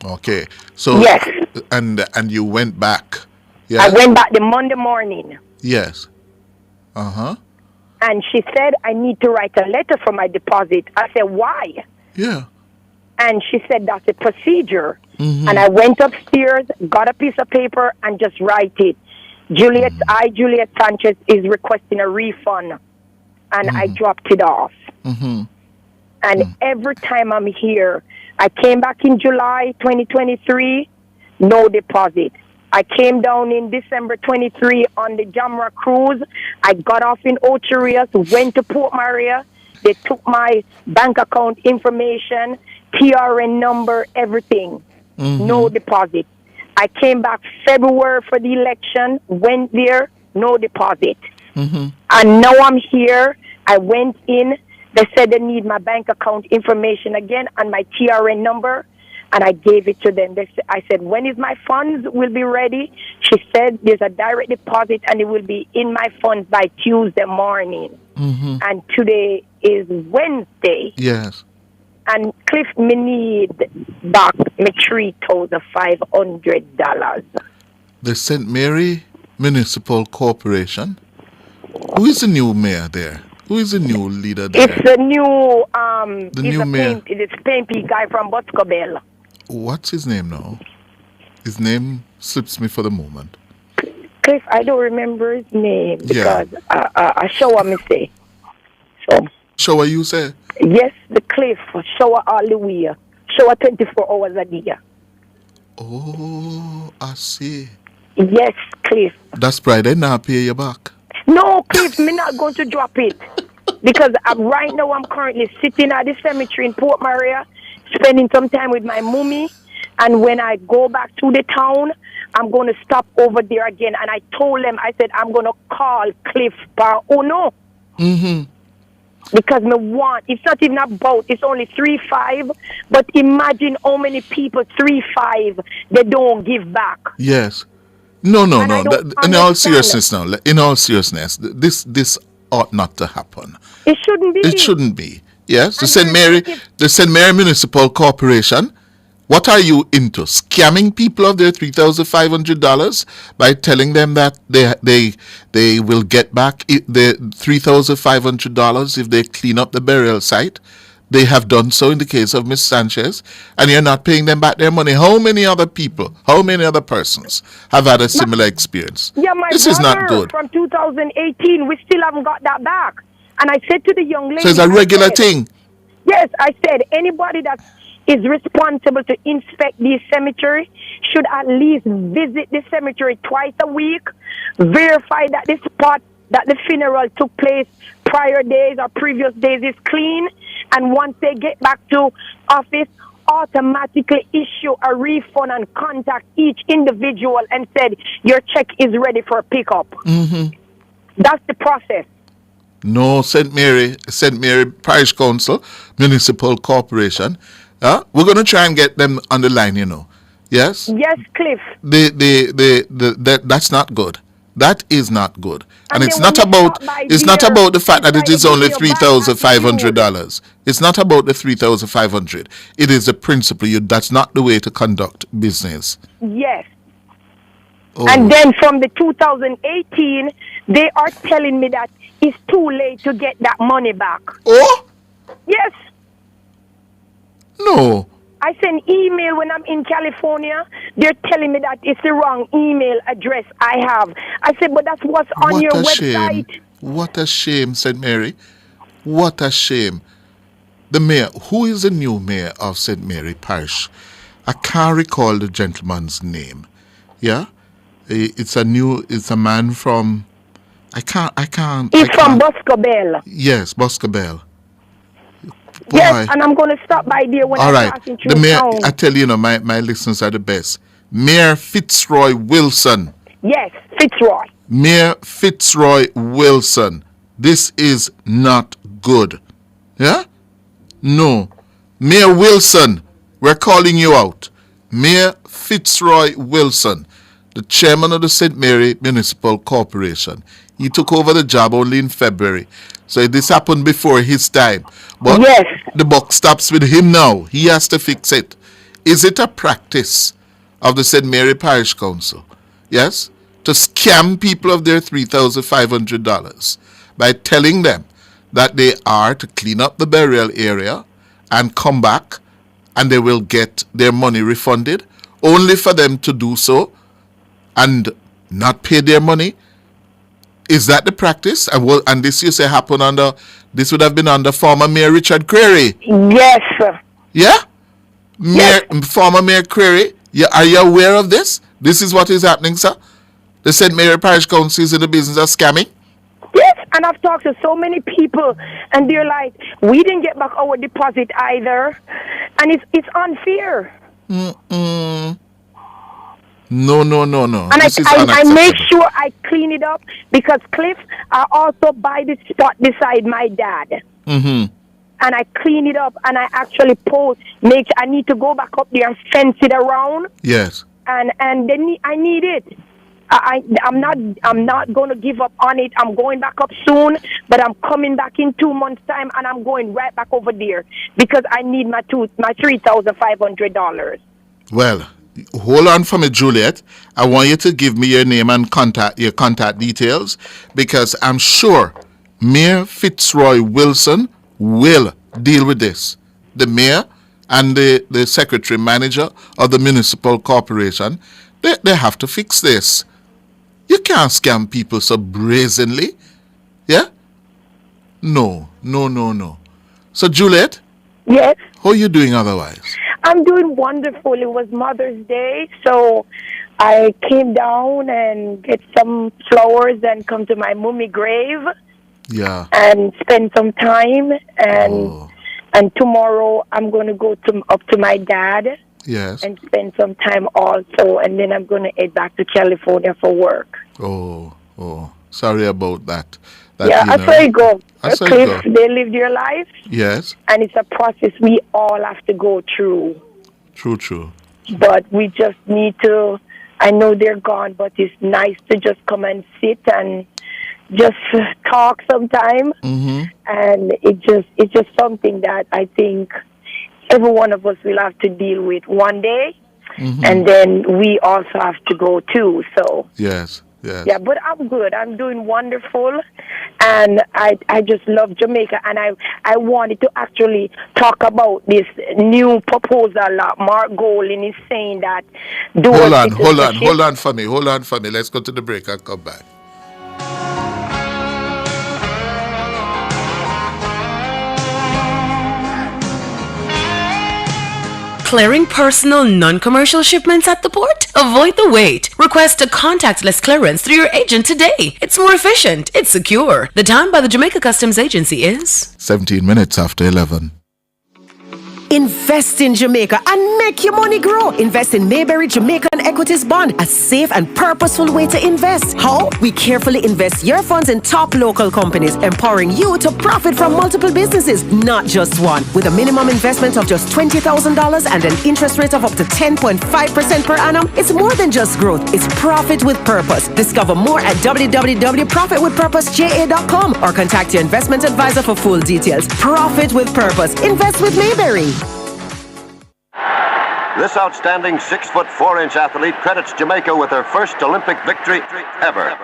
Okay. So yes. And you went back Yes. I went back the Monday morning. Yes. Uh-huh. And she said, I need to write a letter for my deposit. I said, why? Yeah. And she said, that's a procedure. Mm-hmm. And I went upstairs, got a piece of paper, and just write it. Juliet Sanchez, is requesting a refund. And I dropped it off. Mm-hmm. And every time I'm here, I came back in July 2023, no deposit. I came down in December 23 on the Jamra cruise. I got off in Ocho Rios, went to Port Maria. They took my bank account information, TRN number, everything. No deposit. I came back February for the election, went there, no deposit. And now I'm here. I went in. They said they need my bank account information again and my TRN number, and I gave it to them. I said, when is my funds will be ready? She said there's a direct deposit and it will be in my funds by Tuesday morning. And today is Wednesday. Yes. And Cliff, me need back my $3,500. The St. Mary Municipal Corporation. Who is the new mayor there? Who is the new leader there? It's the new mayor. It's Pampy guy from Boscobel. What's his name now? His name slips me for the moment. Cliff, I don't remember his name because I show me say. So. Shower you say? Yes, the Cliff shower all the way. Shower 24 hours a day. Oh, I see. Yes, Cliff. That's pride. They not pay you back. No, Cliff, me not going to drop it. Because right now I'm currently sitting at the cemetery in Port Maria, spending some time with my mummy. And when I go back to the town, I'm going to stop over there again. And I told them, I said, I'm going to call Cliff Bar. Oh, no. Because it's not even about, it's only 3-5. But imagine how many people 3-5 they don't give back. Yes. No. In all seriousness this ought not to happen. It shouldn't be. It shouldn't be. Yes. The St. Mary Municipal Corporation. What are you into? Scamming people of their $3,500 by telling them that they will get back the $3,500 if they clean up the burial site? They have done so in the case of Miss Sanchez, and you're not paying them back their money. How many other persons have had a similar experience? Yeah, this is not good. From 2018, we still haven't got that back. And I said to the young lady, so it's a regular thing. Yes, I said anybody that is responsible to inspect the cemetery should at least visit the cemetery twice a week, verify that the spot that the funeral took place prior days or previous days is clean, and once they get back to office, automatically issue a refund and contact each individual and said, your check is ready for pickup. That's the process. No, St. Mary Parish Council, Municipal Corporation. We're going to try and get them on the line, Yes? Yes, Cliff. That's not good. That is not good. And it's not about the fact that it is only $3,500. It's not about the $3,500. It is the principle. That's not the way to conduct business. Yes. Oh. And then from the 2018, they are telling me that it's too late to get that money back. Oh? Yes. No. I send email when I'm in California. They're telling me that it's the wrong email address I have. I said, but that's what's on your website. Shame. What a shame, St. Mary. What a shame. The mayor, who is the new mayor of St. Mary Parish? I can't recall the gentleman's name. Yeah? It's a man from, I can't. He's from Boscobel. Yes, Boscobel. Boy. Yes, and I'm going to stop by there when I'm passing through the mayor, town. I tell you, my listeners are the best. Mayor Fitzroy Wilson. Yes, Fitzroy. Mayor Fitzroy Wilson. This is not good. Yeah? No. Mayor Wilson, we're calling you out. Mayor Fitzroy Wilson, the chairman of the St. Mary Municipal Corporation. He took over the job only in February. So this happened before his time. But the buck stops with him now. He has to fix it. Is it a practice of the St. Mary Parish Council? Yes? to scam people of their $3,500 by telling them that they are to clean up the burial area and come back and they will get their money refunded, only for them to do so and not pay their money? Is that the practice? And this you say happened this would have been under former Mayor Richard Creary? Yes, sir. Yeah? Former Mayor Creary, are you aware of this? This is what is happening, sir? The St. Mary Parish Council is in the business of scamming? Yes, and I've talked to so many people, and they're like, we didn't get back our deposit either, and it's unfair. No. And I make sure I clean it up, because Cliff, I also buy the spot beside my dad. Mm-hmm. And I clean it up, and I actually I need to go back up there and fence it around. Yes. And then I need it. I'm not going to give up on it. I'm going back up soon, but I'm coming back in 2 months' time, and I'm going right back over there because I need my $3,500. Well, hold on for me, Juliet. I want you to give me your name and your contact details, because I'm sure Mayor Fitzroy Wilson will deal with this. The mayor and the secretary manager of the municipal corporation, they have to fix this. You can't scam people so brazenly. Yeah? No. So, Juliet? Yes? How are you doing otherwise? I'm doing wonderful. It was Mother's Day, so I came down and get some flowers and come to my mummy grave. Yeah. And spend some time. And tomorrow I'm going to go up to my dad. Yes. And spend some time also, and then I'm going to head back to California for work. Oh, sorry about that. I saw you go. Cliff, they live their life. Yes. And it's a process we all have to go through. True. But we just need to, I know they're gone, but it's nice to just come and sit and just talk sometime. Mm-hmm. And it's just something that I think every one of us will have to deal with one day, and then we also have to go too. So yes. Yeah, but I'm good. I'm doing wonderful, and I just love Jamaica, and I wanted to actually talk about this new proposal that Mark Golding is saying that. Hold on for me. Let's go to the break and come back. Clearing personal non-commercial shipments at the port? Avoid the wait. Request a contactless clearance through your agent today. It's more efficient. It's secure. The time by the Jamaica Customs Agency is 17 minutes after 11. Invest in Jamaica and make your money grow. Invest in Mayberry Jamaican Equities Bond, a safe and purposeful way to invest. How? We carefully invest your funds in top local companies, empowering you to profit from multiple businesses, not just one. With a minimum investment of just $20,000 and an interest rate of up to 10.5% per annum, it's more than just growth. It's profit with purpose. Discover more at www.profitwithpurposeja.com or contact your investment advisor for full details. Profit with purpose. Invest with Mayberry. This outstanding 6'4" athlete credits Jamaica with her first Olympic victory ever.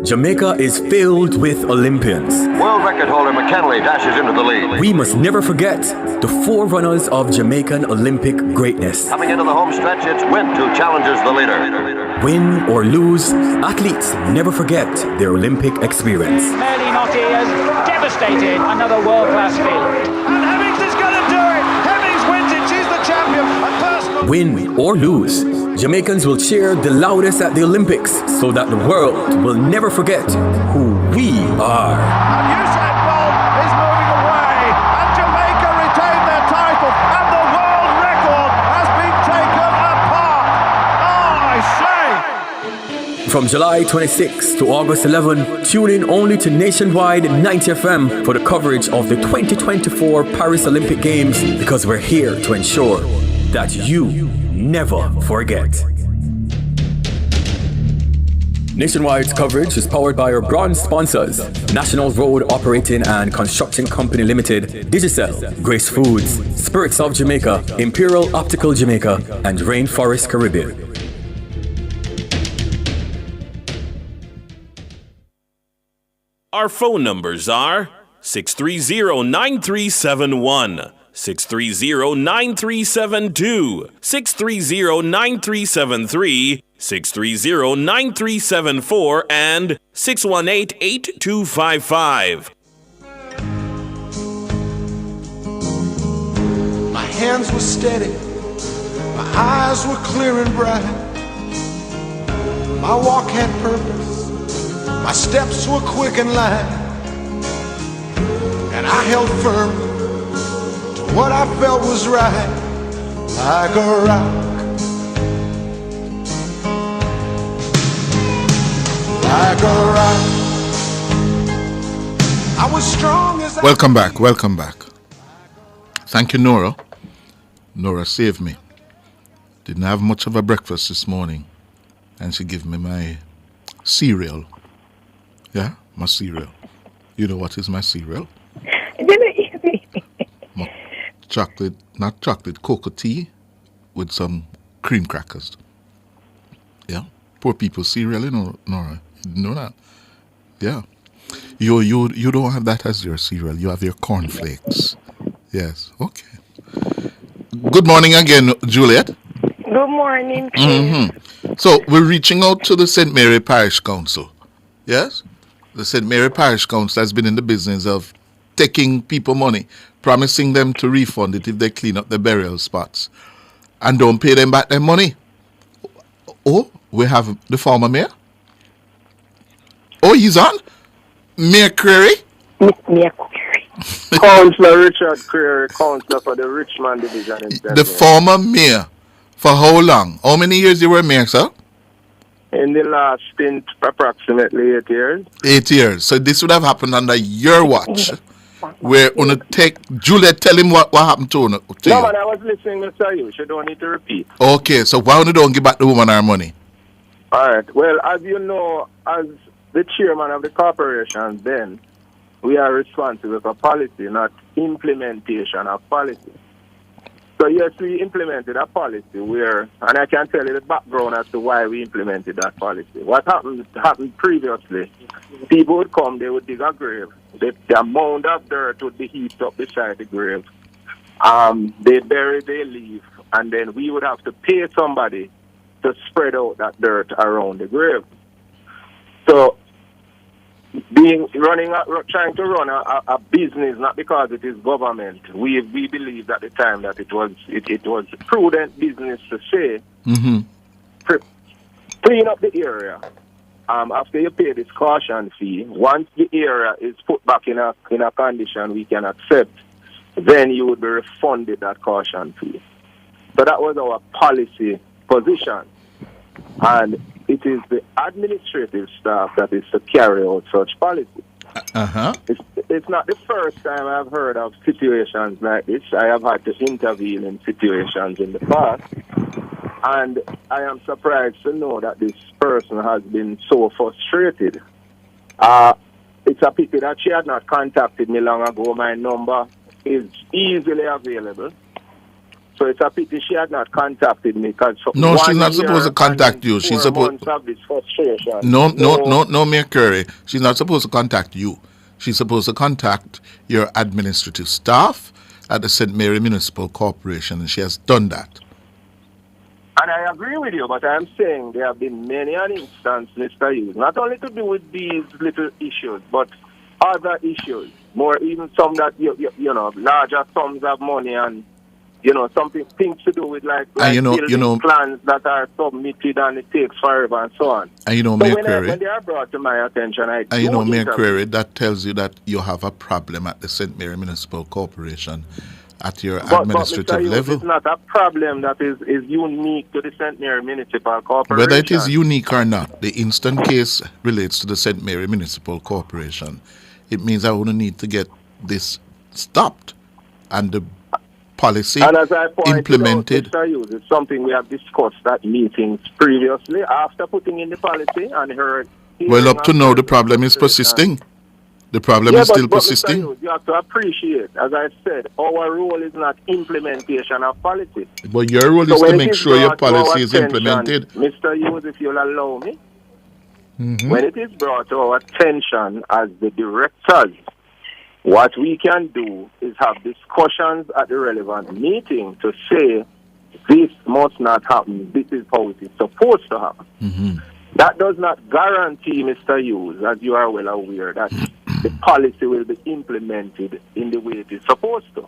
Jamaica is filled with Olympians. World record holder McKinley dashes into the lead. We must never forget the forerunners of Jamaican Olympic greatness. Coming into the home stretch, it's Wint who challenges the leader. Win or lose, athletes never forget their Olympic experience. Merely not here, devastated. Another world-class feat. And Hemmings is going to do it. Hemmings wins it. She's the champion. Win or lose, Jamaicans will cheer the loudest at the Olympics so that the world will never forget who we are. And Usain Bolt is moving away, and Jamaica retain their title, and the world record has been taken apart. I say. From July 26 to August 11, tune in only to Nationwide 90 FM for the coverage of the 2024 Paris Olympic Games, because we're here to ensure that you never forget. Nationwide's coverage is powered by our bronze sponsors: National Road Operating and Construction Company Limited, Digicel, Grace Foods, Spirits of Jamaica, Imperial Optical Jamaica, and Rainforest Caribbean. Our phone numbers are 630-9371, 630-9372, 630-9373, 630-9374, and 618-8255. My hands were steady, my eyes were clear and bright. My walk had purpose, my steps were quick and light. And I held firm to what I felt was right, like a rock. Like a rock. I was strong as Welcome back. Thank you, Nora. Nora saved me. Didn't have much of a breakfast this morning, and she gave me my cereal. Yeah, my cereal. You know what is my cereal? Chocolate, not chocolate, cocoa tea with some cream crackers. Yeah, poor people's cereal, you know, Nora. You didn't know that? Yeah. You don't have that as your cereal. You have your cornflakes. Yes. Okay. Good morning again, Juliet. Good morning, Chris. Mm-hmm. So we're reaching out to the St. Mary Parish Council. Yes? The St. Mary Parish Council has been in the business of taking people money, promising them to refund it if they clean up the burial spots, and don't pay them back their money. Oh, we have the former mayor. Oh, he's on? Mayor Creary? Mayor Councillor Richard Creary, councillor for the Richmond Division in The former mayor. For how long? How many years you were mayor, sir? In the last stint, approximately 8 years. 8 years. So this would have happened under your watch. We're going to take... Juliet, tell him what happened to you. No, man, I was listening, Mr. Hughes. You don't need to repeat. Okay, so why don't give back the woman her money? All right. Well, as you know, as the chairman of the corporation, then we are responsible for policy, not implementation of policy. So yes, we implemented a policy where, and I can tell you the background as to why we implemented that policy. What happened previously, people would come, they would dig a grave. The amount of dirt would be heaped up beside the grave. They bury, they leave, and then we would have to pay somebody to spread out that dirt around the grave. So trying to run a business, not because it is government. We believed at the time that it was prudent business to say, clean up the area. After you pay this caution fee, once the area is put back in a condition we can accept, then you would be refunded that caution fee. So that was our policy position, and it is the administrative staff that is to carry out such policy. It's not the first time I've heard of situations like this. I have had to intervene in situations in the past, and I am surprised to know that this person has been so frustrated. It's a pity that she had not contacted me long ago. My number is easily available. So it's a pity she had not contacted me. No, she's not supposed to contact you. She's supposed No, Mayor Curry. She's not supposed to contact you. She's supposed to contact your administrative staff at the St. Mary Municipal Corporation, and she has done that. And I agree with you, but I'm saying there have been many an instance, Mr. Hughes, not only to do with these little issues, but other issues, more even some that, you know, larger sums of money and, you know, things to do with like building plans that are submitted and it takes forever and so on. And so Mayor when Query, they are brought to my attention, Mayor Query, that tells you that you have a problem at the St. Mary Municipal Corporation at your administrative level. It's not a problem that is unique to the St. Mary Municipal Corporation. Whether it is unique or not, the instant case relates to the St. Mary Municipal Corporation. It means I would need to get this stopped and the policy and as I implemented. Out, Mr. Hughes, it's something we have discussed at meetings previously after putting in the policy and heard. Well, up to now, the problem is persisting. The problem is still persisting. Mr. Hughes, you have to appreciate, as I said, our role is not implementation of policy. But your role is to make sure your policy is implemented. Mr. Hughes, if you'll allow me. when it is brought to our attention as the directors, what we can do is have discussions at the relevant meeting to say this must not happen. This is how it is supposed to happen. That does not guarantee, Mr. Hughes, as you are well aware, that the policy will be implemented in the way it is supposed to.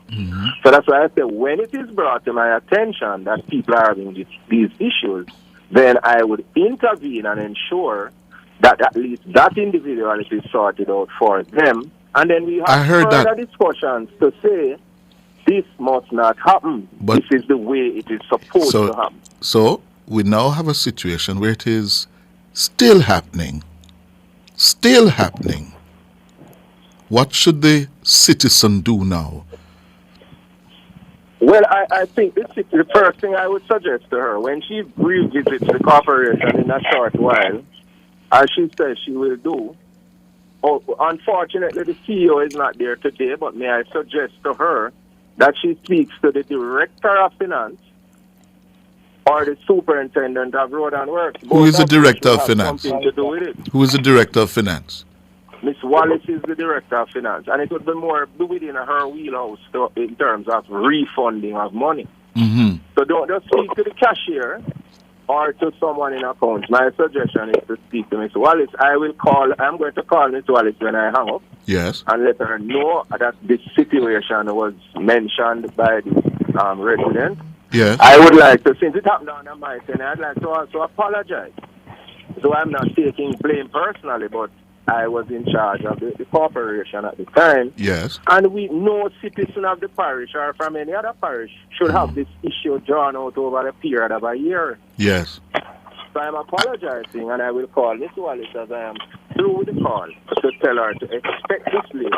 So that's why I say when it is brought to my attention that people are having these issues, then I would intervene and ensure that at least that individuality is sorted out for them. And then we have further discussions to say this must not happen. This is the way it is supposed to happen. So we now have a situation where it is still happening. Still happening. What should the citizen do now? Well, I think the first thing I would suggest to her, when she revisits the corporation in a short while, as she says she will do, unfortunately the CEO is not there today, but may I suggest to her that she speaks to the Director of Finance or the Superintendent of Road and Works. Who is the Director of Finance? Something to do with it. Who is the Director of Finance? Miss Wallace is the Director of Finance, and it would be more within her wheelhouse in terms of refunding of money. So don't just speak to the cashier or to someone in accounts. My suggestion is to speak to Miss Wallace. I'm going to call Miss Wallace when I hang up. Yes. And let her know that this situation was mentioned by the resident. Yes. I would like to, since it happened on my side, I'd like to also apologize. So I'm not taking blame personally, but I was in charge of the corporation at the time. Yes. And no citizen of the parish or from any other parish should have this issue drawn out over a period of a year. Yes. So I'm apologizing, and I will call Miss Wallace as I am through the call to tell her to expect this lady.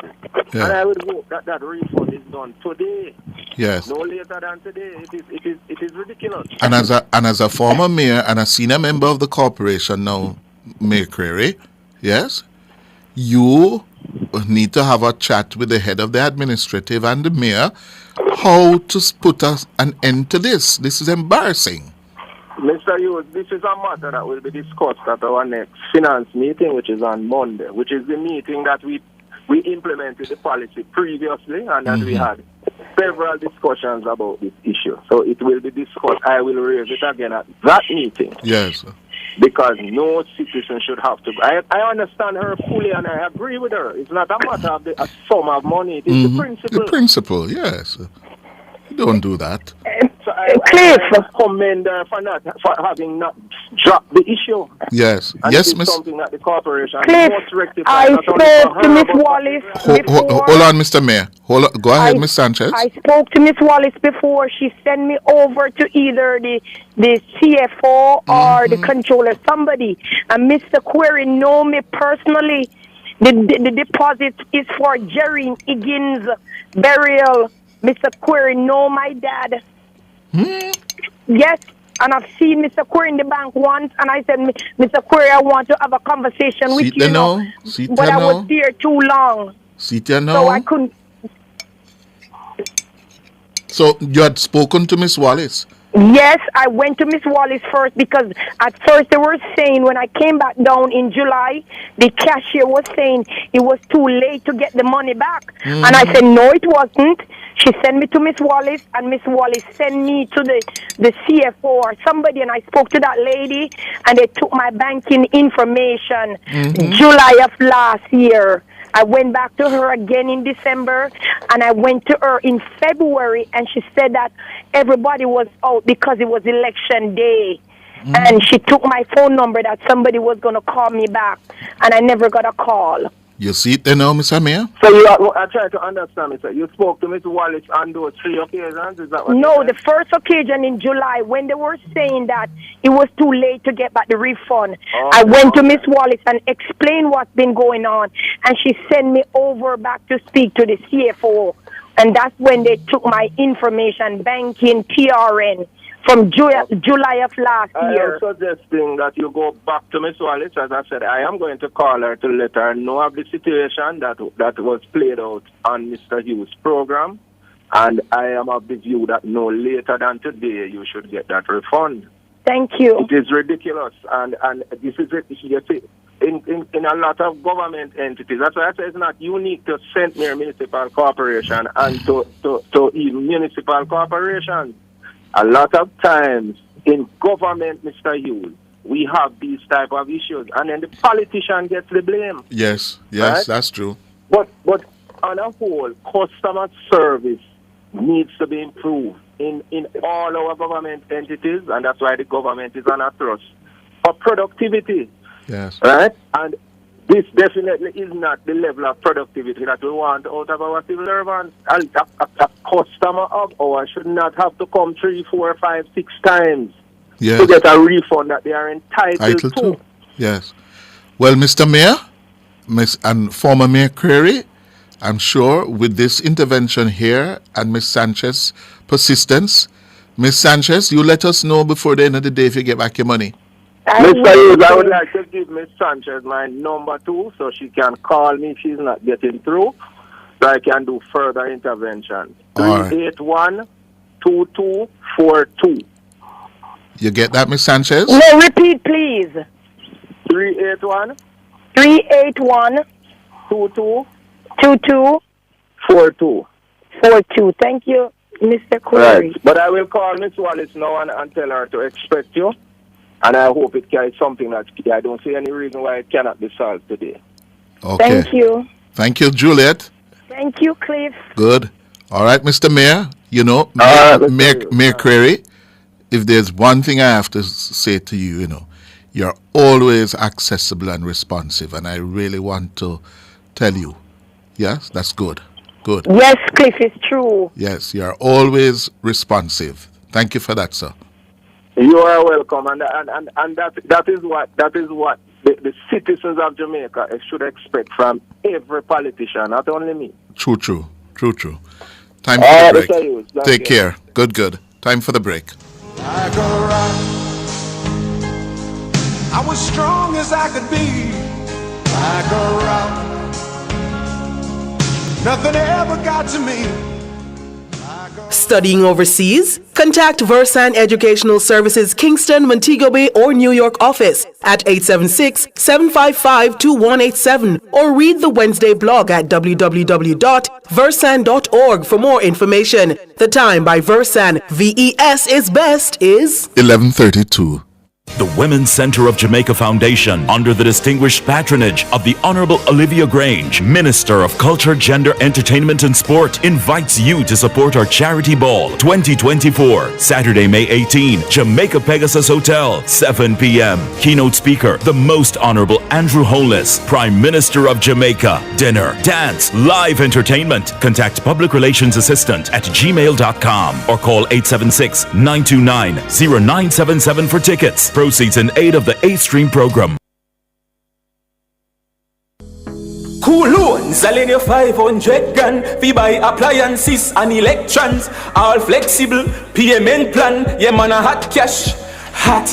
Yeah. And I would hope that refund is done today. Yes. No later than today. It is ridiculous. And as a former mayor and a senior member of the corporation now, Mayor Creary, yes, you need to have a chat with the head of the administrative and the mayor how to put an end to this. This is embarrassing. Mr. Hughes, this is a matter that will be discussed at our next finance meeting, which is on Monday, which is the meeting that we implemented the policy previously and that we had several discussions about this issue. So it will be discussed. I will raise it again at that meeting. Yes. Because no citizen should have to. I understand her fully and I agree with her. It's not a matter of a sum of money. It is the principle. The principle, yes. You don't do that. So I commend her for having not dropped the issue. Yes. And Yes, it is Miss. something that the corporation Cliff, must rectify. I not only for spoke to her, Miss but for Wallace Hold on, Mr. Mayor. Hold on. Go ahead, Miss Sanchez. I spoke to Miss Wallace before. She sent me over to either the CFO or the controller, somebody. And Mr. Query know me personally. The deposit is for Jerry Higgins burial. Mr. Query know my dad. Yes. And I've seen Mr. Query in the bank once, and I said, Mr. Query, I want to have a conversation with you. But I was there too long. So I couldn't. So you had spoken to Miss Wallace? Yes, I went to Miss Wallace first because at first they were saying when I came back down in July, the cashier was saying it was too late to get the money back. And I said, no, it wasn't. She sent me to Miss Wallace, and Miss Wallace sent me to the CFO or somebody, and I spoke to that lady, and they took my banking information July of last year. I went back to her again in December, and I went to her in February, and she said that everybody was out because it was election day. And she took my phone number that somebody was going to call me back, and I never got a call. You see it there now, Mr. Mayor? So I try to understand, Mr. You spoke to Miss Wallace on those 3 occasions? Is that what No, the first occasion in July when they were saying that it was too late to get back the refund. I went to Miss Wallace and explained what's been going on, and she sent me over back to speak to the CFO, and that's when they took my information, banking, TRN, from July of last year. I am suggesting that you go back to Miss Wallace. As I said, I am going to call her to let her know of the situation that was played out on Mr. Hughes' program. And I am of the view that no later than today you should get that refund. Thank you. It is ridiculous. And this is it. You see, in a lot of government entities. That's why I say it's not unique to St. Mary Municipal Corporation and to even municipal corporations. A lot of times in government, Mr. Hughes, we have these type of issues, and then the politician gets the blame. Yes, Right? that's true. But on a whole, customer service needs to be improved in all our government entities, and that's why the government is on a thrust for productivity. Yes. Right? And this definitely is not the level of productivity that we want out of our civil servants. And a customer of ours should not have to come 3, 4, 5, 6 times to get a refund that they are entitled to. Yes. Well, Mr. Mayor, Miss and former Mayor Creary, I'm sure with this intervention here and Miss Sanchez persistence, Miss Sanchez, you let us know before the end of the day if you get back your money. Mr. Hughes, I would like to give Miss Sanchez my number 2 so she can call me if she's not getting through, so I can do further intervention. 381-2242. You get that, Miss Sanchez? No, repeat, please. 381 22 42. Thank you, Mr. Corey. Right. But I will call Miss Wallace now and tell her to expect you. And I hope it is something that I don't see any reason why it cannot be solved today. Okay. Thank you. Thank you, Juliet. Thank you, Cliff. Good. All right, Mr. Mayor, you know, Mayor Creary, if there's one thing I have to say to you, you know, you're always accessible and responsive, and I really want to tell you, yes, that's good. Good. Yes, Cliff, it's true. Yes, you're always responsive. Thank you for that, sir. You are welcome, and that is what the citizens of Jamaica should expect from every politician, not only me. True. Time for the break. Take care. Good. Time for the break. Like a rock, I was strong as I could be. Like a rock, nothing ever got to me. Studying overseas? Contact Versan Educational Services Kingston, Montego Bay, or New York office at 876-755-2187 or read the Wednesday blog at www.versan.org for more information. The time by Versan, VES is best, is 11:32. The Women's Center of Jamaica Foundation, under the distinguished patronage of the Honorable Olivia Grange, Minister of Culture, Gender, Entertainment and Sport, invites you to support our Charity Ball 2024, Saturday, May 18, Jamaica Pegasus Hotel, 7 p.m. Keynote speaker, the Most Honorable Andrew Holness, Prime Minister of Jamaica. Dinner, dance, live entertainment. Contact Public Relations Assistant at gmail.com or call 876-929-0977 for tickets. Proceeds in aid of the A-Stream program. Cool loans, I lend you 500 grand. Fee buy appliances and electrons. All flexible, payment plan. Yeah man a hot cash. Hot.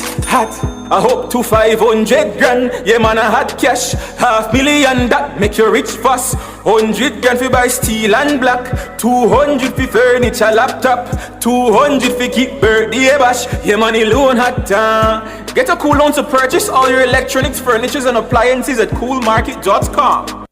I hope to 500 grand. Yeah man a hot cash. $500,000 that make you rich fast. 100 grand fi buy steel and black. 200 fi furniture, laptop. 200 fi keep birthday bash. Yeah money loan hot. Get a cool loan to purchase all your electronics, furnitures and appliances at coolmarket.com.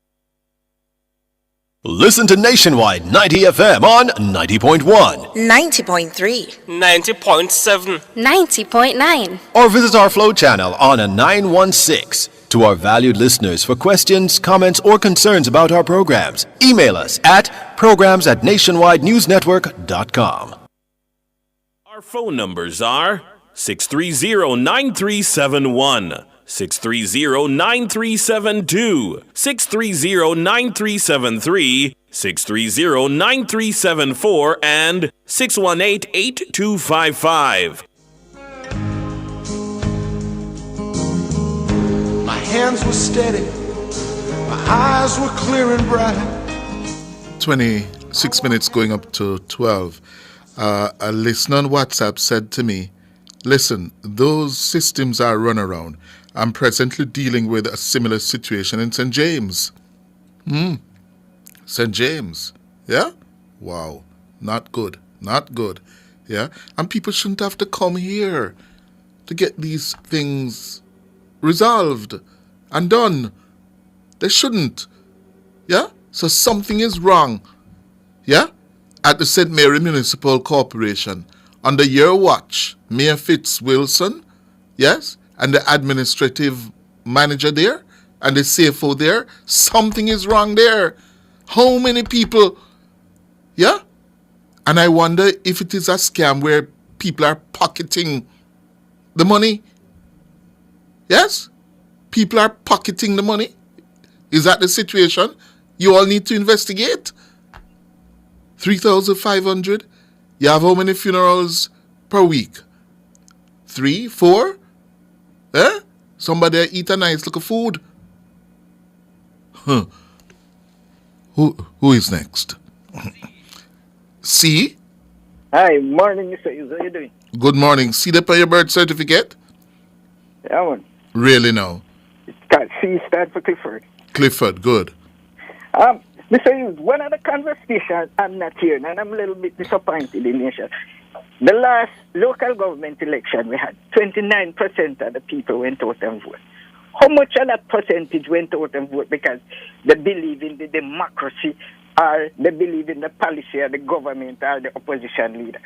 Listen to Nationwide 90 FM on 90.1 90.3 90.7 90.9 or visit our flow channel on a 916. To our valued listeners, for questions, comments, or concerns about our programs, email us at programs@nationwidenewsnetwork.com. Our phone numbers are 630-9371, 630-9372, 630-9373, 630-9374, and 618-8255. My hands were steady, my eyes were clear and bright. 26 minutes going up to 12. A listener on WhatsApp said to me, listen, those systems are run around. I'm presently dealing with a similar situation in St. James. St. James. Yeah? Wow. Not good. Yeah? And people shouldn't have to come here to get these things resolved. and done. They shouldn't. Yeah? So something is wrong. Yeah? At the St. Mary Municipal Corporation. Under your watch, Mayor Fitz Wilson, yes, and the administrative manager there, and the CFO there, something is wrong there. How many people, yeah? And I wonder if it is a scam where people are pocketing the money. Yes? People are pocketing the money. Is that the situation? You all need to investigate. 3,500. You have how many funerals per week? 3, 4? Eh? Somebody eat a nice look of food. Huh. Who is next? C? Hi, morning, Mr. Hughes. How you doing? Good morning. See the your birth certificate? Yeah, man. Really now? C stand for Clifford. Clifford, good. Mr. Hughes, one of the conversations I'm not hearing, and I'm a little bit disappointed in nation. The last local government election, we had 29% of the people went out and vote. How much of that percentage went out and vote because they believe in the democracy or they believe in the policy of the government or the opposition leader?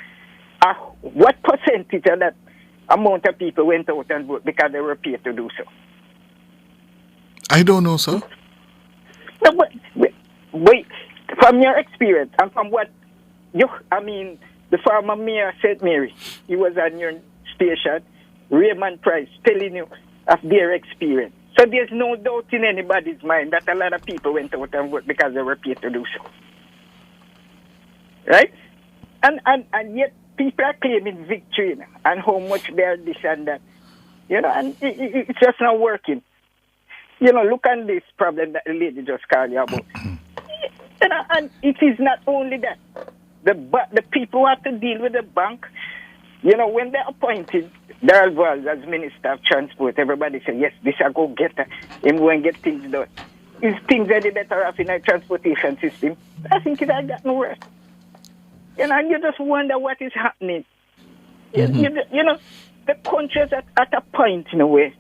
What percentage of that amount of people went out and vote because they were paid to do so? I don't know, sir. No, but wait, from your experience and from what the former mayor St. Mary, he was on your station, Raymond Price, telling you of their experience. So there's no doubt in anybody's mind that a lot of people went out and voted because they were paid to do so. Right? And yet people are claiming victory and how much they are this and that. And it's just not working. Look at this problem that the lady just called you about. And it is not only that. The people who have to deal with the bank, when they appointed Darrell Valls as Minister of Transport, everybody said, yes, this is a go-getter. Him go and get things done. Is things any better off in our transportation system? I think it has gotten worse. And you just wonder what is happening. The country is at a point in a way.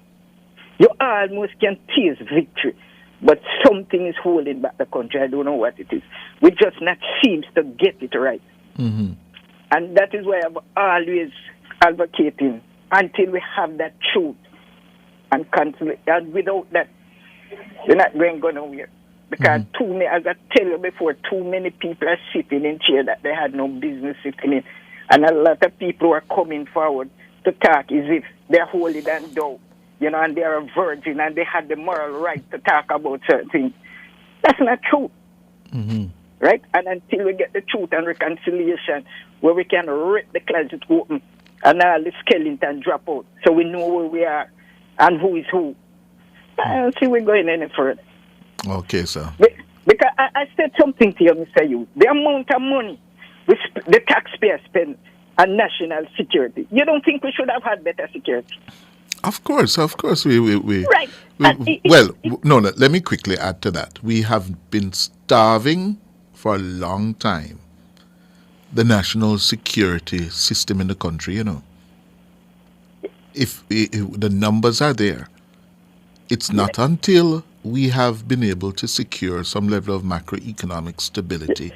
You almost can taste victory, but something is holding back the country. I don't know what it is. We just not seems to get it right. Mm-hmm. And that is why I'm always advocating until we have that truth and without that, we're not going to go nowhere. Because as I tell you before, too many people are sitting in chairs that they had no business sitting in. And a lot of people are coming forward to talk as if they're holy and down. And they're a virgin and they had the moral right to talk about certain things. That's not true. Mm-hmm. Right? And until we get the truth and reconciliation, where we can rip the closet open and all the skeleton drop out so we know where we are and who is who, I don't see we're going any further. Okay, sir. Because I said something to you, Mr. Hughes. The amount of money the taxpayers spend on national security, you don't think we should have had better security? Of course, we right. Let me quickly add to that. We have been starving for a long time the national security system in the country, If the numbers are there, it's not until we have been able to secure some level of macroeconomic stability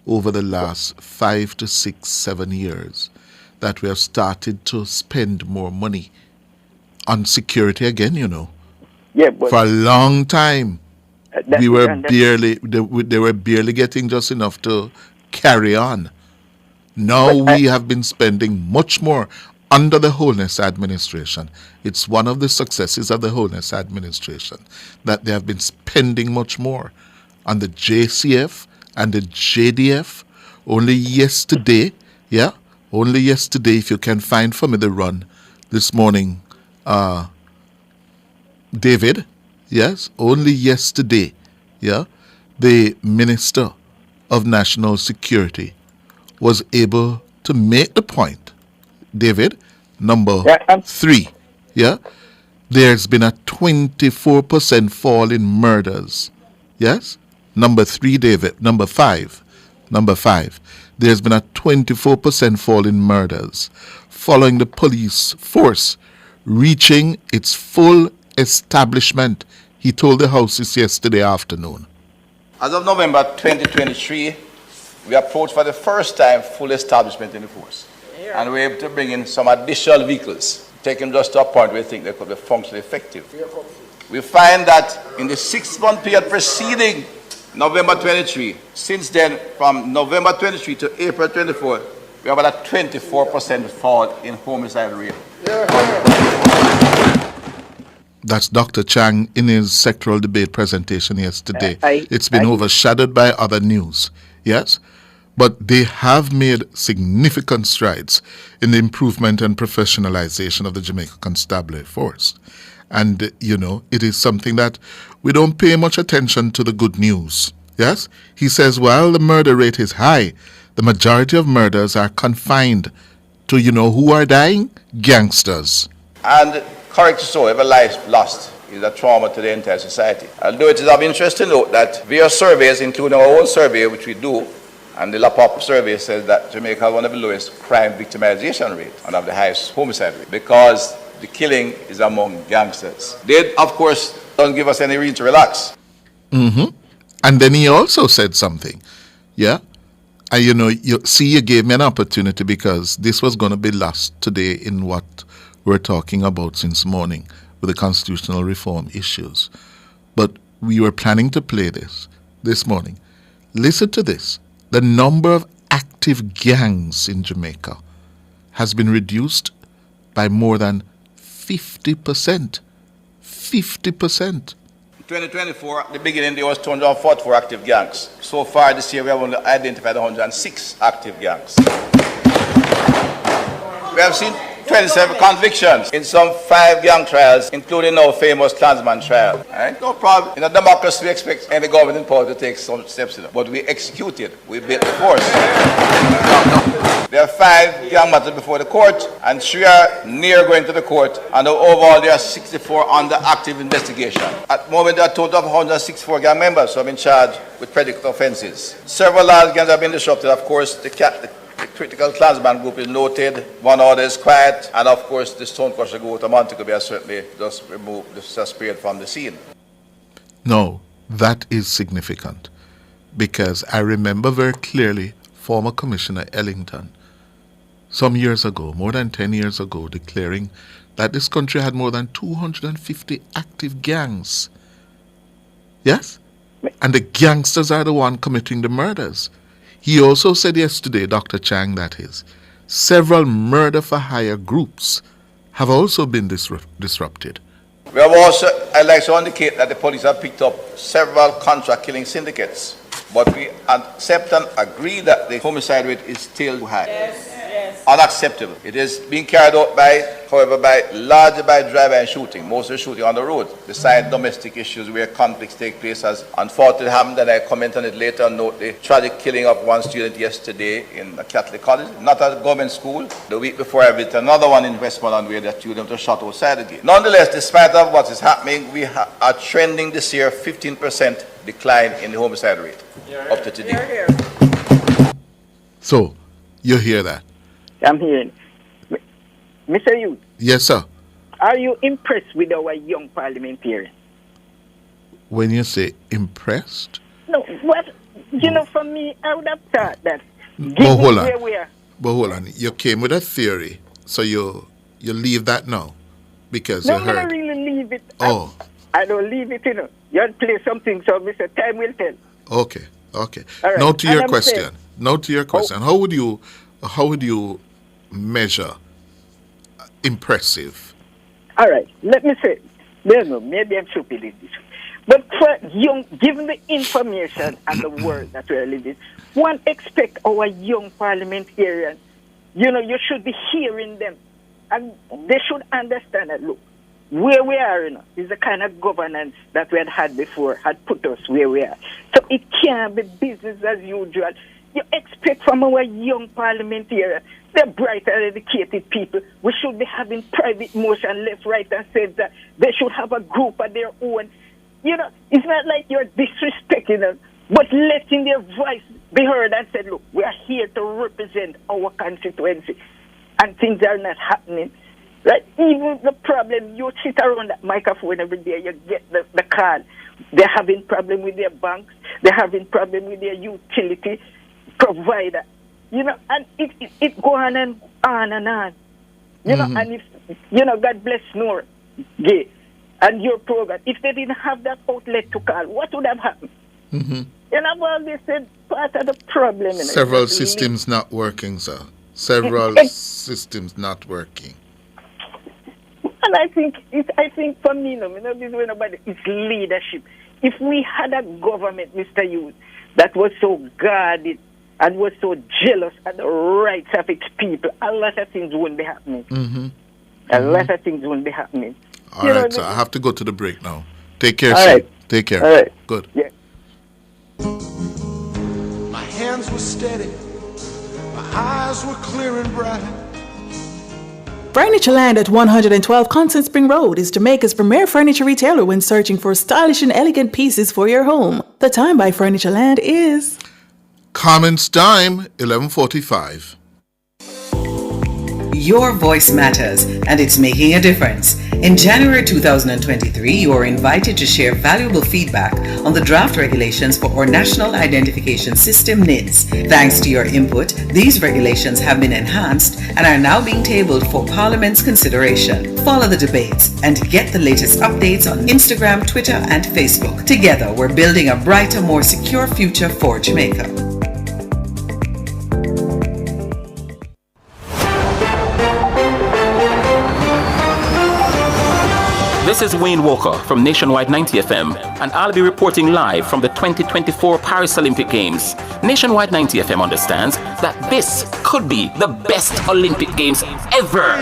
over the last 5 to 6, 7 years that we have started to spend more money on security again, Yeah, but for a long time, they were barely getting just enough to carry on. Now we have been spending much more under the Holness administration. It's one of the successes of the Holness administration that they have been spending much more on the JCF and the JDF. Only yesterday, if you can find for me the run this morning, David, yes, only yesterday, the Minister of National Security was able to make the point, David, number 3, there's been a 24% fall in murders, yes, number 3, David, number 5, there's been a 24% fall in murders following the police force reaching its full establishment He told the House this yesterday afternoon. As of November 2023, we approached for the first time full establishment in the force. And we're able to bring in some additional vehicles, take them just to a point where we think they could be functionally effective. We find that in the 6-month period preceding November 23, since then, from November 23 to April 24, we have about a 24% fall in homicide rate. That's Dr. Chang in his sectoral debate presentation yesterday. It's been overshadowed by other news, yes? But they have made significant strides in the improvement and professionalization of the Jamaica Constabulary Force. And, you know, it is something that we don't pay much attention to the good news, yes? He says while the murder rate is high, the majority of murders are confined to, you know, who are dying? Gangsters. And correct so, every life lost is a trauma to the entire society. Although it is of interest to note that via surveys, including our own survey, which we do, and the LAPOP survey says that Jamaica has one of the lowest crime victimization rate and of the highest homicide rate because the killing is among gangsters. They, of course, don't give us any reason to relax. And then he also said something, yeah? And you know, you gave me an opportunity because this was going to be lost today in what we're talking about since morning with the constitutional reform issues. But we were planning to play this morning. Listen to this. The number of active gangs in Jamaica has been reduced by more than 50%. 50%. 2024, at the beginning, there was 244 active gangs. So far this year, we have only identified 106 active gangs. We have seen 27 convictions in some 5 gang trials, including our famous Klansman trial. Right? No problem. In a democracy, we expect any government in power to take some steps, but we executed. We built the force. There are 5 gang matters before the court, and 3 are near going to the court, and overall there are 64 under active investigation. At the moment, there are a total of 164 gang members who have been charged with predicate offenses. Several large gangs have been disrupted. Of course, the critical Klansman group is noted, one order is quiet, and of course the Stonecrusher group of Montego Bay has certainly just removed, disappeared from the scene. No, that is significant because I remember very clearly former Commissioner Ellington some years ago, more than 10 years ago, declaring that this country had more than 250 active gangs. Yes? And the gangsters are the one committing the murders. He also said yesterday, Dr. Chang, that is, several murder-for-hire groups have also been disrupted. We have also, I'd like to indicate that the police have picked up several contract killing syndicates, but we accept and agree that the homicide rate is still too high. Yes. Unacceptable. It is being carried out largely by drive-by shooting, mostly shooting on the road. Besides domestic issues where conflicts take place, as unfortunately happened, and I comment on it later, note the tragic killing of one student yesterday in a Catholic college, not a government school. The week before I visited another one in Westmoreland where the student was shot outside the gate. Nonetheless, despite of what is happening, we are trending this year 15% decline in the homicide rate up to today. So, you hear that? I'm hearing. Mr. Hughes. Yes, sir. Are you impressed with our young parliamentarians? When you say impressed? No, what? You know, for me, I would have thought that. But hold on. You came with a theory, so you leave that now because no, you heard. I don't really leave it. Oh. I don't leave it, you know. You play something, so Mr. Time will tell. Okay. Right. Now to your question. How would you measure impressive? All right, let me say, maybe I'm stupid in this. But for given the information and the world that we're living, one expect our young parliamentarians, you should be hearing them. And they should understand that, look, where we are, is the kind of governance that we had before, had put us where we are. So it can't be business as usual. You expect from our young parliamentarians, they're bright and educated people. We should be having private motion, left, right, and center. They should have a group of their own. It's not like you're disrespecting them, but letting their voice be heard and said, look, we are here to represent our constituency. And things are not happening. Right? Even the problem, you sit around that microphone every day, you get the call. They're having problem with their banks. They're having problem with their utility provider. You know, and it go on and on and on. You know, and if, you know, God bless Nora, Gay, and your program. If they didn't have that outlet to call, what would have happened? You know, well, they said part of the problem. Several systems not working, sir. Several systems not working. And I think for me, no, this is nobody. It's leadership. If we had a government, Mr. Hughes, that was so guarded and was so jealous of the rights of its people, a lot of things wouldn't be happening. A lot of things wouldn't be happening. All right, sir. I have to go to the break now. Take care, All sir. right. Take care. All right. Good. Yeah. My hands were steady, my eyes were clear and bright. Furnitureland at 112 Constant Spring Road is Jamaica's premier furniture retailer when searching for stylish and elegant pieces for your home. The time by Furnitureland is... Comments time, 11:45. Your voice matters, and it's making a difference. In January 2023, you are invited to share valuable feedback on the draft regulations for our National Identification System NIDS. Thanks to your input, these regulations have been enhanced and are now being tabled for Parliament's consideration. Follow the debates and get the latest updates on Instagram, Twitter, and Facebook. Together, we're building a brighter, more secure future for Jamaica. This is Wayne Walker from Nationwide 90 FM, and I'll be reporting live from the 2024 Paris Olympic Games. Nationwide 90 FM understands that this could be the best Olympic Games ever.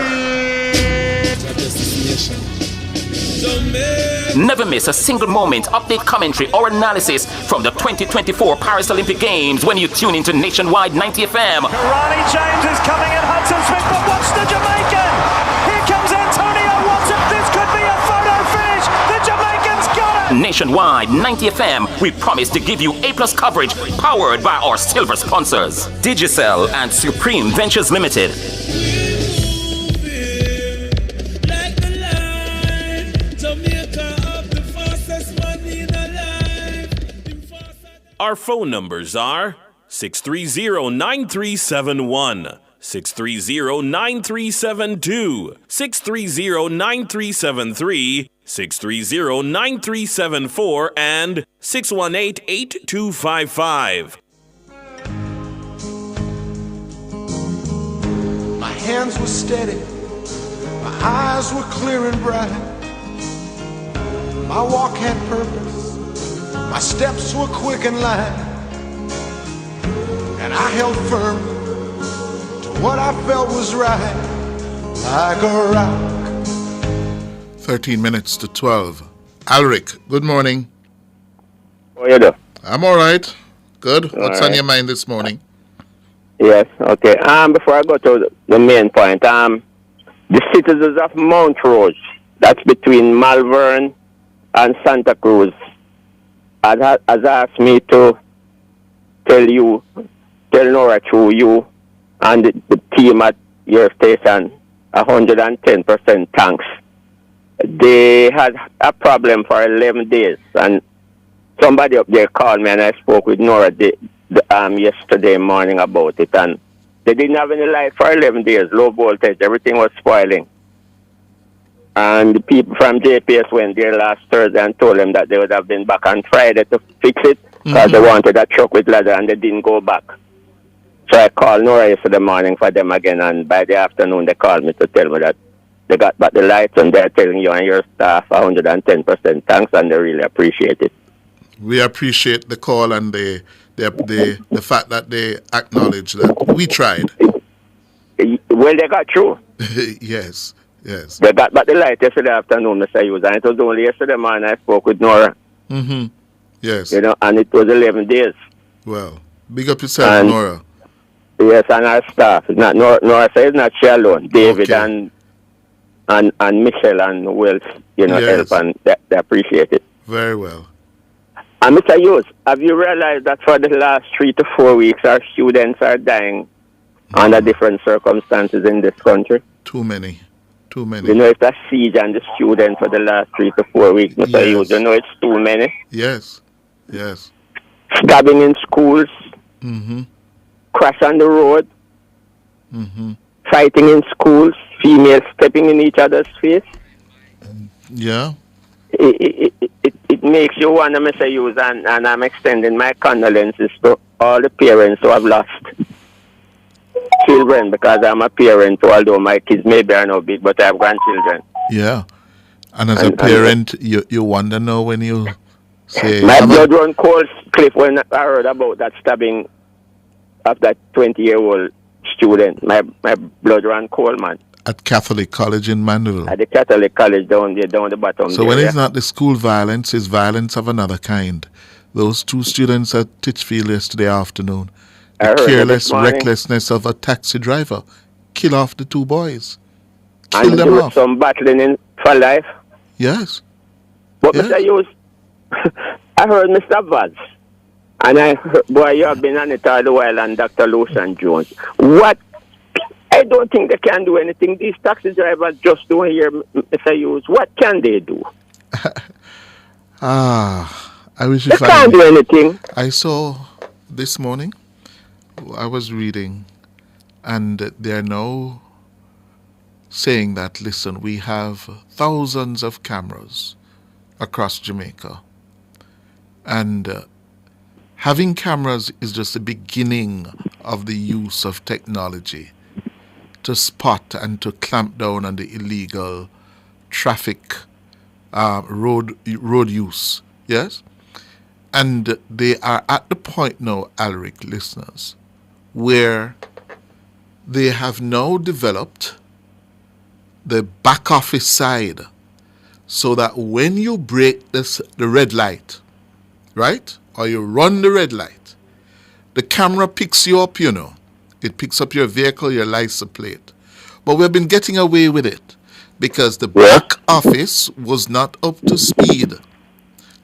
Never miss a single moment, update, commentary, or analysis from the 2024 Paris Olympic Games when you tune into Nationwide 90 FM. Ronnie James is coming in Hudson Smith, but watch the Jamaican! Here comes Antonio Watson. This could be a photo finish. The Jamaicans got it! Nationwide 90 FM, we promise to give you A+ coverage powered by our silver sponsors, Digicel and Supreme Ventures Limited. Our phone numbers are 630-9371, 630-9372, 630-9373, 630-9374, and 618-8255. My hands were steady, my eyes were clear and bright. My walk had purpose, my steps were quick and light, and I held firm to what I felt was right, like a rock. 13 minutes to 12. Alric, good morning. How you do? I'm all right. Good. What's All on right. your mind this morning? Yes, okay. Before I go to the main point, the citizens of Montrose, that's between Malvern and Santa Cruz, has asked me to tell Nora through you and the team at your station 110% thanks. They had a problem for 11 days, and somebody up there called me, and I spoke with Nora yesterday morning about it, and they didn't have any light for 11 days, low voltage, everything was spoiling. And the people from JPS went there last Thursday and told them that they would have been back on Friday to fix it, because they wanted a truck with ladder and they didn't go back. So I called Nora yesterday morning for them again, and by the afternoon they called me to tell me that they got back the lights, and they're telling you and your staff 110% thanks, and they really appreciate it. We appreciate the call and the fact that they acknowledge that we tried. Well, they got through. Yes. Yes. They got back the light yesterday afternoon, Mr. Hughes, and it was only yesterday morning I spoke with Nora. Mm-hmm. Yes. You know, and it was 11 days. Well, big up yourself, Nora. Yes, and our staff. It's not Nora says it's not she alone. David and Michelle and Wells, Yes. help, and they appreciate it. Very well. And Mr. Hughes, have you realized that for the last 3 to 4 weeks our students are dying under different circumstances in this country? Too many. Too many. You know, it's a siege on the students for the last 3 to 4 weeks, Mr. Hughes. You know, it's too many. Yes. Yes. Stabbing in schools. Mm-hmm. Crash on the road. Mm-hmm. Fighting in schools. Females stepping in each other's face. Yeah. It makes you wonder, Mr. Hughes, and I'm extending my condolences to all the parents who have lost children, because I'm a parent, although my kids maybe are no big, but I have grandchildren. Yeah. And as a parent, you wonder now when you say... My blood run cold, Cliff, when I heard about that stabbing of that 20-year-old student. My blood ran cold, man. At Catholic College in Mandeville. At the Catholic College down the bottom. So when it's not the school violence, it's violence of another kind. Those 2 students at Titchfield yesterday afternoon, the careless recklessness of a taxi driver, kill off the 2 boys. Kill and them there was off. some battling for life. Yes. But Mr. Hughes, I heard Mr. Vaz, and I heard, boy, you have been on it all the while, and Dr. Lucian Jones. What? I don't think they can do anything. These taxi drivers just don't hear Mr. Hughes. What can they do? I wish they can't do anything. I saw this morning, I was reading, and they're now saying that, listen, we have thousands of cameras across Jamaica, and having cameras is just the beginning of the use of technology to spot and to clamp down on the illegal traffic, road use. Yes? And they are at the point now, Alric listeners, where they have now developed the back office side, so that when you break the red light, right, or you run the red light, the camera picks you up, you know. It picks up your vehicle, your license plate. But we've been getting away with it because the back office was not up to speed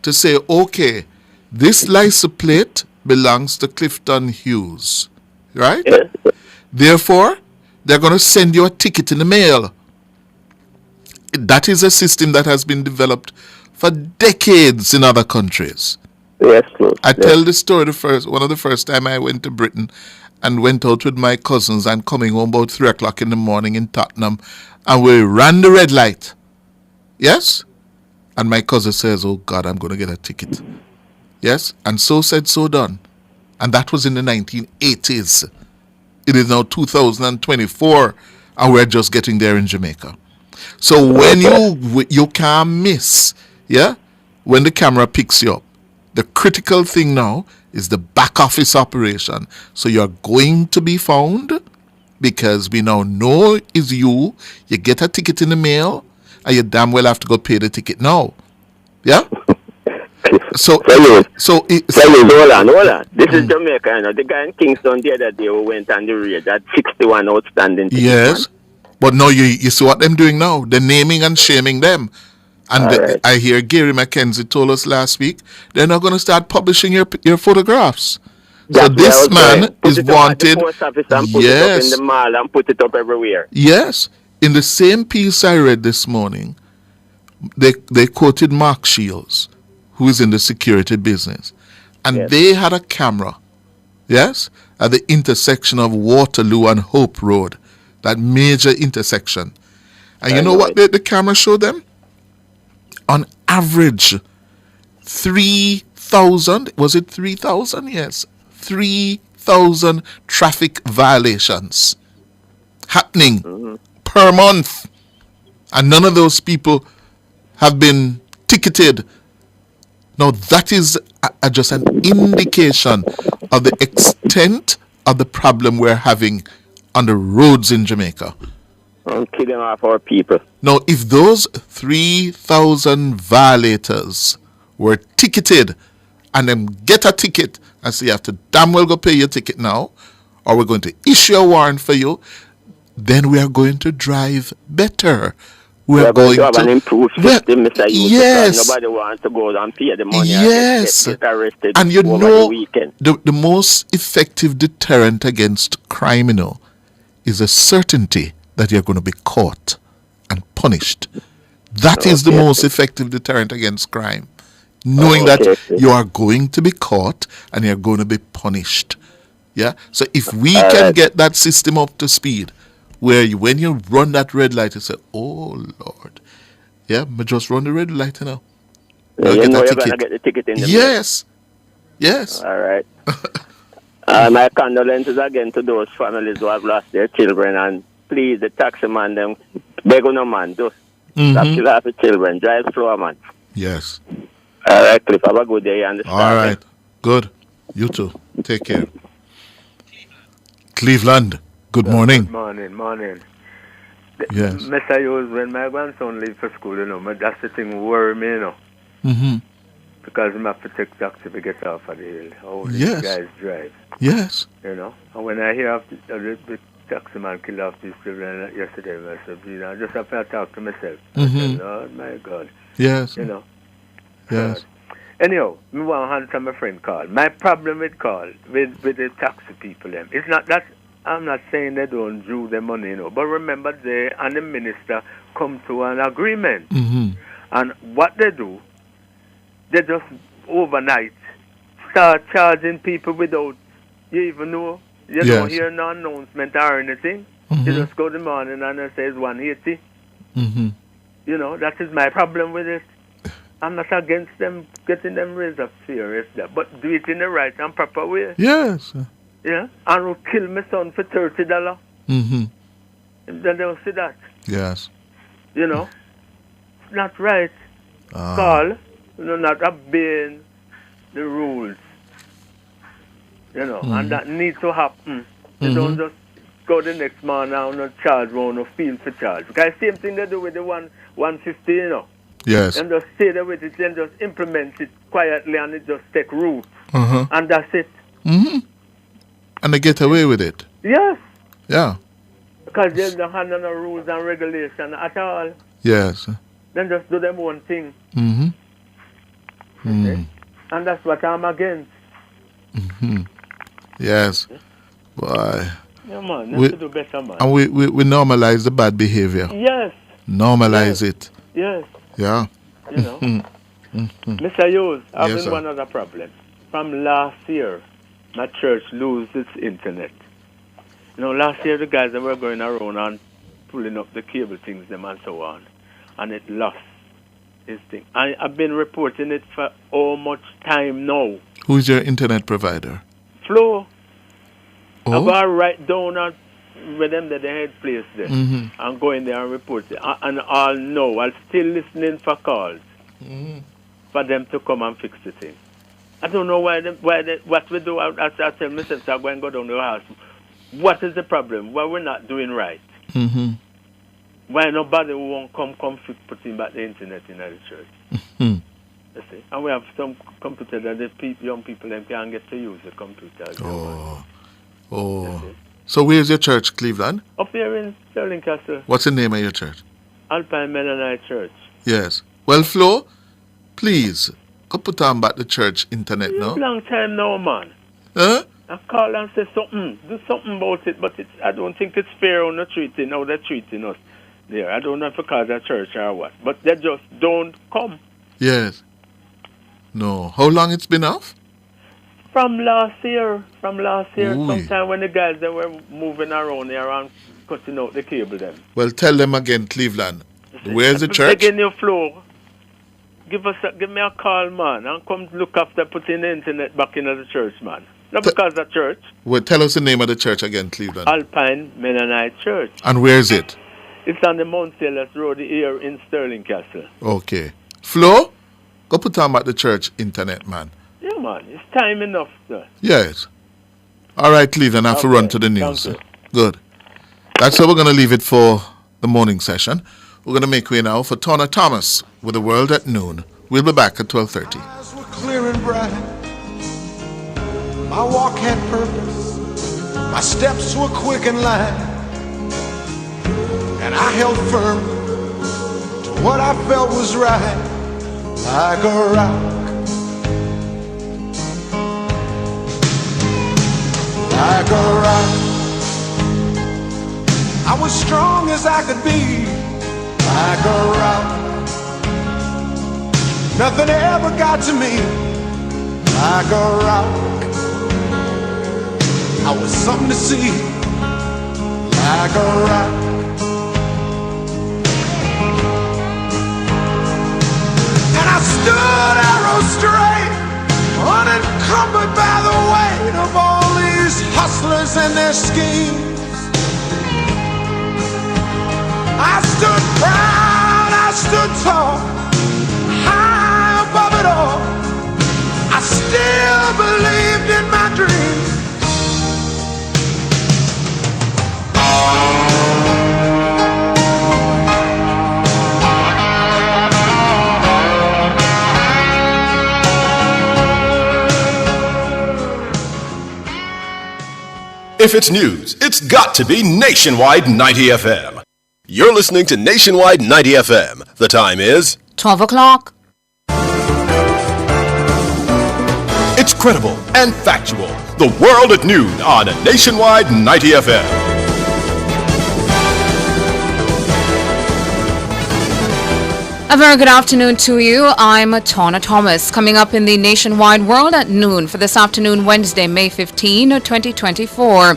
to say, okay, this license plate belongs to Clifton Hughes, right? Therefore, they're going to send you a ticket in the mail. That is a system that has been developed for decades in other countries. Yes, I tell the story one of the first time I went to Britain and went out with my cousins and coming home about 3 o'clock in the morning in Tottenham, and we ran the red light. Yes? And my cousin says, oh God, I'm going to get a ticket. Yes? And so said, so done. And that was in the 1980s. It is now 2024, and we're just getting there in Jamaica. So when you can't miss, yeah, when the camera picks you up, the critical thing now is the back office operation. So you're going to be found because we now know it's you. You get a ticket in the mail, and you damn well have to go pay the ticket now. Yeah? So hold on. This is Jamaica, you know. The guy in Kingston the other day who went on the raid had 61 outstanding tickets. Yes. But no, you see what them doing now? They're naming and shaming them. And I hear Gary McKenzie told us last week, they're not going to start publishing your photographs. So this man is wanted. Put it up in the mall and put it up everywhere. Yes. In the same piece I read this morning, they quoted Mark Shields, who is in the security business. And they had a camera, yes, at the intersection of Waterloo and Hope Road, that major intersection. And you know what the camera showed them? On average, 3,000, was it 3,000? Yes, 3,000 traffic violations happening per month. And none of those people have been ticketed. Now, that is just an indication of the extent of the problem we're having on the roads in Jamaica. Killing off our people. Now, if those 3,000 violators were ticketed and then get a ticket and say you have to damn well go pay your ticket now, or we're going to issue a warrant for you, then we are going to drive better. We are going to have an improved system, Mr. Hughes. Yes. Nobody wants to go and pay the money yes. and get arrested and you over know, the weekend. The most effective deterrent against crime, is a certainty that you're going to be caught and punished. That is the most effective deterrent against crime. Knowing that you are going to be caught and you're going to be punished. Yeah? So if we can get that system up to speed, where when you run that red light, you say, oh, Lord. Yeah, but just run the red light now. Yeah, you know you're going to get the ticket in the Yes. Yes. All right. My condolences again to those families who have lost their children. And please, the taxi man, them, beg on no man, just stop kill off the children. Drive slow, man. Yes. All right, Cliff, have a good day. Understand? All right. Good. You too. Take care. Cleveland, good morning. Good morning. Yes. Mr. Hughes, when my grandson leaves for school, that's the thing worry me, Because I have to take taxi to get off of the hill. How these guys drive. Yes. And when I hear of the taxi man killed off these children yesterday, I said, I just have to talk to myself. I said, Lord, my God. Yes. Yes. Anyhow, I want to answer my friend call. My problem with the taxi people, it's not that I'm not saying they don't do the money, but remember they and the minister come to an agreement. And what they do, they just overnight start charging people without you even know. You don't hear no announcement or anything. You just go the morning and it says 180. That is my problem with it. I'm not against them getting them raised up serious, but do it in the right and proper way. Yes. Yeah, and will kill my son for $30. Then they'll see that. Yes. It's not right. Call, not obeying the rules. And that needs to happen. You don't just go the next morning and not charge one or feel for charge. Because same thing they do with the 150, Yes. And just stay there with it and just implement it quietly and it just take root. And that's it. And they get away with it. Yes. Yeah. Because they don't have no rules and regulations at all. Yes. Then just do them one thing. Okay? And that's what I'm against. Yes. Boy. Yeah, man. Let's do better, man. And we normalize the bad behavior. Yes. Normalize it. Yes. Yeah. Mr. Hughes, I've Yes, been one other problem. From last year, my church lose its internet. Last year the guys that were going around and pulling up the cable things them and so on, and it lost its thing. I've been reporting it for how much time now? Who's your internet provider? Flow. Oh? I go right down at with them that they had place there and go in there and report it. And all know, I'm still listening for calls for them to come and fix the thing. I don't know what we do. I tell myself, so I go and go down to the house. What is the problem? Why we're not doing right? Why nobody won't come putting back the internet in the church? You see? And we have some computer that the young people them can't get to use the computer. So where's your church, Cleveland? Up here in Sterling Castle. What's the name of your church? Alpine Mennonite Church. Yes. Well, Flo, please, go put on back the church internet now. It's a long time now, man. Huh? I call and say something, do something about it, but I don't think it's fair how they're treating us there. I don't know if it's because of church or what, but they just don't come. Yes. No. How long it's been off? From last year, Ooh. sometime when the guys they were moving around here and cutting out the cable then. Well, tell them again, Cleveland. Where's the church? Begging your floor. Give me a call, man, and come look after putting the internet back into the church, man. Not because of church. Well, tell us the name of the church again, Cleveland. Alpine Mennonite Church. And where is it? It's on the Mount Sailors Road here in Sterling Castle. Okay. Flo, go put on back the church internet, man. Yeah, man. It's time enough, sir. Yes. All right, Cleveland, I have to run to the news. Good. That's how we're going to leave it for the morning session. We're going to make way now for Tonna Thomas with The World at Noon. We'll be back at 12:30. Eyes were clear and bright. My walk had purpose. My steps were quick and light. And I held firm to what I felt was right, like a rock. Like a rock. I was strong as I could be, like a rock. Nothing ever got to me like a rock. I was something to see like a rock. And I stood arrow straight, unencumbered by the weight of all these hustlers and their schemes. I stood proud, I stood tall, high above it all. I still believed in my dreams. If it's news, it's got to be Nationwide 90 FM. You're listening to Nationwide 90 FM. The time is 12 o'clock. It's credible and factual. The World at Noon on Nationwide 90 FM. A very good afternoon to you. I'm Tawna Thomas. Coming up in the Nationwide World at Noon for this afternoon, Wednesday, May 15, 2024.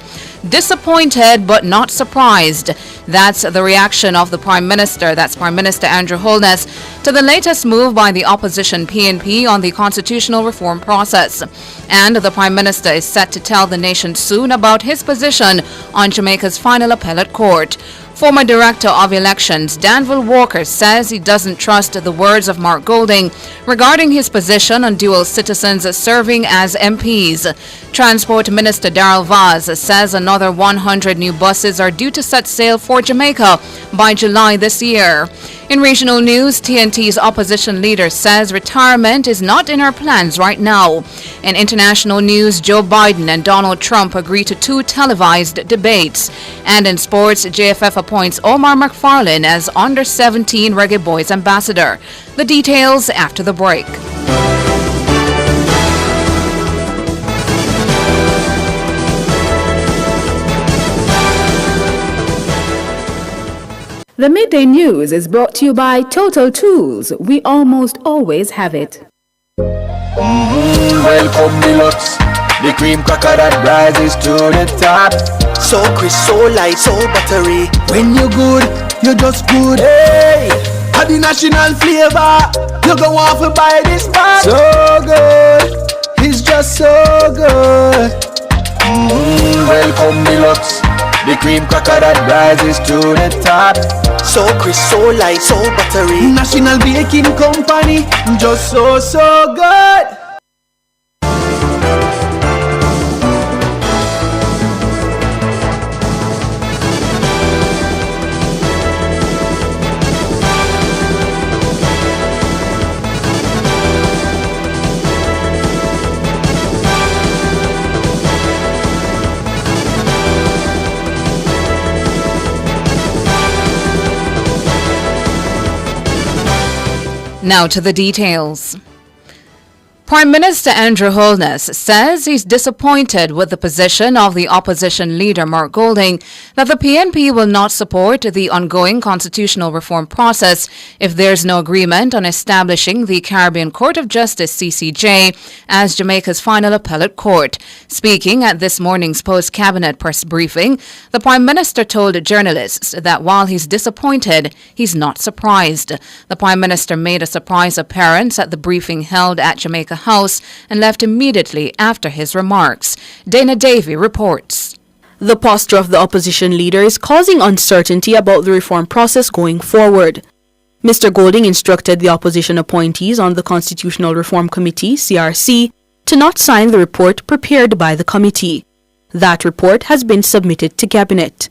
Disappointed but not surprised. That's the reaction of the Prime Minister, that's Prime Minister Andrew Holness, to the latest move by the opposition PNP on the constitutional reform process. And the Prime Minister is set to tell the nation soon about his position on Jamaica's final appellate court. Former Director of Elections Danville Walker says he doesn't trust the words of Mark Golding regarding his position on dual citizens serving as MPs. Transport Minister Darrell Vaz says another 100 new buses are due to set sail for Jamaica by July this year. In regional news, TNT's opposition leader says retirement is not in our plans right now. In international news, Joe Biden and Donald Trump agree to 2 televised debates. And in sports, JFF appoints Omar McFarlane as Under-17 Reggae Boys ambassador. The details after the break. The Midday News is brought to you by Total Tools. We almost always have it. Welcome Deluxe, the cream cracker that rises to the top. So crisp, so light, so buttery. When you're good, you're just good. Hey, had the national flavor. You go off and buy this bag. So good, it's just so good. Welcome Deluxe, the cream cracker that rises to the top. So crisp, so light, so buttery. National Baking Company, just so good. Now to the details. Prime Minister Andrew Holness says he's disappointed with the position of the opposition leader Mark Golding that the PNP will not support the ongoing constitutional reform process if there's no agreement on establishing the Caribbean Court of Justice (CCJ) as Jamaica's final appellate court. Speaking at this morning's post-cabinet press briefing, the Prime Minister told journalists that while he's disappointed, he's not surprised. The Prime Minister made a surprise appearance at the briefing held at Jamaica House and left immediately after his remarks. Dana Davey reports. The posture of the opposition leader is causing uncertainty about the reform process going forward. Mr. Golding instructed the opposition appointees on the Constitutional Reform Committee, CRC, to not sign the report prepared by the committee. That report has been submitted to Cabinet.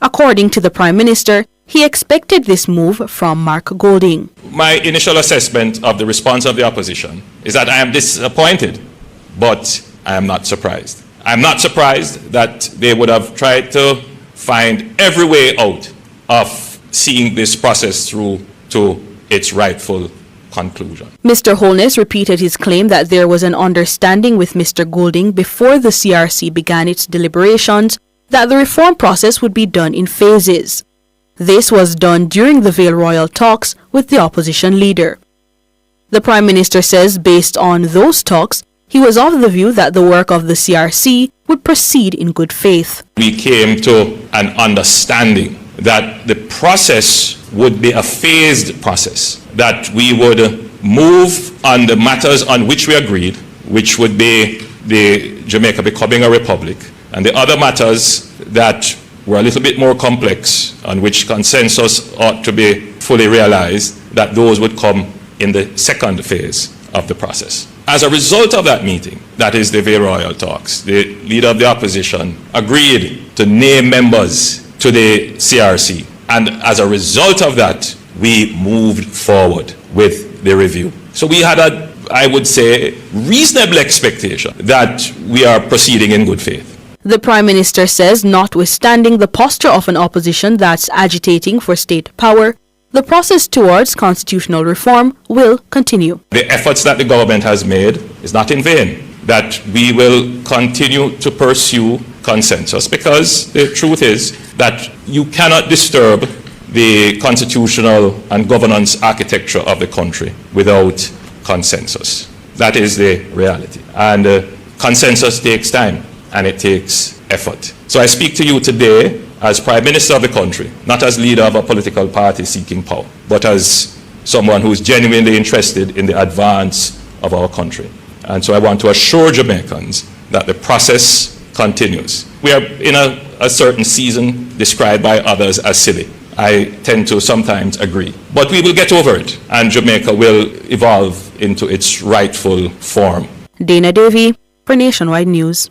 According to the Prime Minister, he expected this move from Mark Golding. My initial assessment of the response of the opposition is that I am disappointed, but I am not surprised. I'm not surprised that they would have tried to find every way out of seeing this process through to its rightful conclusion. Mr. Holness repeated his claim that there was an understanding with Mr. Golding before the CRC began its deliberations that the reform process would be done in phases. This was done during the Vale Royal talks with the opposition leader. The Prime Minister says based on those talks, he was of the view that the work of the CRC would proceed in good faith. We came to an understanding that the process would be a phased process, that we would move on the matters on which we agreed, which would be the Jamaica becoming a republic, and the other matters that were a little bit more complex, on which consensus ought to be fully realized, that those would come in the second phase of the process. As a result of that meeting, that is the Vale Royal talks, the leader of the opposition agreed to name members to the CRC. And as a result of that, we moved forward with the review. So we had I would say, reasonable expectation that we are proceeding in good faith. The Prime Minister says, notwithstanding the posture of an opposition that's agitating for state power, the process towards constitutional reform will continue. The efforts that the government has made is not in vain, that we will continue to pursue consensus, because the truth is that you cannot disturb the constitutional and governance architecture of the country without consensus. That is the reality. And consensus takes time and it takes effort. So I speak to you today as Prime Minister of the country, not as leader of a political party seeking power, but as someone who is genuinely interested in the advance of our country. And so I want to assure Jamaicans that the process continues. We are in a certain season described by others as silly. I tend to sometimes agree. But we will get over it, and Jamaica will evolve into its rightful form. Dana Davey for Nationwide News.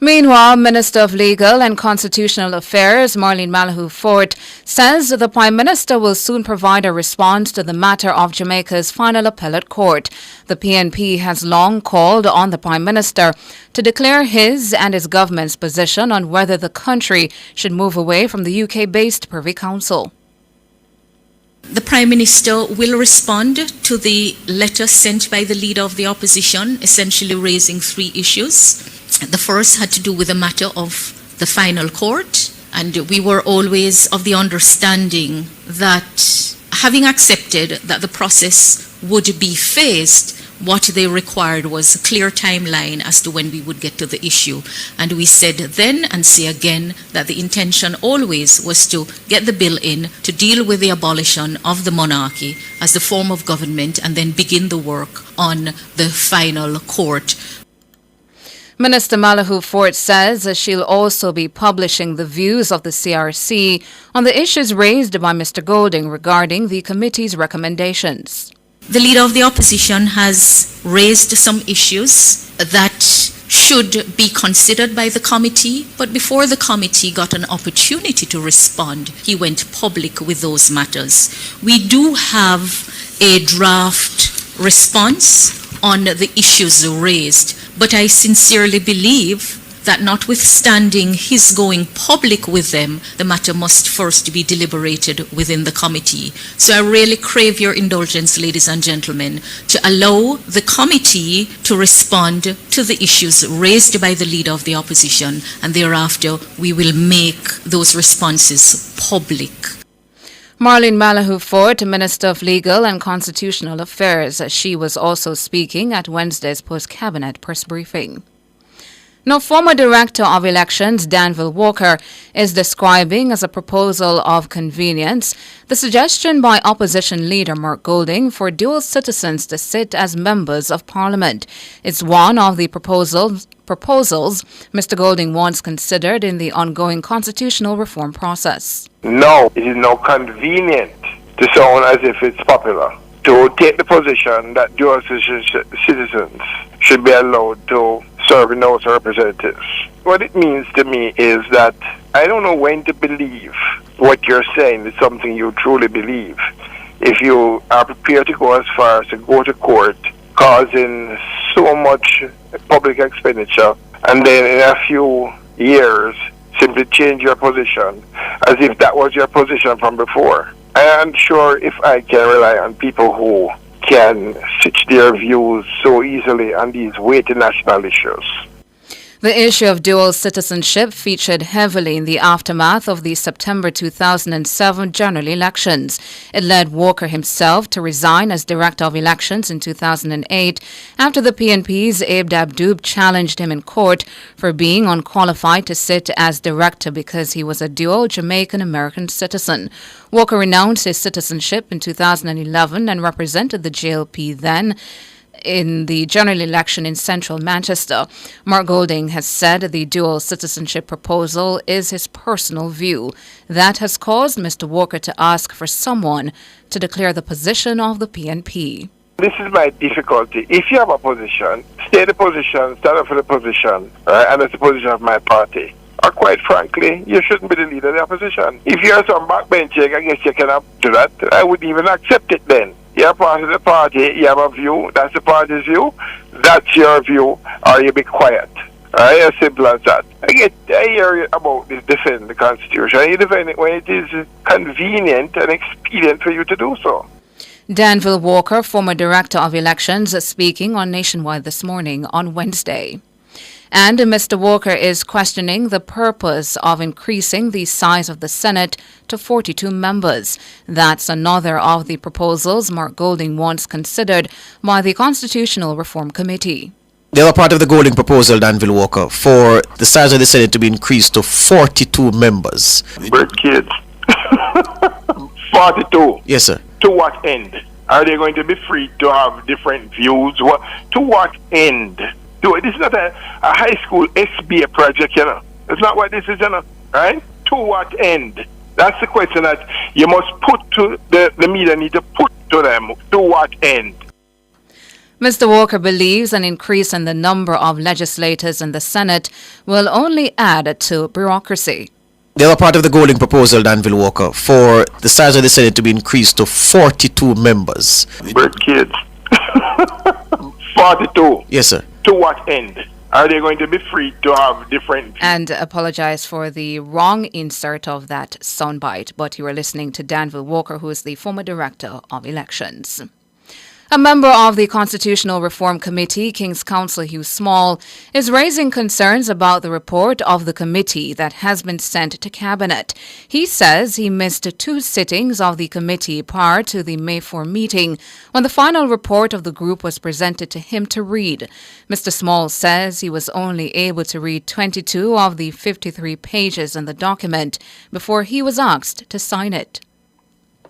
Meanwhile, Minister of Legal and Constitutional Affairs, Marlene Malahou-Fort, says the Prime Minister will soon provide a response to the matter of Jamaica's final appellate court. The PNP has long called on the Prime Minister to declare his and his government's position on whether the country should move away from the UK-based Privy Council. The Prime Minister will respond to the letter sent by the Leader of the Opposition, essentially raising three issues. The first had to do with the matter of the final court, and we were always of the understanding that, having accepted that the process would be phased, what they required was a clear timeline as to when we would get to the issue. And we said then and say again that the intention always was to get the bill in to deal with the abolition of the monarchy as the form of government and then begin the work on the final court. Minister Malahou-Fort says she'll also be publishing the views of the CRC on the issues raised by Mr. Golding regarding the committee's recommendations. The Leader of the Opposition has raised some issues that should be considered by the committee, but before the committee got an opportunity to respond, he went public with those matters. We do have a draft response on the issues raised, but I sincerely believe that notwithstanding his going public with them, the matter must first be deliberated within the committee. So I really crave your indulgence, ladies and gentlemen, to allow the committee to respond to the issues raised by the Leader of the Opposition, and thereafter we will make those responses public. Marlene Malahou-Fort, Minister of Legal and Constitutional Affairs. She was also speaking at Wednesday's post-cabinet press briefing. Now, former Director of Elections Danville Walker is describing as a proposal of convenience the suggestion by opposition leader Mark Golding for dual citizens to sit as members of Parliament. It's one of the proposals Mr. Golding wants considered in the ongoing constitutional reform process. No, it is now convenient to sound as if it's popular to take the position that dual citizens should be allowed to serve in the House of Representatives. What it means to me is that I don't know when to believe what you're saying is something you truly believe. If you are prepared to go as far as to go to court, causing so much public expenditure, and then in a few years simply change your position as if that was your position from before. I am sure if I can rely on people who can switch their views so easily on these weighty national issues. The issue of dual citizenship featured heavily in the aftermath of the September 2007 general elections. It led Walker himself to resign as Director of Elections in 2008 after the PNP's Abd Abdoob challenged him in court for being unqualified to sit as director because he was a dual Jamaican-American citizen. Walker renounced his citizenship in 2011 and represented the JLP then in the general election in central Manchester. Mark Golding has said the dual citizenship proposal is his personal view. That has caused Mr. Walker to ask for someone to declare the position of the PNP. This is my difficulty. If you have a position, stay the position, stand up for the position, right? And it's the position of my party. Or quite frankly, you shouldn't be the leader of the opposition. If you're some backbencher, I guess you cannot do that. I wouldn't even accept it then. You're part of the party, you have a view, that's the party's view, that's your view, or you be quiet. Alright, as simple as that. I hear about this defend the Constitution. You defend it when it is convenient and expedient for you to do so. Danville Walker, former Director of Elections, speaking on Nationwide this morning on Wednesday. And Mr. Walker is questioning the purpose of increasing the size of the Senate to 42 members. That's another of the proposals Mark Golding wants considered by the Constitutional Reform Committee. They were part of the Golding proposal, Danville Walker, for the size of the Senate to be increased to 42 members. Bird kids. 42. Yes, sir. To what end? Are they going to be free to have different views? To what end? This is not a high school SBA project, you know. It's not what this is, you know. Right? To what end? That's the question that you must put to the media need to put to them. To what end? Mr. Walker believes an increase in the number of legislators in the Senate will only add to bureaucracy. They were part of the Golding proposal, Danville Walker, for the size of the Senate to be increased to 42 members. Bird kids. 42. Yes, sir. To what end? Are they going to be free to have different... And apologize for the wrong insert of that soundbite, but you are listening to Danville Walker, who is the former Director of Elections. A member of the Constitutional Reform Committee, King's Counsel Hughes Small, is raising concerns about the report of the committee that has been sent to Cabinet. He says he missed 2 sittings of the committee prior to the May 4 meeting when the final report of the group was presented to him to read. Mr. Small says he was only able to read 22 of the 53 pages in the document before he was asked to sign it.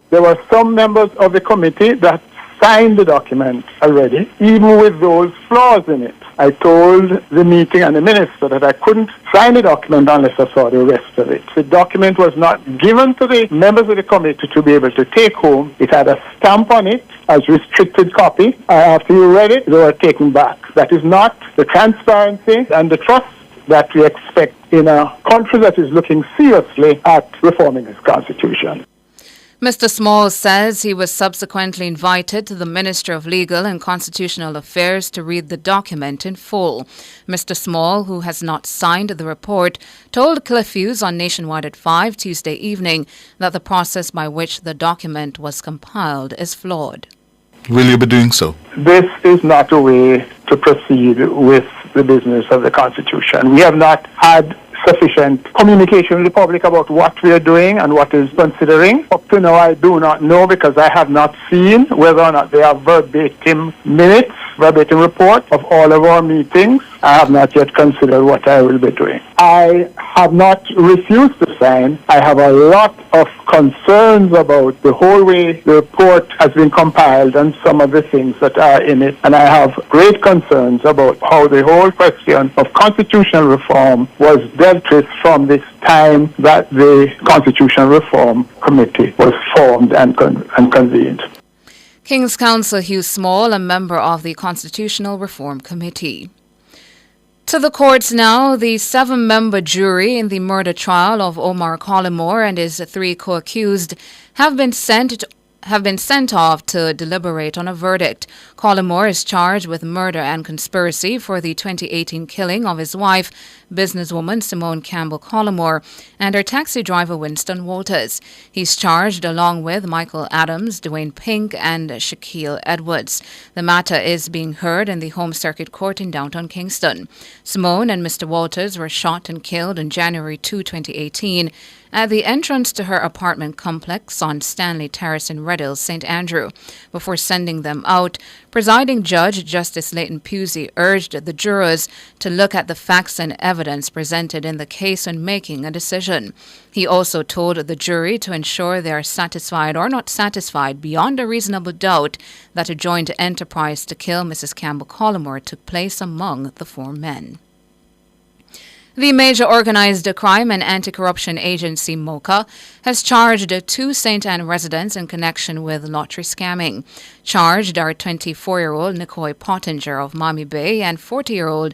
There were some members of the committee that signed the document already, even with those flaws in it. I told the meeting and the minister that I couldn't sign the document unless I saw the rest of it. The document was not given to the members of the committee to be able to take home. It had a stamp on it as restricted copy. After you read it, they were taken back. That is not the transparency and the trust that we expect in a country that is looking seriously at reforming its constitution. Mr. Small says he was subsequently invited to the Minister of Legal and Constitutional Affairs to read the document in full. Mr. Small, who has not signed the report, told Cliff Hughes on Nationwide at 5 Tuesday evening that the process by which the document was compiled is flawed. Will you be doing so? This is not a way to proceed with the business of the Constitution. We have not had sufficient communication with the public about what we are doing and what is considering. Up to now, I do not know because I have not seen whether or not they have verbatim minutes, verbatim report of all of our meetings. I have not yet considered what I will be doing. I have not refused to sign. I have a lot of concerns about the whole way the report has been compiled and some of the things that are in it. And I have great concerns about how the whole question of constitutional reform was dealt with from this time that the Constitutional Reform Committee was formed and convened. King's Counsel Hughes Small, a member of the Constitutional Reform Committee. To the courts now, the 7-member jury in the murder trial of Omar Collymore and his 3 co-accused have been sent have been sent off to deliberate on a verdict. Collymore is charged with murder and conspiracy for the 2018 killing of his wife, businesswoman Simone Campbell Collymore, and her taxi driver Winston Walters. He's charged along with Michael Adams, Dwayne Pink, and Shaquille Edwards. The matter is being heard in the Home Circuit Court in downtown Kingston. Simone and Mr. Walters were shot and killed on January 2, 2018, at the entrance to her apartment complex on Stanley Terrace in Redhill, St. Andrew. Before sending them out, presiding Judge Justice Leighton Pusey urged the jurors to look at the facts and evidence presented in the case when making a decision. He also told the jury to ensure they are satisfied or not satisfied beyond a reasonable doubt that a joint enterprise to kill Mrs. Campbell Collymore took place among the four men. The major organized crime and anti-corruption agency, MOCA, has charged 2 St. Anne residents in connection with lottery scamming. Charged are 24-year-old Nicole Pottinger of Miami Bay and 40-year-old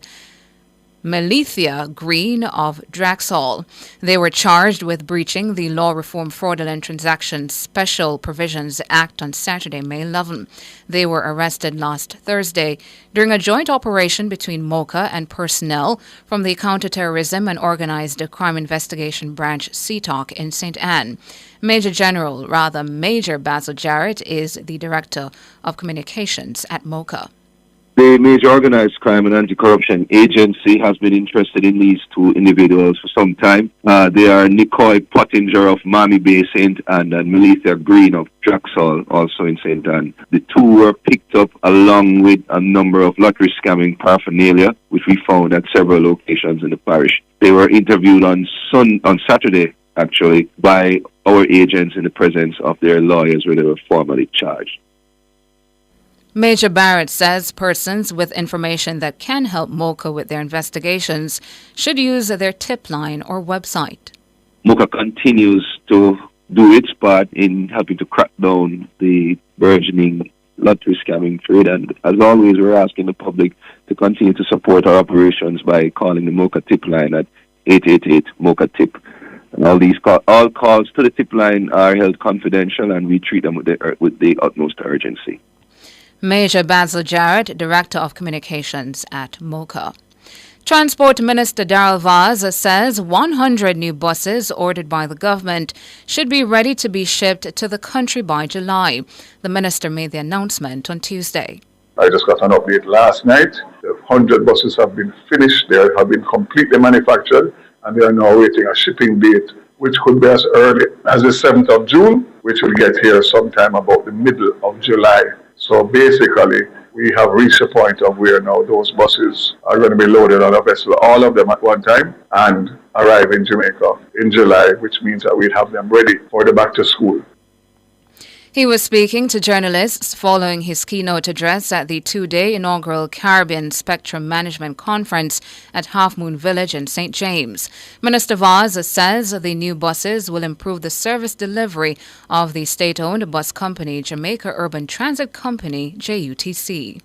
Melithia Green of Draxall. They were charged with breaching the Law Reform Fraudulent Transactions Special Provisions Act on Saturday, May 11. They were arrested last Thursday during a joint operation between MOCA and personnel from the Counterterrorism and Organized Crime Investigation Branch CTOC in St. Anne. Major Basil Jarrett is the Director of Communications at MOCA. The major organized crime and anti-corruption agency has been interested in these 2 individuals for some time. They are Nicole Pottinger of Miami Bay, St. Anne, and Melissa Green of Draxall, also in St. Anne. The 2 were picked up along with a number of lottery scamming paraphernalia, which we found at several locations in the parish. They were interviewed on Saturday, actually, by our agents in the presence of their lawyers, where they were formally charged. Major Barrett says persons with information that can help MOCA with their investigations should use their tip line or website. MOCA continues to do its part in helping to crack down the burgeoning lottery scamming trade, and as always, we're asking the public to continue to support our operations by calling the MOCA tip line at 888-MOCA-TIP. And all calls to the tip line are held confidential, and we treat them with the utmost urgency. Major Basil Jarrett, Director of Communications at MOCA. Transport Minister Darrell Vaz says 100 new buses ordered by the government should be ready to be shipped to the country by July. The minister made the announcement on Tuesday. I just got an update last night. The 100 buses have been finished. They have been completely manufactured, and they are now awaiting a shipping date, which could be as early as the 7th of June, which will get here sometime about the middle of July. So basically, we have reached a point of where now those buses are going to be loaded on a vessel, all of them at one time, and arrive in Jamaica in July, which means that we'll have them ready for the back to school. He was speaking to journalists following his keynote address at the 2-day inaugural Caribbean Spectrum Management Conference at Half Moon Village in St. James. Minister Vaz says the new buses will improve the service delivery of the state-owned bus company Jamaica Urban Transit Company, JUTC.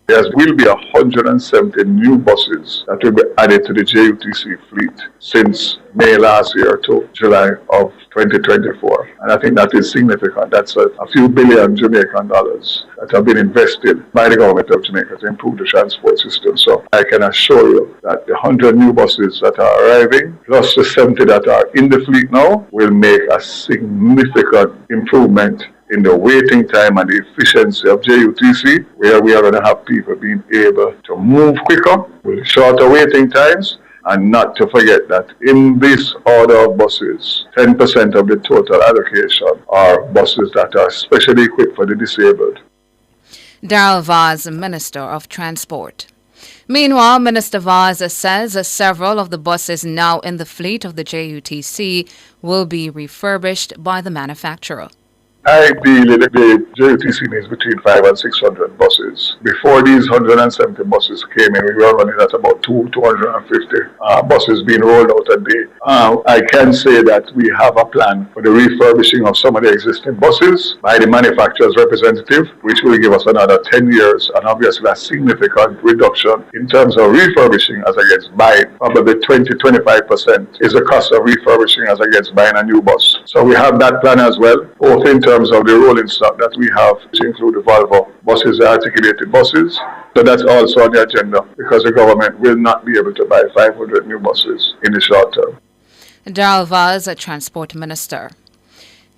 There will be 170 new buses that will be added to the JUTC fleet since May last year to July of 2024. And I think that is significant. That's a few billion Jamaican dollars that have been invested by the government of Jamaica to improve the transport system. So I can assure you that the 100 new buses that are arriving, plus the 70 that are in the fleet now, will make a significant improvement in the waiting time and the efficiency of JUTC, where we are going to have people being able to move quicker with shorter waiting times, and not to forget that in this order of buses, 10% of the total allocation are buses that are specially equipped for the disabled. Darrell Vaz, Minister of Transport. Meanwhile, Minister Vaz says several of the buses now in the fleet of the JUTC will be refurbished by the manufacturer. Ideally, the JUTC needs between 500 and 600 buses. Before these 170 buses came in, we were running at about 250 buses being rolled out a day. I can say that we have a plan for the refurbishing of some of the existing buses by the manufacturer's representative, which will give us another 10 years, and obviously a significant reduction in terms of refurbishing as against buying. Probably 20-25% is the cost of refurbishing as against buying a new bus. So we have that plan as well, both in terms terms of the rolling stock that we have, to include the Volvo buses, the articulated buses. So that's also on the agenda because the government will not be able to buy 500 new buses in the short term. Darrell Vaz, a Transport Minister.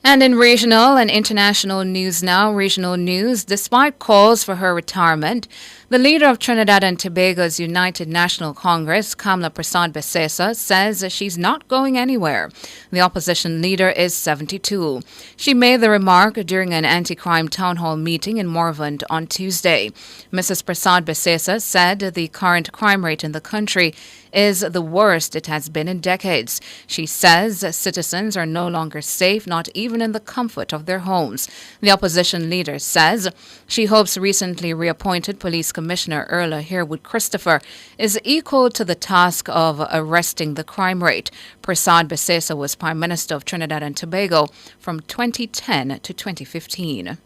And in regional and international news now, regional news, despite calls for her retirement, the leader of Trinidad and Tobago's United National Congress, Kamla Prasad-Besesa, says she's not going anywhere. The opposition leader is 72. She made the remark during an anti-crime town hall meeting in Morvant on Tuesday. Mrs. Prasad-Besesa said the current crime rate in the country is the worst it has been in decades. She says citizens are no longer safe, not even in the comfort of their homes. The opposition leader says she hopes recently reappointed Police Commissioner Erla Herwood Christopher is equal to the task of arresting the crime rate. Prasad-Besesa was Prime Minister of Trinidad and Tobago from 2010 to 2015.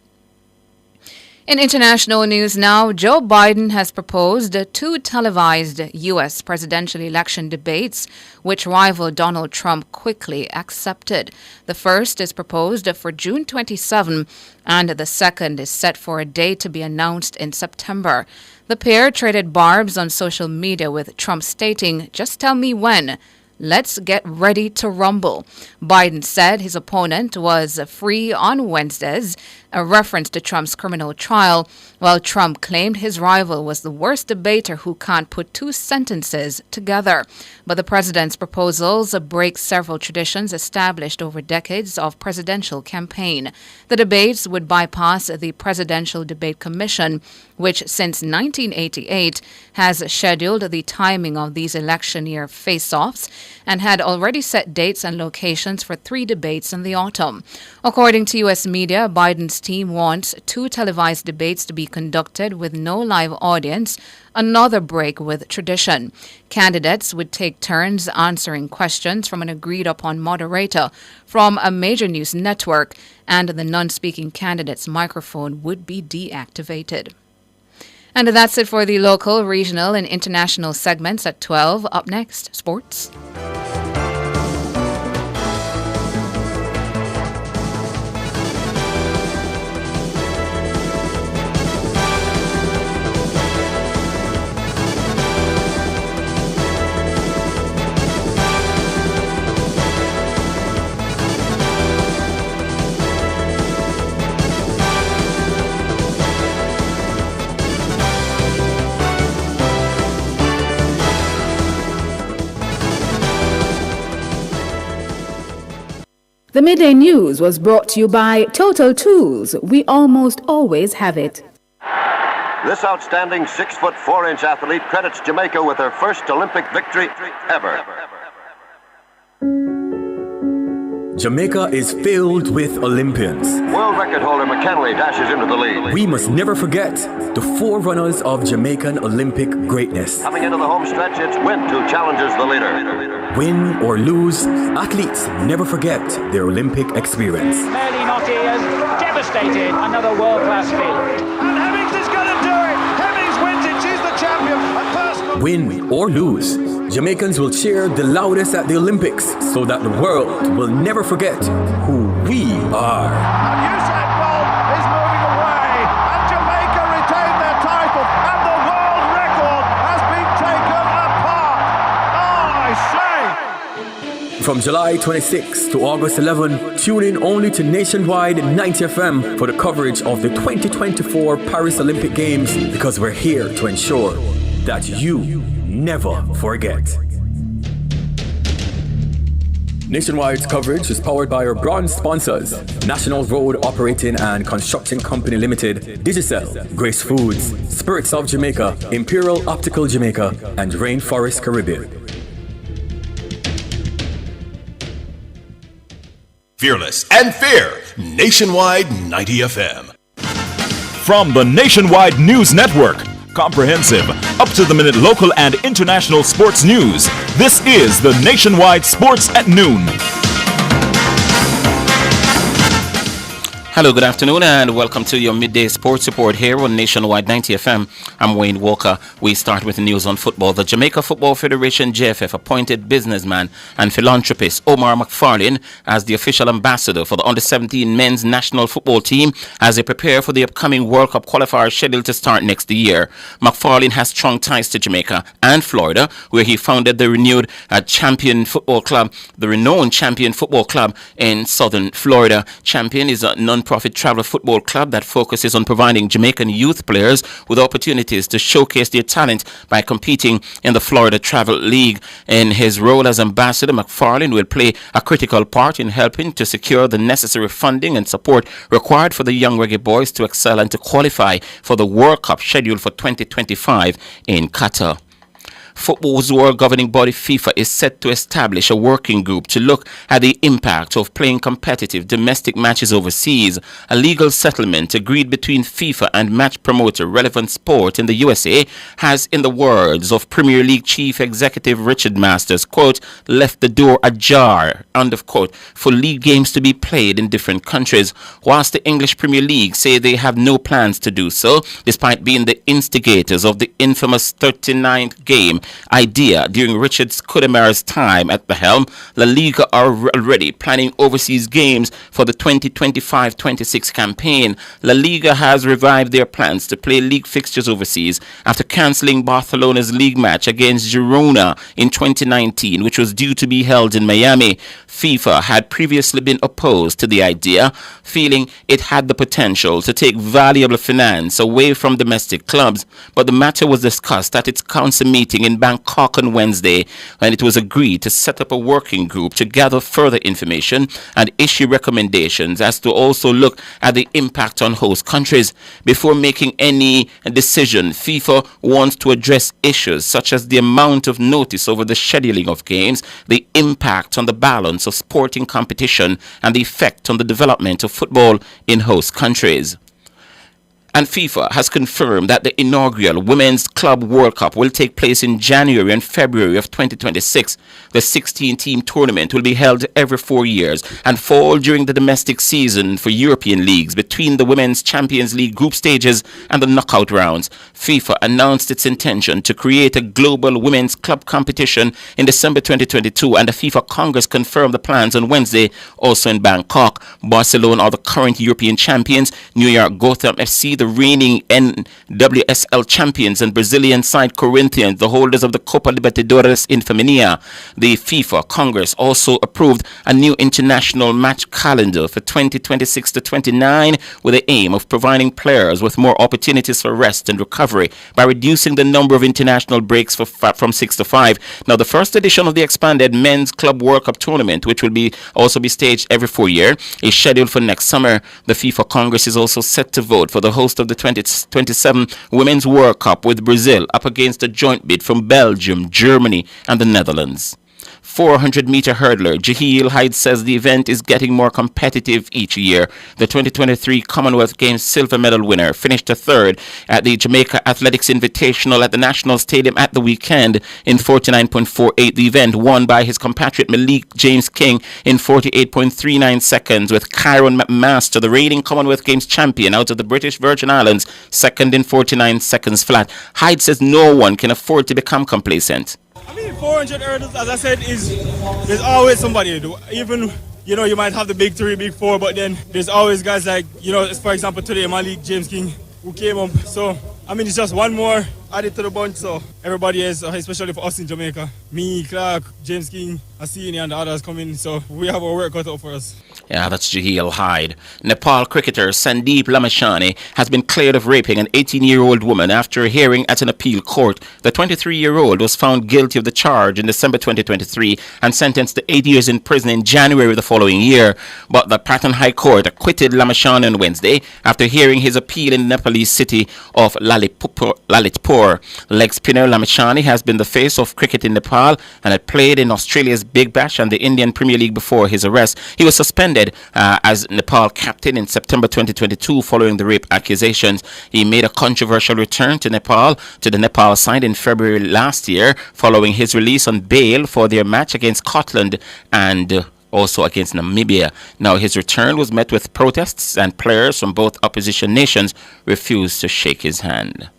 In international news now, Joe Biden has proposed 2 televised U.S. presidential election debates, which rival Donald Trump quickly accepted. The first is proposed for June 27, and the second is set for a date to be announced in September. The pair traded barbs on social media, with Trump stating, "Just tell me when. Let's get ready to rumble." Biden said his opponent was free on Wednesdays, a reference to Trump's criminal trial, while Trump claimed his rival was the worst debater who can't put 2 sentences together. But the president's proposals break several traditions established over decades of presidential campaign. The debates would bypass the Presidential Debate Commission, which since 1988 has scheduled the timing of these election year face-offs and had already set dates and locations for 3 debates in the autumn. According to U.S. media, Biden's team wants 2 televised debates to be conducted with no live audience, another break with tradition. Candidates would take turns answering questions from an agreed-upon moderator from a major news network, and the non-speaking candidate's microphone would be deactivated. And that's it for the local, regional, and international segments at 12. Up next, sports. The Midday News was brought to you by Total Tools. We almost always have it. This outstanding 6'4" athlete credits Jamaica with her first Olympic victory ever. Jamaica is filled with Olympians. World record holder McKinley dashes into the lead. We must never forget the forerunners of Jamaican Olympic greatness. Coming into the home stretch, it's Wint who challenges the leader. Win or lose, athletes never forget their Olympic experience. Fairly Naughty has devastated another world-class field. And Hemmings is going to do it. Hemmings wins it. She's the champion. A personal... Win or lose, Jamaicans will cheer the loudest at the Olympics so that the world will never forget who we are. And Usain Bolt is moving away. And Jamaica retained their title. And the world record has been taken apart. Oh, I say. From July 26 to August 11, tune in only to Nationwide 90 FM for the coverage of the 2024 Paris Olympic Games, because we're here to ensure that you never forget. Nationwide's coverage is powered by our bronze sponsors: National Road Operating and Construction Company Limited, Digicel, Grace Foods, Spirits of Jamaica, Imperial Optical Jamaica, and Rainforest Caribbean. Fearless and fair, Nationwide 90 FM. From the Nationwide News Network, comprehensive, up-to-the-minute local and international sports news. This is the Nationwide Sports at Noon. Hello, good afternoon, and welcome to your midday sports report here on Nationwide 90 FM. I'm Wayne Walker. We start with the news on football. The Jamaica Football Federation JFF appointed businessman and philanthropist Omar McFarlane as the official ambassador for the under-17 men's national football team as they prepare for the upcoming World Cup qualifiers scheduled to start next year. McFarlane has strong ties to Jamaica and Florida, where he founded the renowned Champion Football Club in southern Florida. Champion is a non-profit travel football club that focuses on providing Jamaican youth players with opportunities to showcase their talent by competing in the Florida Travel League. In his role as ambassador, McFarlane will play a critical part in helping to secure the necessary funding and support required for the young reggae boys to excel and to qualify for the World Cup scheduled for 2025 in Qatar. Football's world governing body FIFA is set to establish a working group to look at the impact of playing competitive domestic matches overseas. A legal settlement agreed between FIFA and match promoter Relevant Sport in the USA has, in the words of Premier League Chief Executive Richard Masters, quote, left the door ajar, end of quote, for league games to be played in different countries. Whilst the English Premier League say they have no plans to do so, despite being the instigators of the infamous 39th game idea during Richard Scudamara's time at the helm, La Liga are already planning overseas games for the 2025-26 campaign. La Liga has revived their plans to play league fixtures overseas after cancelling Barcelona's league match against Girona in 2019, which was due to be held in Miami. FIFA had previously been opposed to the idea, feeling it had the potential to take valuable finance away from domestic clubs, but the matter was discussed at its council meeting in Bangkok on Wednesday, and it was agreed to set up a working group to gather further information and issue recommendations as to also look at the impact on host countries. Before making any decision, FIFA wants to address issues such as the amount of notice over the scheduling of games, the impact on the balance of sporting competition, and the effect on the development of football in host countries. And FIFA has confirmed that the inaugural Women's Club World Cup will take place in January and February of 2026. The 16-team tournament will be held every 4 years and fall during the domestic season for European leagues between the Women's Champions League group stages and the knockout rounds. FIFA announced its intention to create a global women's club competition in December 2022, and the FIFA Congress confirmed the plans on Wednesday, also in Bangkok. Barcelona are the current European champions. New York Gotham FC, the reigning NWSL champions, and Brazilian side Corinthians, the holders of the Copa Libertadores in Femenina. The FIFA Congress also approved a new international match calendar for 2026 to 29 with the aim of providing players with more opportunities for rest and recovery by reducing the number of international breaks from 6 to 5. Now, the first edition of the expanded Men's Club World Cup tournament, which will also be staged every 4 years, is scheduled for next summer. The FIFA Congress is also set to vote for the host of the 2027 Women's World Cup, with Brazil up against a joint bid from Belgium, Germany, and the Netherlands. 400-meter hurdler Jaheel Hyde says the event is getting more competitive each year. The 2023 Commonwealth Games silver medal winner finished third at the Jamaica Athletics Invitational at the National Stadium at the weekend in 49.48. The event won by his compatriot Malik James King in 48.39 seconds, with Kyron McMaster, the reigning Commonwealth Games champion out of the British Virgin Islands, second in 49 seconds flat. Hyde says no one can afford to become complacent. 400 hurdles, as I said, there's always somebody. Even, you might have the big three, big four, but then there's always guys like, for example, today, Malik James King, who came up. So, it's just one more added to the bunch. So, everybody is, especially for us in Jamaica, me, Clark, James King, Asini, and the others coming. So, we have our work cut out for us. Yeah, that's Jaheel Hyde. Nepal cricketer Sandeep Lamashani has been cleared of raping an 18-year-old woman after a hearing at an appeal court. The 23-year-old was found guilty of the charge in December 2023 and sentenced to 8 years in prison in January the following year. But the Patan High Court acquitted Lamashani on Wednesday after hearing his appeal in the Nepalese city of Lalitpur. Leg spinner Lamashani has been the face of cricket in Nepal and had played in Australia's Big Bash and the Indian Premier League before his arrest. He was suspended as Nepal captain in September 2022 following the rape accusations. He made a controversial return to the Nepal side in February last year following his release on bail for their match against Scotland and also against Namibia. Now, his return was met with protests, and players from both opposition nations refused to shake his hand.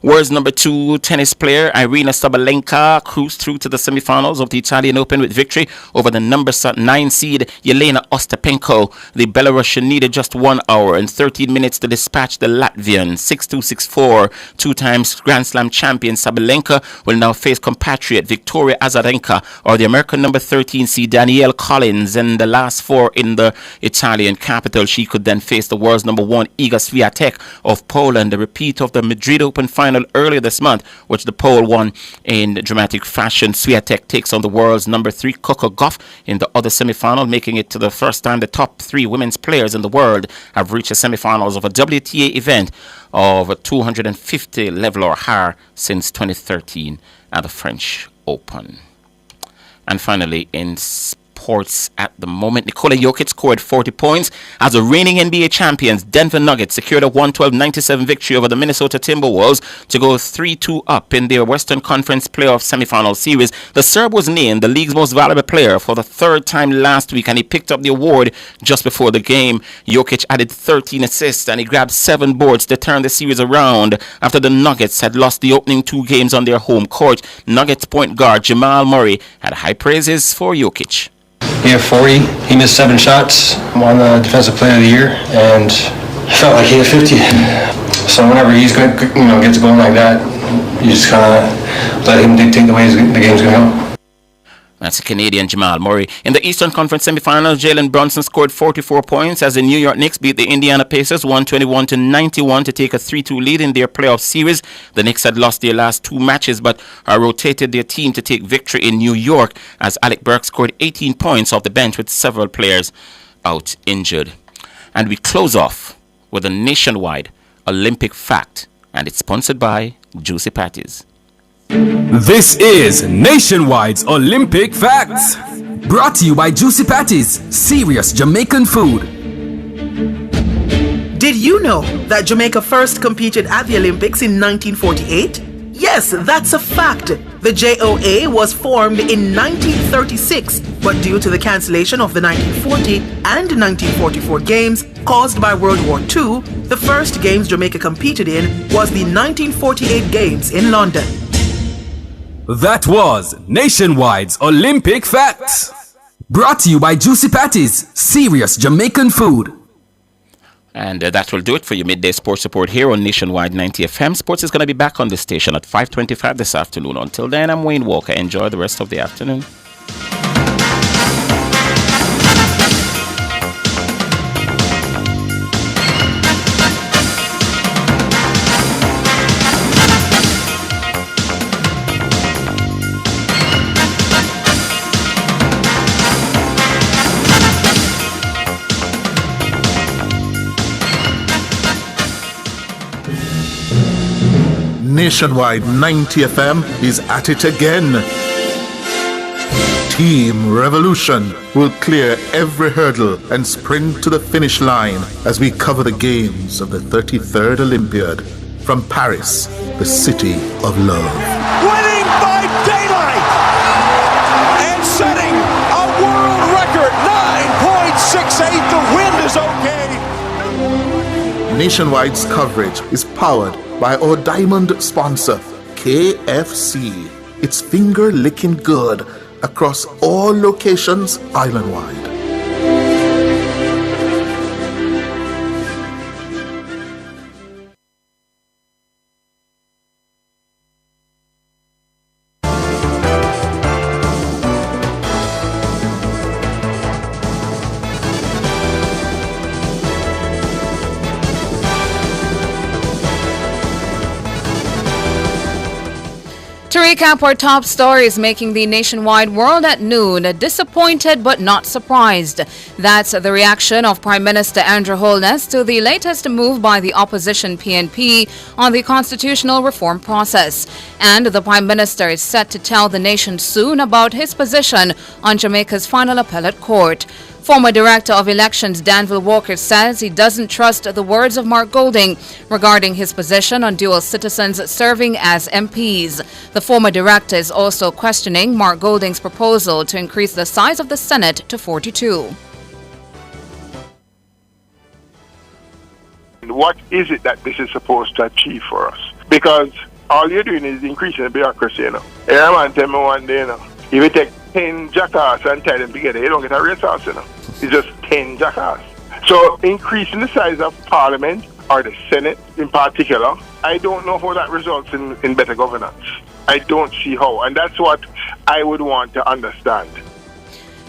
World's number 2 tennis player Irina Sabalenka cruised through to the semifinals of the Italian Open with victory over the number 9 seed Yelena Ostapenko. The Belarusian needed just 1 hour and 13 minutes to dispatch the Latvian 6-2, 6-4. 2-time Grand Slam champion Sabalenka will now face compatriot Victoria Azarenka or the American number 13 seed Danielle Collins. In the last 4 in the Italian capital, she could then face the world's number 1 Iga Swiatek of Poland. The repeat of the Madrid Open final earlier this month, which the Pole won in dramatic fashion. Swiatek takes on the world's number 3 Coco Gauff in the other semifinal, making it to the first time the top 3 women's players in the world have reached the semifinals of a WTA event of 250 level or higher since 2013 at the French Open. And finally, in sports at the moment, Nikola Jokic scored 40 points as the reigning NBA champions Denver Nuggets secured a 112-97 victory over the Minnesota Timberwolves to go 3-2 up in their Western Conference playoff semifinal series. The Serb was named the league's most valuable player for the 3rd time last week, and he picked up the award just before the game. Jokic added 13 assists and he grabbed 7 boards to turn the series around after the Nuggets had lost the opening 2 games on their home court. Nuggets point guard Jamal Murray had high praises for Jokic. He had 40. He missed 7 shots. Won the Defensive Player of the Year, and I felt like he had 50. So whenever he's going, gets going like that, you just kind of let him dictate the way the game's going to go. That's Canadian Jamal Murray. In the Eastern Conference semifinals, Jalen Brunson scored 44 points as the New York Knicks beat the Indiana Pacers 121-91 to take a 3-2 lead in their playoff series. The Knicks had lost their last 2 matches but rotated their team to take victory in New York as Alec Burks scored 18 points off the bench with several players out injured. And we close off with a nationwide Olympic fact, and it's sponsored by Juicy Patties. This is Nationwide's Olympic Facts, brought to you by Juicy Patties, serious Jamaican food. Did you know that Jamaica first competed at the Olympics in 1948? Yes, that's a fact. The JOA was formed in 1936, but due to the cancellation of the 1940 and 1944 games caused by World War II, the first games Jamaica competed in was the 1948 games in London. That was Nationwide's Olympic Facts, brought to you by Juicy Patties, serious Jamaican food. And that will do it for your midday sports report here on Nationwide 90 FM. Sports is going to be back on the station at 5:25 this afternoon. Until then, I'm Wayne Walker. Enjoy the rest of the afternoon. Nationwide 90 FM is at it again. Team Revolution will clear every hurdle and sprint to the finish line as we cover the games of the 33rd Olympiad from Paris, the city of love. Winning by daylight and setting a world record, 9.68. The wind is okay. Nationwide's coverage is powered by our diamond sponsor, KFC. It's finger-licking good across all locations island-wide. To recap our top stories making the nationwide world at noon, disappointed but not surprised. That's the reaction of Prime Minister Andrew Holness to the latest move by the opposition PNP on the constitutional reform process. And the Prime Minister is set to tell the nation soon about his position on Jamaica's final appellate court. Former Director of Elections Danville Walker says he doesn't trust the words of Mark Golding regarding his position on dual citizens serving as MPs. The former director is also questioning Mark Golding's proposal to increase the size of the Senate to 42. What is it that this is supposed to achieve for us? Because all you're doing is increasing the bureaucracy, A man tell me one day, if you take 10 jackass and tie them together, you don't get a racehorse, It's just 10 jackass. So increasing the size of Parliament, or the Senate in particular, I don't know how that results in better governance. I don't see how. And that's what I would want to understand.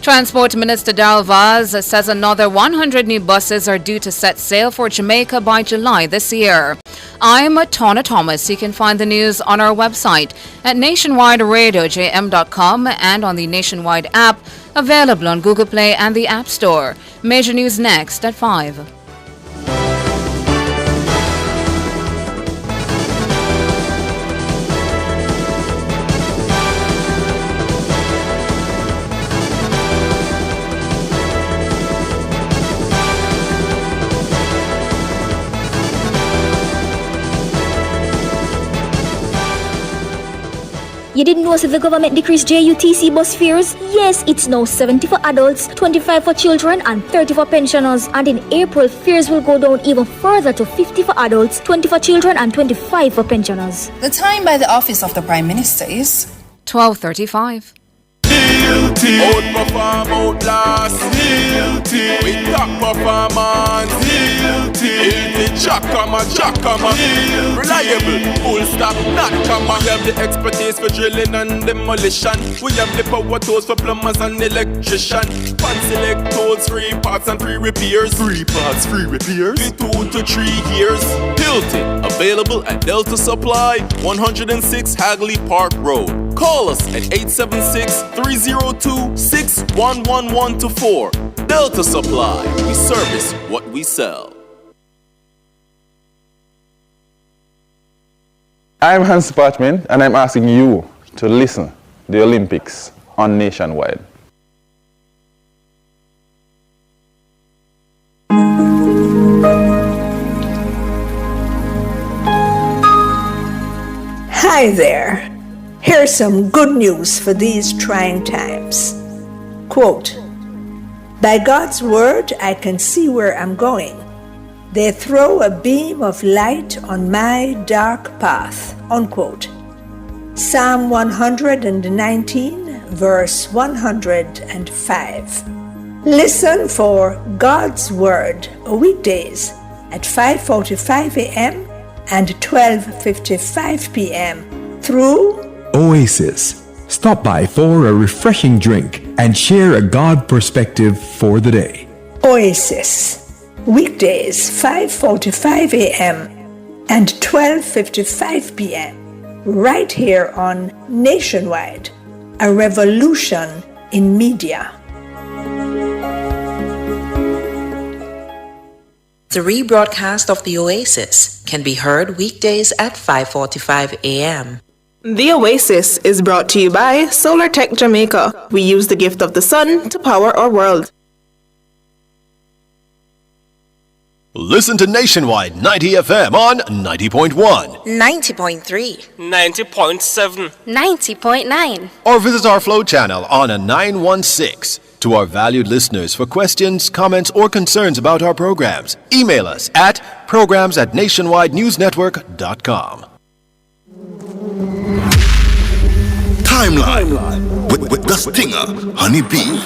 Transport Minister Darrell Vaz says another 100 new buses are due to set sail for Jamaica by July this year. I'm Tona Thomas. You can find the news on our website at nationwideradiojm.com and on the Nationwide app, available on Google Play and the App Store. Major news next at 5. You didn't know the government decreased JUTC bus fares? Yes, it's now 70 for adults, 25 for children, and 30 for pensioners. And in April, fares will go down even further to 50 for adults, 20 for children, and 25 for pensioners. The time by the Office of the Prime Minister is 12:35. Guilty. Outperform, outlast. Guilty. With top performance. Guilty. Jackama. Reliable. Full stop. Not comma. We have the expertise for drilling and demolition. We have the power tools for plumbers and electrician. Fancy select tools, free parts and free repairs. Free parts, free repairs. 2 to 3 years. Hilton. Available at Delta Supply, 106 Hagley Park Road. Call us at 876-302-61114. Delta Supply. We service what we sell. I'm Hans Parchment, and I'm asking you to listen to the Olympics on Nationwide. Hi there. Here's some good news for these trying times. Quote, "By God's word, I can see where I'm going. They throw a beam of light on my dark path." Unquote. Psalm 119, verse 105. Listen for God's word weekdays at 5:45 a.m. and 12:55 p.m. through Oasis. Stop by for a refreshing drink and share a God perspective for the day. Oasis. Weekdays 5:45 a.m. and 12:55 p.m. right here on Nationwide, a revolution in media. The rebroadcast of the Oasis can be heard weekdays at 5:45 a.m. The Oasis is brought to you by Solar Tech Jamaica. We use the gift of the sun to power our world. Listen to Nationwide 90 FM on 90.1, 90.3, 90.7, 90.9. or visit our Flow channel on a 916. To our valued listeners, for questions, comments, or concerns about our programs, email us at programs@nationwidenewsnetwork.com. Timeline with the stinger, Honey Bee.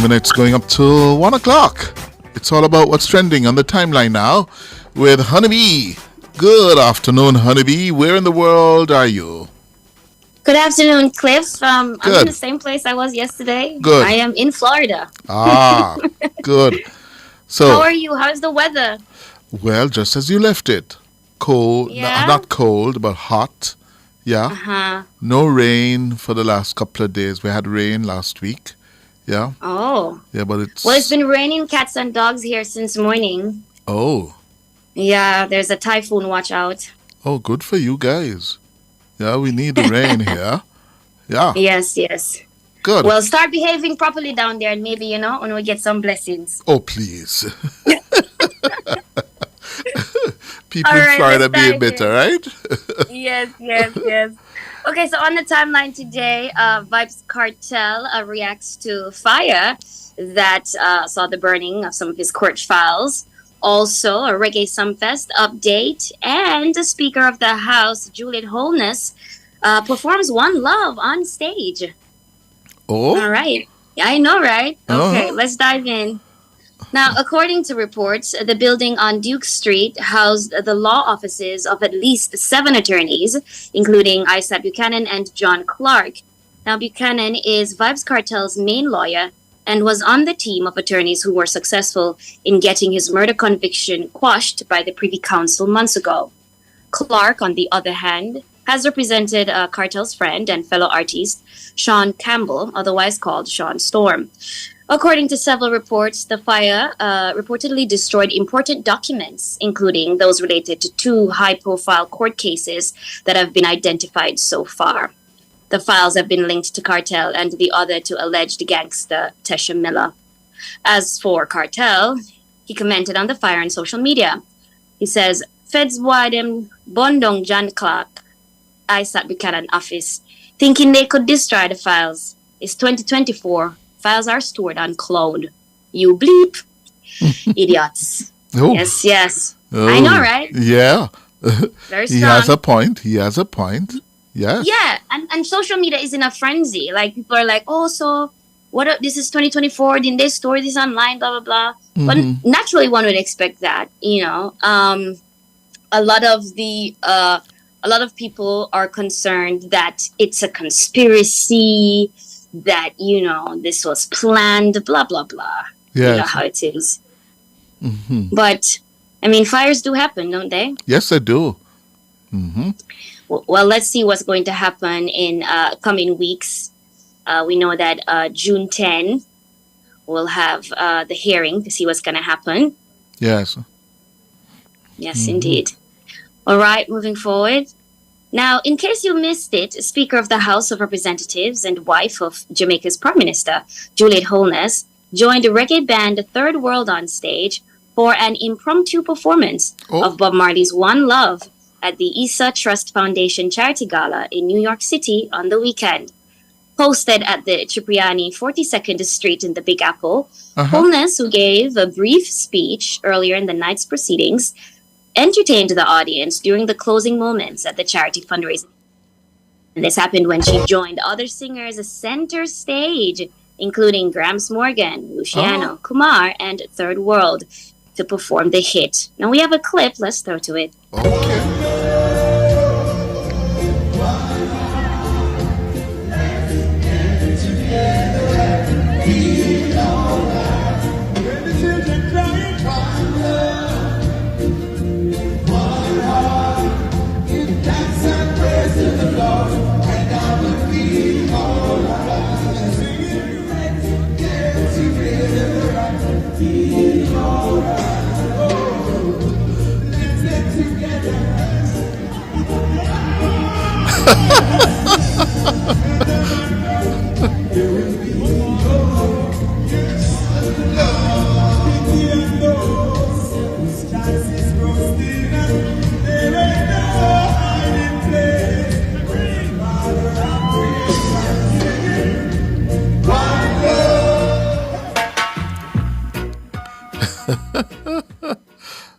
Minutes going up till 1 o'clock. It's all about what's trending on the timeline now with Honeybee. Good afternoon, Honeybee. Where in the world are you? Good afternoon, Cliff. I'm in Good. the same place I was yesterday. Good. I am in Florida. Ah, good. How So, are you? How's the weather? well, just as you left it. Cold, Yeah? not cold, but hot. Yeah. Uh-huh. No rain for the last couple of days. We had rain last week. Yeah. Oh. Yeah, but Well, it's it's. been raining cats and dogs here since morning. Oh. Yeah, there's a typhoon watch out. Oh, good for you guys. Yeah, we need the rain here. Yeah. Yes, yes. Good. Well, start behaving properly down there and maybe, when we get some blessings. Oh, please. People All in right, Florida let's being dive bitter, in. right? Yes, yes, yes. Okay, so on the timeline today, Vibes Cartel reacts to fire that saw the burning of some of his court files. Also, a Reggae Sumfest update, and the Speaker of the House, Juliet Holness, performs One Love on stage. Oh? All right. Yeah, I know, right? Okay, Uh-huh. let's dive in. Now, according to reports, the building on Duke Street housed the law offices of at least 7 attorneys, including Isaac Buchanan and John Clark. Now, Buchanan is Vibes Cartel's main lawyer and was on the team of attorneys who were successful in getting his murder conviction quashed by the Privy Council months ago. Clark, on the other hand, has represented Cartel's friend and fellow artist, Sean Campbell, otherwise called Sean Storm. According to several reports, the fire reportedly destroyed important documents, including those related to 2 high-profile court cases that have been identified so far. The files have been linked to Cartel and the other to alleged gangster Tesha Miller. As for Cartel, he commented on the fire on social media. He says, Feds wide them Bondong John Clark, Isaac Buchanan office, thinking they could destroy the files. It's 2024. Files are stored on cloud. You bleep. Idiots. Oh. Yes, yes. Oh. I know, right? Yeah. Very He has strong. a point. He has a point. Yes. Yeah, and social media is in a frenzy. Like, people are like, oh, so this is 2024. Didn't they store this online? Blah, blah, blah. But naturally, one would expect that, a lot of people are concerned that it's a conspiracy, that, this was planned, blah, blah, blah. You know Yes. how it is. Hmm. But, fires do happen, don't they? Yes, I do. Hmm. Well, let's see what's going to happen in coming weeks. We know that June 10, we'll have the hearing to see what's going to happen. Yes. Yes, indeed. All right, moving forward. Now, in case you missed it, Speaker of the House of Representatives and wife of Jamaica's Prime Minister, Juliet Holness, joined the reggae band Third World on stage for an impromptu performance of Bob Marley's One Love at the Issa Trust Foundation Charity Gala in New York City on the weekend. Hosted at the Cipriani 42nd Street in the Big Apple, Holness, who gave a brief speech earlier in the night's proceedings, entertained the audience during the closing moments at the charity fundraising. And this happened when she joined other singers center stage, including Gramps Morgan, Luciano, Kumar, and Third World, to perform the hit. Now we have a clip. Let's throw to it.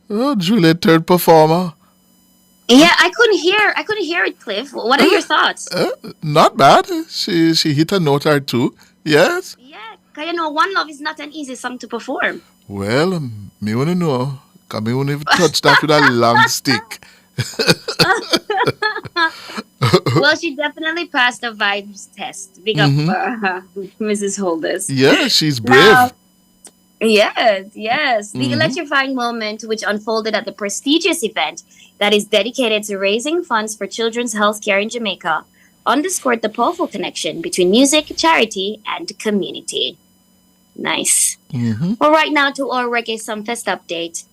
Oh, Juliet, third performer. Yeah, I couldn't hear it, Cliff. What are your thoughts? Not bad. She hit a note or two. Yes. Because One Love is not an easy song to perform. Well, me wanna know. Cause me wanna touch that with a long stick. Well, she definitely passed the vibes test. Big up, Mrs. Holders. Yeah, she's brave. Now, yes. The Mhm. electrifying moment, which unfolded at the prestigious event that is dedicated to raising funds for children's healthcare in Jamaica, underscored the powerful connection between music, charity, and community. Nice. Well, right now to our Reggae Sumfest update.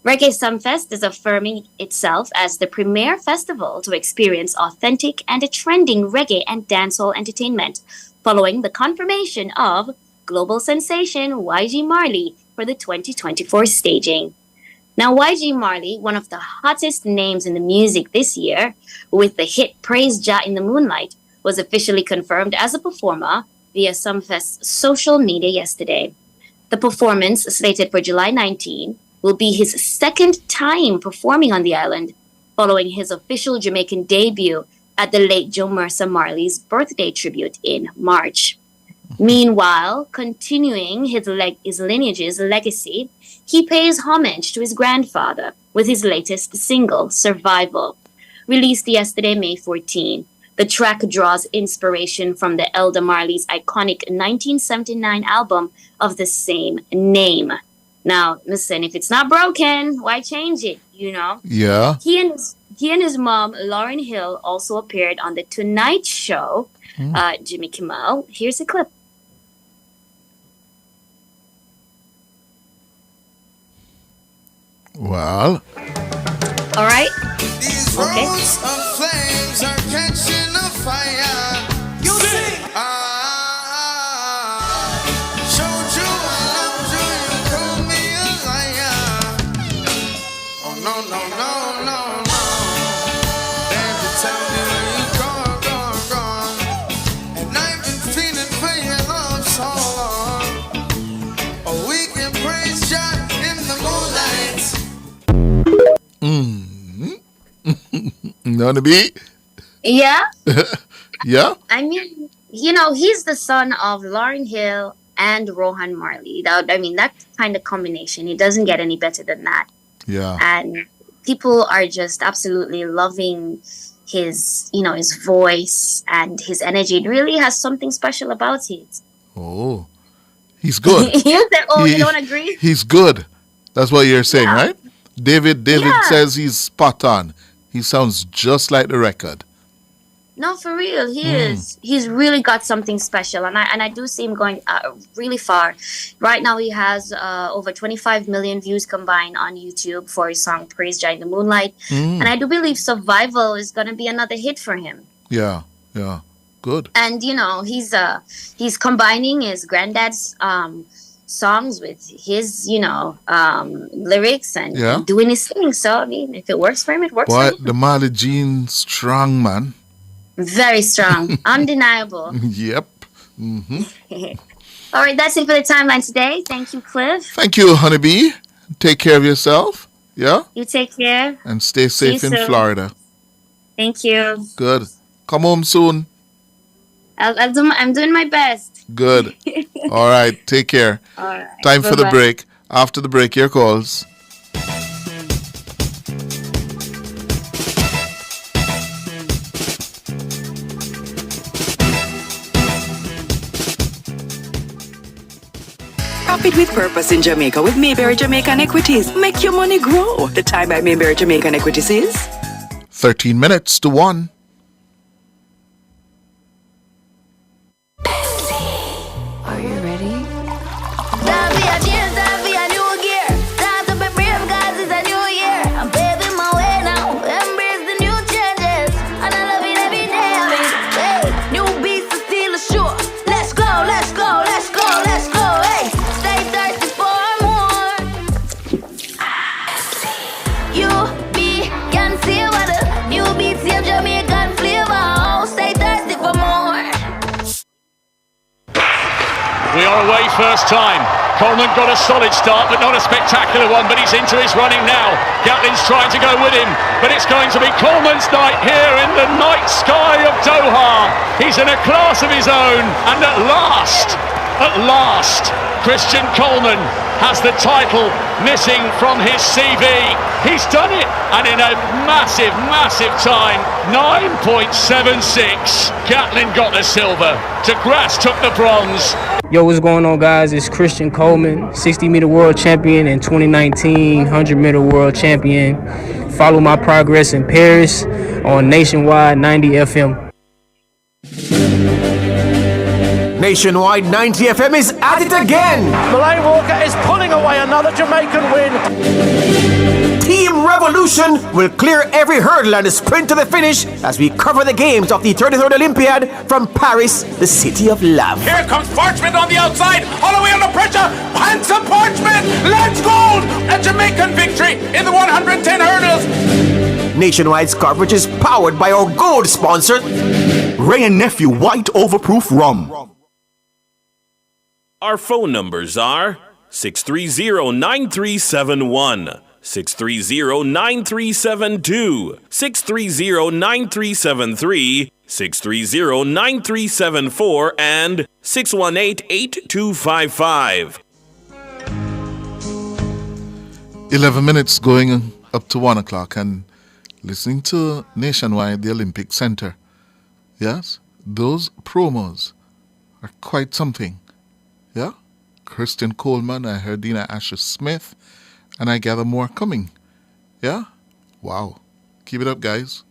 Reggae Sumfest is affirming itself as the premier festival to experience authentic and trending reggae and dancehall entertainment, following the confirmation of global sensation YG Marley for the 2024 staging. Now, YG Marley, one of the hottest names in the music this year, with the hit Praise Jah in the Moonlight, was officially confirmed as a performer via Sumfest's social media yesterday. The performance, slated for July 19, will be his second time performing on the island, following his official Jamaican debut at the late Joe Mercer Marley's birthday tribute in March. Meanwhile, continuing his lineage's legacy, he pays homage to his grandfather with his latest single, Survival. Released yesterday, May 14. The track draws inspiration from the Elder Marley's iconic 1979 album of the same name. Now, listen, if it's not broken, why change it, you know? Yeah. He and his mom, Lauryn Hill, also appeared on The Tonight Show, Jimmy Kimmel. Here's a clip. Well. All right. These Okay. roads of flames are catching a fire. You sing. Showed you I loved you, you called me a liar. Oh no, no, no, no, no. Baby, tell me where you gone. And I've been feeling for your love so long. Oh, we can praise Jah in the moonlight. Know what I mean? Yeah. Yeah. I mean, you know, he's the son of Lauryn Hill and Rohan Marley. That kind of combination, it doesn't get any better than that. Yeah. And people are just absolutely loving his voice and his energy. It really has something special about it. Oh, he's good. You don't agree? He's good. That's what you're saying, right? David Yeah. says he's spot on. He sounds just like the record. No, for real, he is. He's really got something special, and I do see him going really far. Right now, he has over 25 million views combined on YouTube for his song "Praise Jah in the Moonlight," and I do believe "Survival" is going to be another hit for him. Yeah. Good. And he's combining his granddad's songs with his lyrics and doing his thing. So I mean, if it works for him, it works Boy, for him. the Marley gene strong, man. Very strong, undeniable. Yep. All right, that's it for the timeline today. Thank you, Cliff. Thank you, Honeybee. Take care of yourself. Yeah. You take care. And stay See you safe in soon. Florida. Thank you. Good. Come home soon. I'm doing my best. Good. All right. Take care. All right. Time for the Bye-bye. break. After the break, your calls. Profit with purpose in Jamaica with Mayberry Jamaican Equities. Make your money grow. The time by Mayberry Jamaican Equities is 13 minutes to 1. Are you ready? We are away first time. Coleman got a solid start, but not a spectacular one, but he's into his running now. Gatlin's trying to go with him, but it's going to be Coleman's night here in the night sky of Doha. He's in a class of his own, and at last, Christian Coleman has the title missing from his CV. He's done it, and in a massive, massive time, 9.76. Gatlin got the silver. DeGrasse took the bronze. Yo, what's going on, guys? It's Christian Coleman, 60-meter world champion and 2019 100-meter world champion. Follow my progress in Paris on Nationwide 90 FM. Nationwide 90 FM is at it again. Malay Walker is pulling away another Jamaican win. Team Revolution will clear every hurdle and sprint to the finish as we cover the games of the 33rd Olympiad from Paris, the city of love. Here comes Parchment on the outside, all the way under pressure. Handsome Parchment, let's gold! A Jamaican victory in the 110 hurdles. Nationwide's coverage is powered by our gold sponsor, Ray and Nephew White Overproof Rum. Our phone numbers are 630-9371, 630-9372, 630-9373, 630-9374, and 618-8255. 11 minutes going up to 1 o'clock and listening to Nationwide, the Olympic Center. Yes, those promos are quite something. Yeah? Christian Coleman, I heard Dina Asher Smith, and I gather more coming. Yeah? Wow. Keep it up, guys.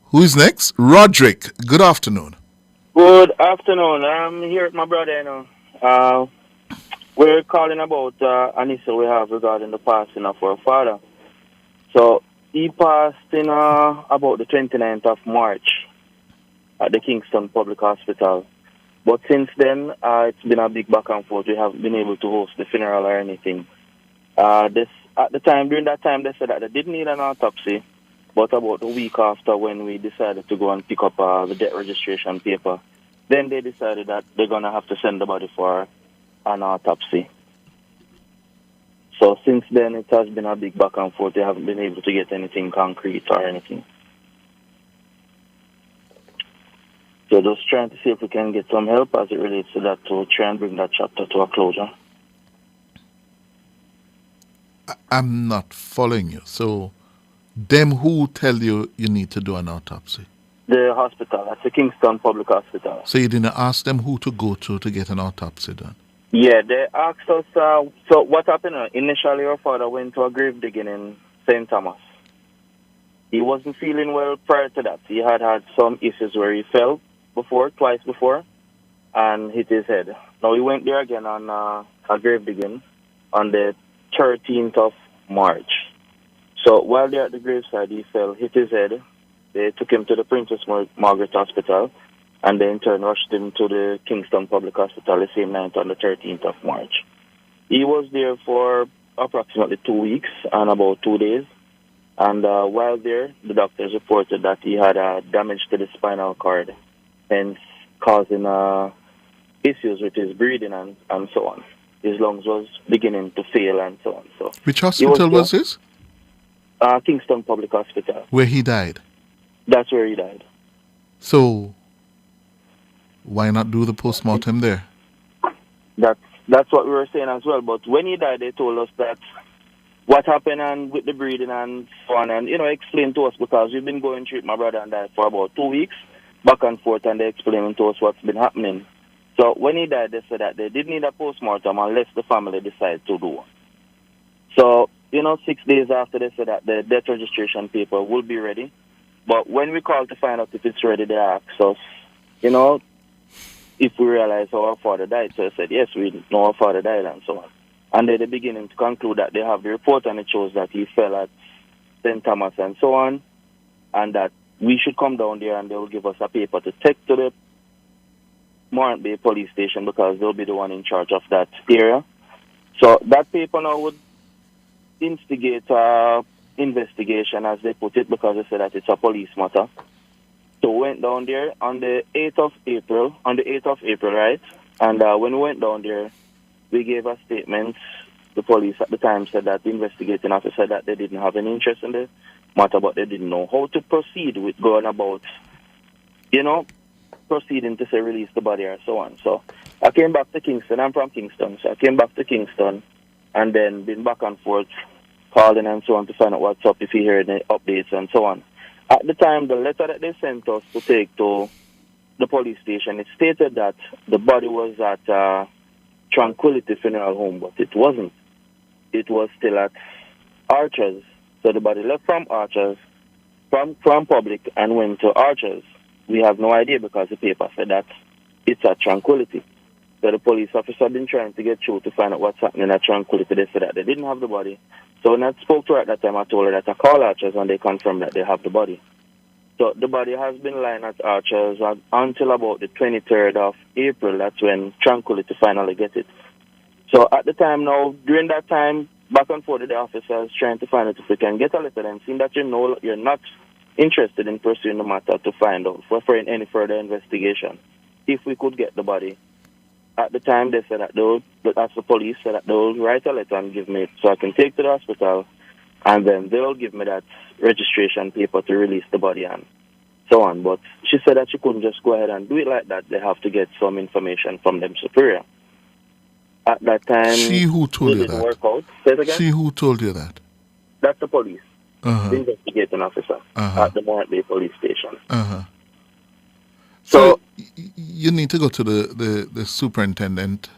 Who is next? Roderick. Good afternoon. Good afternoon. I'm here with my brother, you know. We're calling about an issue we have regarding the passing of our father. So, he passed in about the 29th of March at the Kingston Public Hospital. But since then, it's been a big back and forth. We haven't been able to host the funeral or anything. During that time, they said that they didn't need an autopsy. But about a week after, when we decided to go and pick up the death registration paper, then they decided that they're going to have to send the body for an autopsy. So since then, it has been a big back and forth. They haven't been able to get anything concrete or anything. So just trying to see if we can get some help as it relates to that to try and bring that chapter to a closure. I'm not following you. So, them who tell you you need to do an autopsy? The hospital, that's the Kingston Public Hospital. So you didn't ask them who to go to get an autopsy done? Yeah, they asked us, so what happened? Initially, our father went to a grave digging in St. Thomas. He wasn't feeling well prior to that. He had some issues where he fell twice before, and hit his head. Now he went there again on a grave digging on the 13th of March. So while they're at the graveside, he fell, hit his head. They took him to the Princess Margaret Hospital, and then in turn rushed him to the Kingston Public Hospital the same night on the 13th of March. He was there for approximately 2 weeks and about 2 days. And while there, the doctors reported that he had damage to the spinal cord, hence causing issues with his breathing and so on. His lungs was beginning to fail and so on. So which hospital was this? Kingston Public Hospital. Where he died? That's where he died. So, why not do the postmortem there? That's what we were saying as well. But when he died, they told us that what happened and with the breathing and so on, and explained to us, because we've been going through it, my brother and I, for about 2 weeks, back and forth, and they explained to us what's been happening. So when he died, they said that they didn't need a postmortem unless the family decided to do one. So, 6 days after, they said that the death registration paper will be ready. But when we called to find out if it's ready, they asked us, if we realize how our father died. So I said, yes, we know our father died and so on. And they're beginning to conclude that they have the report and it shows that he fell at St. Thomas and so on, and that we should come down there and they will give us a paper to take to the Morant Bay police station because they'll be the one in charge of that area. So that paper now would instigate investigation, as they put it, because they said that it's a police matter. So we went down there on the 8th of April, right? And when we went down there, we gave a statement. The police at the time said that the investigating officer said that they didn't have any interest in the matter, but they didn't know how to proceed with going about, proceeding to say release the body or so on. So I came back to Kingston. I'm from Kingston, so I came back to Kingston and then been back and forth, calling and so on to find out what's up, if you hear any updates and so on. At the time, the letter that they sent us to take to the police station, it stated that the body was at Tranquility Funeral Home, but it wasn't. It was still at Archers. So the body left from Archers, from Public, and went to Archers. We have no idea because the paper said that it's at Tranquility. So the police officer been trying to get through to find out what's happening at Tranquility. They said that they didn't have the body. So when I spoke to her at that time, I told her that I called Archers and they confirmed that they have the body. So the body has been lying at Archers until about the 23rd of April. That's when Tranquility finally get it. So at the time now, during that time, back and forth with the officers trying to find out if we can get a letter and seeing that you're not interested in pursuing the matter to find out for any further investigation. If we could get the body. At the time, they said that that's the police said that they'll write a letter and give me it so I can take to the hospital, and then they'll give me that registration paper to release the body and so on. But she said that she couldn't just go ahead and do it like that. They have to get some information from them superior. At that time, She who told you didn't that? work out. Say it again? She who told you that? That's the police, Uh-huh. the investigating officer at the Morant Bay police station. Uh-huh. So you need to go to the superintendent.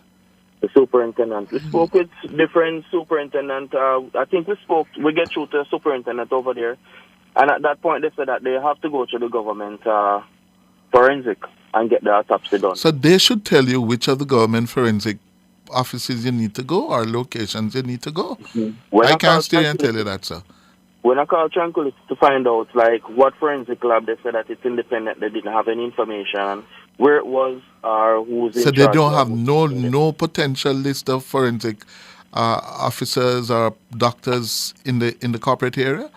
The superintendent. We spoke with different superintendent. I think we get through to the superintendent over there. And at that point, they said that they have to go to the government forensic and get the autopsy done. So they should tell you which of the government forensic offices you need to go or locations you need to go. When I I can't called stay and Tranquility- tell you that, sir. When I called Tranquility to find out, like, what forensic lab, they said that it's independent. They didn't have any information where it was or who's in So charge. they don't have no potential list of forensic officers or doctors in the corporate area?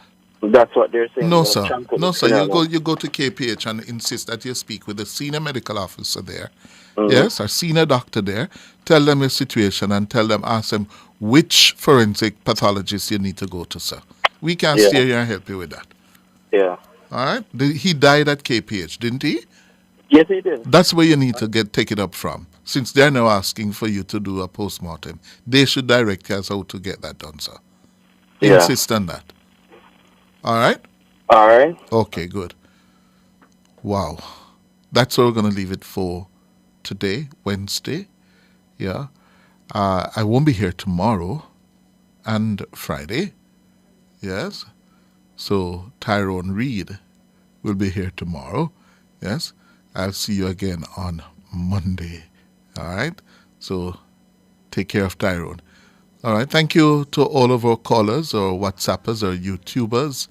That's what they're saying. No, the sir. Tranquility No, sir. Funeral You go to KPH and insist that you speak with the senior medical officer there. Mhm. Yes, or senior doctor there. Tell them your situation and ask them which forensic pathologist you need to go to, sir. We can Yeah. steer you and help you with that. Yeah. All right? He died at KPH, didn't he? Yes, he did. That's where you need to take it up from. Since they're now asking for you to do a postmortem, they should direct you as how to get that done, sir. Yeah. Insist on that. All right? All right. Okay, good. Wow. That's where we're going to leave it for today, Wednesday. Yeah. I won't be here tomorrow and Friday. Yes. So Tyrone Reed will be here tomorrow. Yes. I'll see you again on Monday. All right. So take care of Tyrone. All right. Thank you to all of our callers, or WhatsAppers, or YouTubers,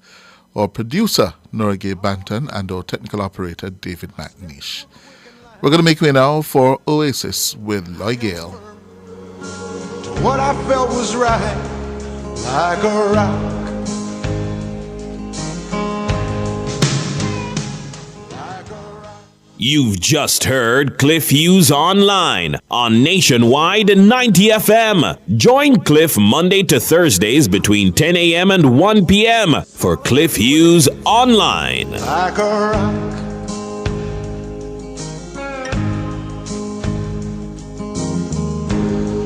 our producer, Norgay Banton, and our technical operator, David McNeish. We're going to make way now for Oasis with Loy Gale. What I felt was right, like a rock. You've just heard Cliff Hughes online on Nationwide 90 FM. Join Cliff Monday to Thursdays between 10 a.m. and 1 p.m. for Cliff Hughes online. Like a rock.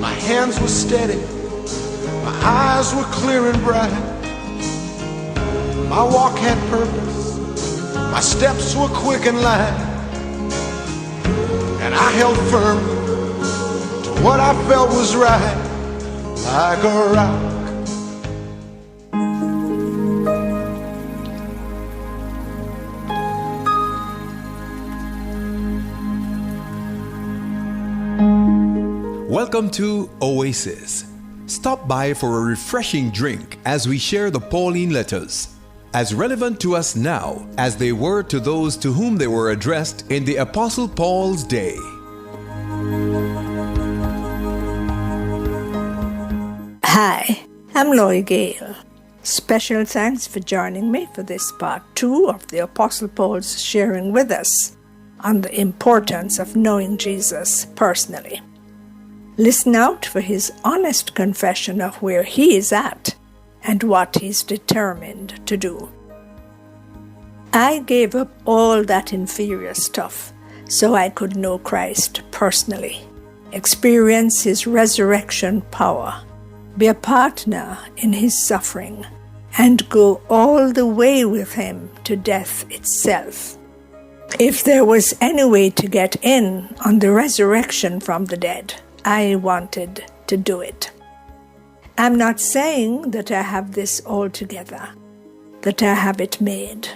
My hands were steady, my eyes were clear and bright. My walk had purpose, my steps were quick and light. And I held firm to what I felt was right, like a rock. Welcome to Oasis. Stop by for a refreshing drink as we share the Pauline letters, as relevant to us now as they were to those to whom they were addressed in the Apostle Paul's day. Hi, I'm Loy Gale. Special thanks for joining me for this part 2 of the Apostle Paul's sharing with us on the importance of knowing Jesus personally. Listen out for his honest confession of where he is at and what he's determined to do. I gave up all that inferior stuff so I could know Christ personally. experience his resurrection power, be a partner in his suffering, and go all the way with him to death itself. If there was any way to get in on the resurrection from the dead, I wanted to do it. I'm not saying that I have this all together, that I have it made,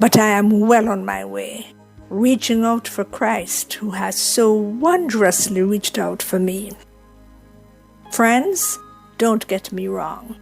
but I am well on my way, reaching out for Christ, who has so wondrously reached out for me. Friends, don't get me wrong.